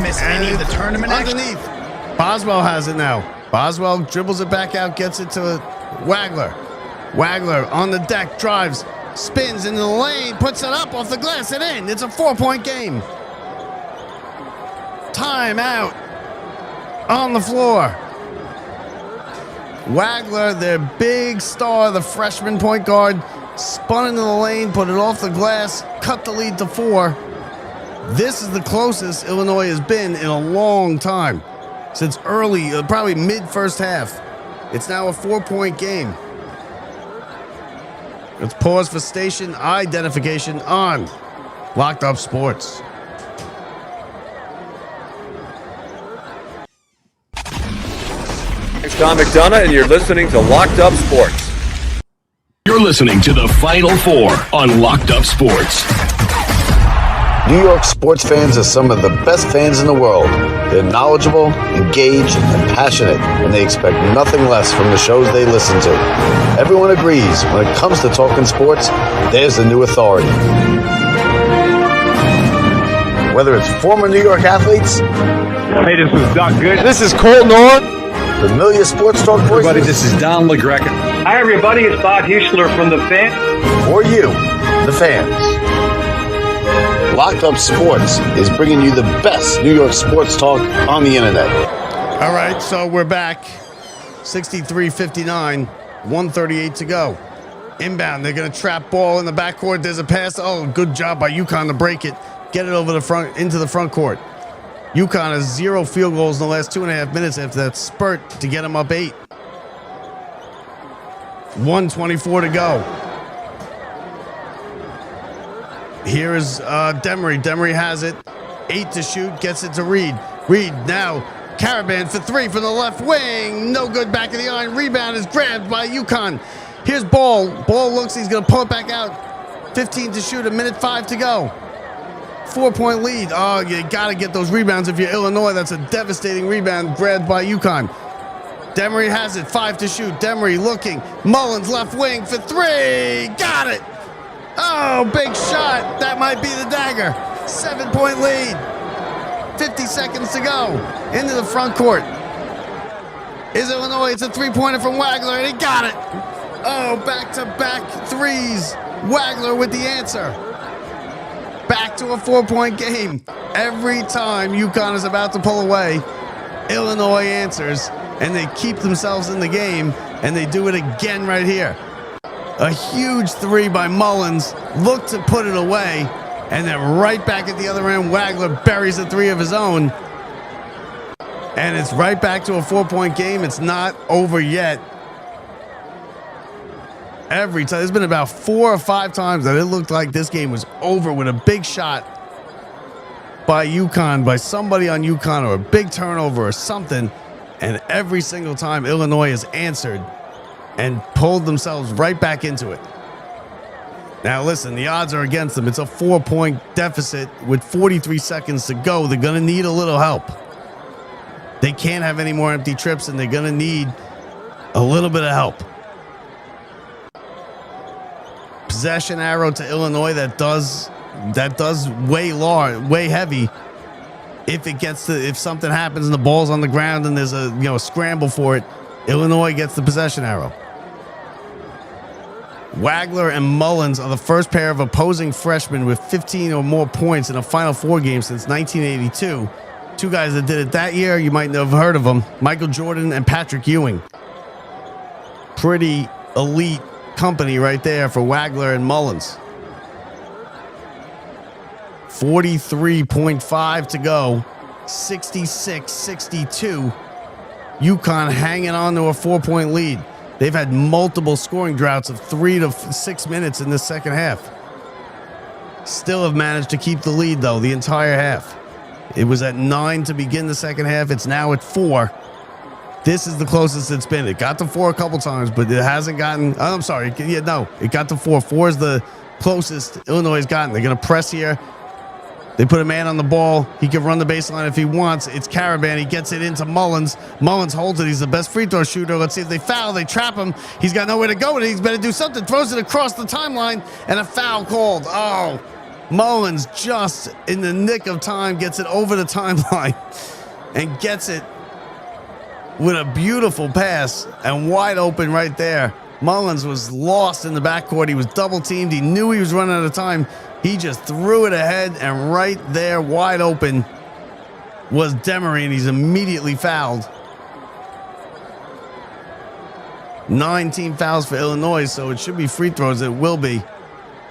[SPEAKER 14] Miss any of the tournament
[SPEAKER 1] underneath. Boswell has it now. Boswell dribbles it back out, gets it to Wagler. Wagler on the deck, drives, spins into the lane, puts it up off the glass and in. It's a 4-point game. Timeout on the floor. Wagler, their big star, the freshman point guard, spun into the lane, put it off the glass, cut the lead to 4. This is the closest Illinois has been in a long time. Since early, probably mid-first half. It's now a 4-point game. Let's pause for station identification on Locked Up Sports.
[SPEAKER 13] It's Tom McDonough, and you're listening to Locked Up Sports.
[SPEAKER 4] You're listening to the Final Four on Locked Up Sports.
[SPEAKER 12] New York sports fans are some of the best fans in the world. They're knowledgeable, engaged, and passionate, and they expect nothing less from the shows they listen to. Everyone agrees when it comes to talking sports, there's the new authority. Whether it's former New York athletes,
[SPEAKER 18] Hey, this is Doc Good.
[SPEAKER 12] This is Cole Norn, familiar sports talk voices.
[SPEAKER 18] Everybody, this is Don LaGreca.
[SPEAKER 19] Hi, everybody. It's Bob Huschler from The Fan.
[SPEAKER 12] Or you, the fans. Locked Up Sports is bringing you the best New York sports talk on the internet.
[SPEAKER 1] All right, so we're back. 63-59, 1:38 to go. Inbound, they're going to trap ball in the backcourt. There's a pass. Oh, good job by Uconn to break it. Get it over the front, into the front court. Uconn has 0 field goals in the last 2.5 minutes after that spurt to get them up 8. 1:24 to go. Here is Demery. Demery has it. 8 to shoot. Gets it to Reed. Reed now. Caravan for 3 from the left wing. No good, back of the iron. Rebound is grabbed by Uconn. Here's Ball. Ball looks. He's going to pull it back out. 15 to shoot. 1:05 to go. 4-point lead. Oh, you got to get those rebounds if you're Illinois. That's a devastating rebound grabbed by Uconn. Demery has it. 5 to shoot. Demery looking. Mullins left wing for 3. Got it. Oh, big shot. That might be the dagger. 7-point lead. 50 seconds to go. Into the front court. Is Illinois. It's a 3-pointer from Wagler, and he got it. Oh, back-to-back threes. Wagler with the answer. Back to a 4-point game. Every time Uconn is about to pull away, Illinois answers, and they keep themselves in the game, and they do it again right here. A huge 3 by Mullins, looked to put it away, and then right back at the other end, Wagler buries a 3 of his own. And it's right back to a 4-point game. It's not over yet. Every time, there's been about 4 or 5 times that it looked like this game was over with a big shot by Uconn, by somebody on Uconn, or a big turnover or something. And every single time Illinois has answered and pulled themselves right back into it. Now listen, the odds are against them. It's a 4-point deficit with 43 seconds to go. They're going to need a little help. They can't have any more empty trips, and they're going to need a little bit of help. possession arrow to Illinois that does weigh heavy. If something happens and the ball's on the ground and there's a scramble for it, Illinois gets the possession arrow. Wagler and Mullins are the first pair of opposing freshmen with 15 or more points in a Final Four game since 1982. Two guys that did it that year, you might have heard of them, Michael Jordan and Patrick Ewing. Pretty elite company right there for Wagler and Mullins. 43.5 to go, 66-62. Uconn hanging on to a 4-point lead. They've had multiple scoring droughts of 3 to 6 minutes in the second half. Still have managed to keep the lead, though, the entire half. It was at 9 to begin the second half. It's now at 4. This is the closest it's been. It got to 4 a couple times, but it hasn't gotten... I'm sorry. It got to 4. 4 is the closest Illinois has gotten. They're going to press here. They put a man on the ball. He can run the baseline if he wants. It's Caravan. He gets it into Mullins. Mullins holds it. He's the best free throw shooter. Let's see if they foul. They trap him. He's got nowhere to go, and he's better do something. Throws it across the timeline, and a foul called. Oh, Mullins just in the nick of time gets it over the timeline and gets it with a beautiful pass and wide open right there. Mullins was lost in the backcourt. He was double teamed. He knew he was running out of time. He just threw it ahead, and right there, wide open, was Demery, and he's immediately fouled. 9 team fouls for Illinois, so it should be free throws. It will be.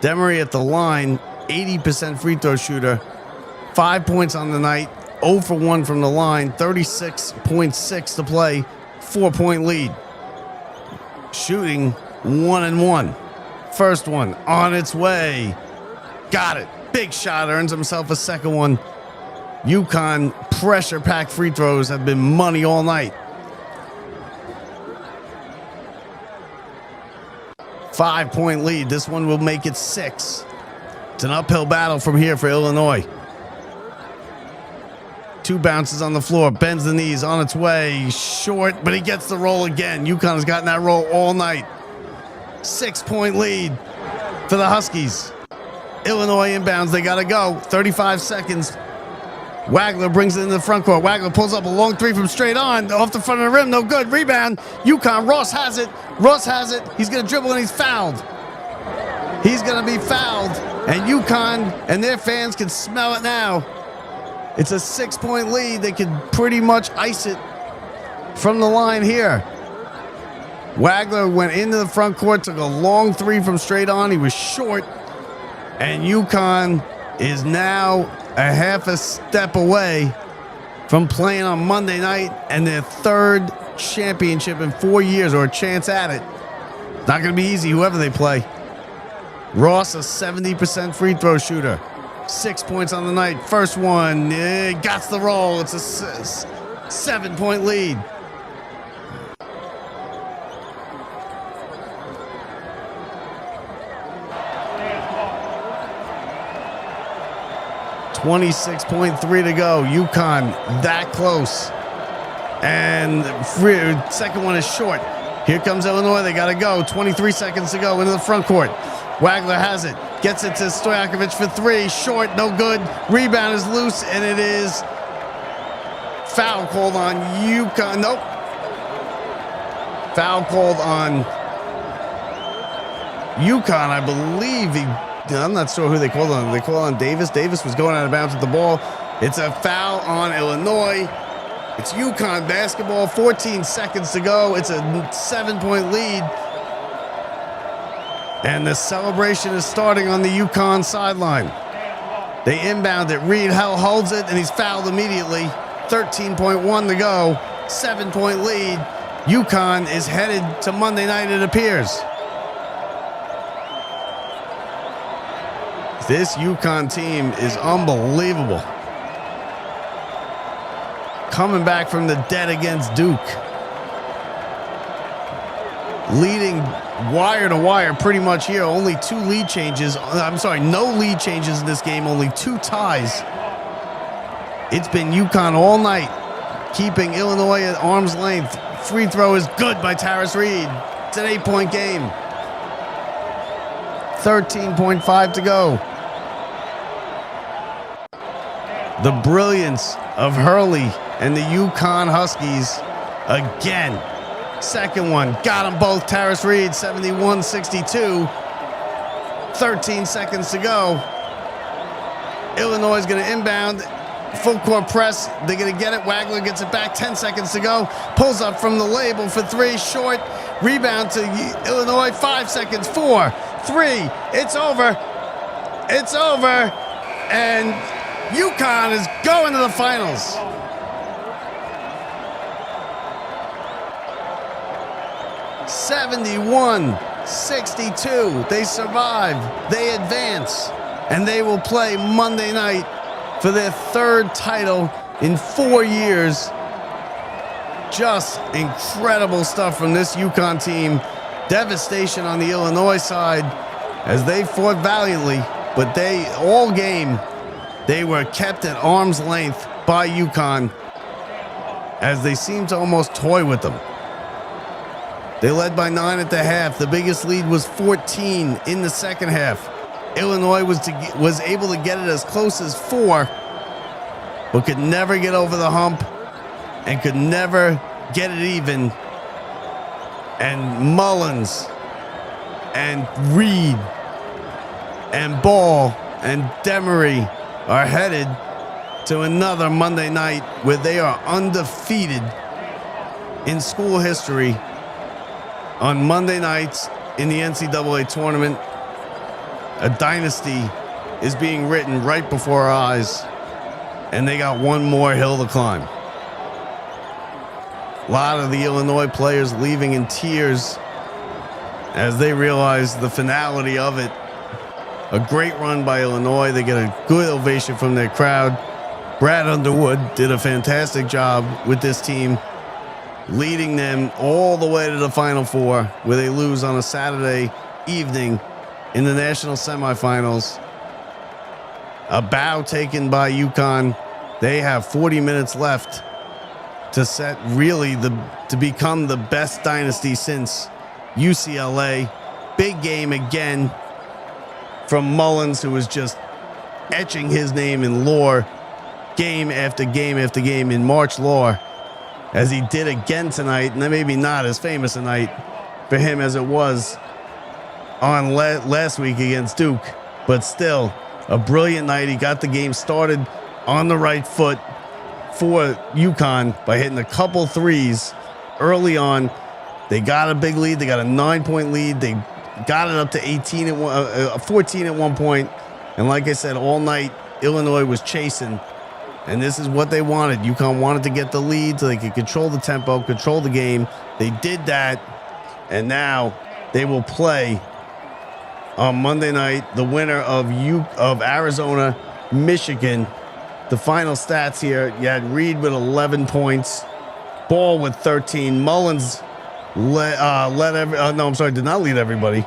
[SPEAKER 1] Demery at the line, 80% free throw shooter, 5 points on the night, 0 for 1 from the line, 36.6 to play, 4-point lead. Shooting 1-1. First one on its way. Got it. Big shot. Earns himself a second one. Uconn pressure-packed free throws have been money all night. 5-point lead. This one will make it 6. It's an uphill battle from here for Illinois. 2 bounces on the floor. Bends the knees. On its way. Short, but he gets the roll again. Uconn has gotten that roll all night. 6-point lead for the Huskies. Illinois inbounds. They got to go. 35 seconds. Wagler brings it into the front court. Wagler pulls up a long 3 from straight on. Off the front of the rim. No good. Rebound. Uconn. Ross has it. He's going to dribble, and he's fouled. He's going to be fouled. And Uconn and their fans can smell it now. It's a 6-point lead. They can pretty much ice it from the line here. Wagler went into the front court, took a long 3 from straight on. He was short. And Uconn is now a half a step away from playing on Monday night and their 3rd championship in 4 years, or a chance at it. Not going to be easy, whoever they play. Ross, a 70% free throw shooter. 6 points on the night. First one, got the roll. It's a 7-point lead. .3 to go. Uconn that close. And second one is short. Here comes Illinois. They got to go. 23 seconds to go into the front court. Wagler has it. Gets it to Stojakovic for 3. Short, no good. Rebound is loose, and it is foul called on Uconn. Nope. Foul called on Uconn, I believe. I'm not sure who they called on. They called on Davis. Davis was going out of bounds with the ball. It's a foul on Illinois. It's Uconn basketball. 14 seconds to go. It's a 7-point lead. And the celebration is starting on the Uconn sideline. They inbound it. Reed Hell holds it, and he's fouled immediately. 13.1 to go. 7-point lead. Uconn is headed to Monday night, it appears. This Uconn team is unbelievable. Coming back from the dead against Duke. Leading wire to wire pretty much here. Only 2 lead changes. I'm sorry, no lead changes in this game. Only 2 ties. It's been Uconn all night, keeping Illinois at arm's length. Free throw is good by Taris Reed. It's an 8-point game. 13.5 to go. The brilliance of Hurley and the Uconn Huskies again. Second one, got them both. Taris Reed, 71-62. 13 seconds to go. Illinois is going to inbound. Full court press. They're going to get it. Wagler gets it back. 10 seconds to go. Pulls up from the label for three. Short. Rebound to Illinois. 5 seconds. 4, 3. It's over. It's over. And Uconn is going to the finals. (71-62). They survive. They advance. And they will play Monday night for their third title in 4 years. Just incredible stuff from this Uconn team. Devastation on the Illinois side as they fought valiantly, but they, all game, they were kept at arm's length by Uconn as they seemed to almost toy with them. They led by 9 at the half. The biggest lead was 14 in the second half. Illinois was able to get it as close as 4, but could never get over the hump and could never get it even. And Mullins and Reed and Ball and Demery are headed to another Monday night where they are undefeated in school history on Monday nights in the NCAA tournament. A dynasty is being written right before our eyes, and they got one more hill to climb. A lot of the Illinois players leaving in tears as they realize the finality of it. A great run by Illinois. They get a good ovation from their crowd. Brad Underwood did a fantastic job with this team, leading them all the way to the Final Four, where they lose on a Saturday evening in the national semifinals. A bow taken by Uconn. They have 40 minutes left to set really to become the best dynasty since UCLA. Big game again from Mullins, who was just etching his name in lore game after game after game in March lore, as he did again tonight. And maybe not as famous a night for him as it was on last week against Duke, but still a brilliant night. He got the game started on the right foot for Uconn by hitting a couple threes early on. They got a big lead. They got a 9-point lead. They got it up to 14 at one point. And like I said, all night Illinois was chasing, and this is what they wanted. Uconn wanted to get the lead so they could control the tempo, control the game. They did that, and now they will play on Monday night the winner of Arizona, Michigan. The final stats here: you had Reed with 11 points, Ball with 13. Mullins did not lead everybody.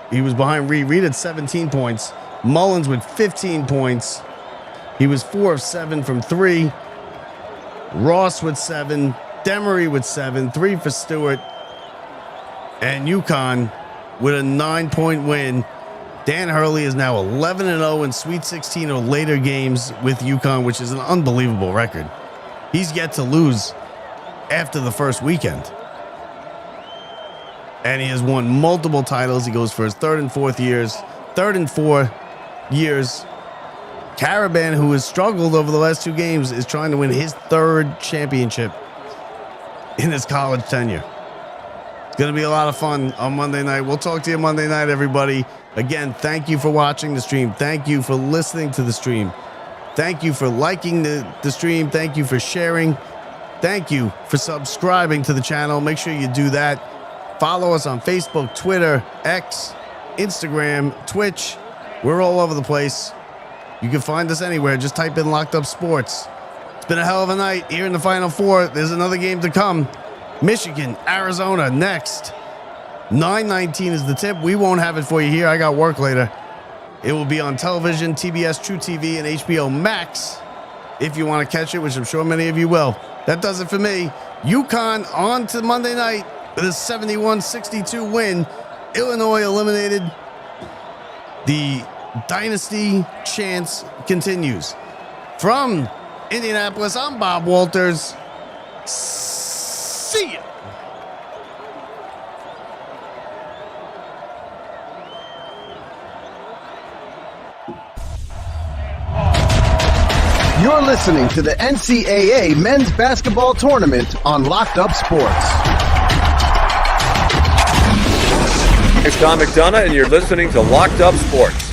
[SPEAKER 1] He was behind Reed. Reed had 17 points. Mullins with 15 points. He was 4 of 7 from 3. Ross with 7. Demery with 7. 3 for Stewart. And Uconn with a 9-point win. Dan Hurley is now 11-0 in Sweet 16 or later games with Uconn, which is an unbelievable record. He's yet to lose after the first weekend. And he has won multiple titles. He goes for his third and four years. Caravan, who has struggled over the last 2 games, is trying to win his 3rd championship in his college tenure. It's going to be a lot of fun on Monday night. We'll talk to you Monday night, everybody. Again, thank you for watching the stream. Thank you for listening to the stream. Thank you for liking the stream. Thank you for sharing. Thank you for subscribing to the channel. Make sure you do that. Follow us on Facebook, Twitter, X, Instagram, Twitch. We're all over the place. You can find us anywhere. Just type in Locked Up Sports. It's been a hell of a night here in the Final Four. There's another game to come. Michigan, Arizona next. 9:19 is the tip. We won't have it for you here. I got work later. It will be on television, TBS, True TV, and HBO Max if you want to catch it, which I'm sure many of you will. That does it for me. Uconn on to Monday night with a 71-62 win. Illinois eliminated. The dynasty chance continues. From Indianapolis, I'm Bob Walters. See ya.
[SPEAKER 14] You're listening to the NCAA Men's Basketball Tournament on Locked Up Sports.
[SPEAKER 13] It's Tom McDonough, and you're listening to Locked Up Sports.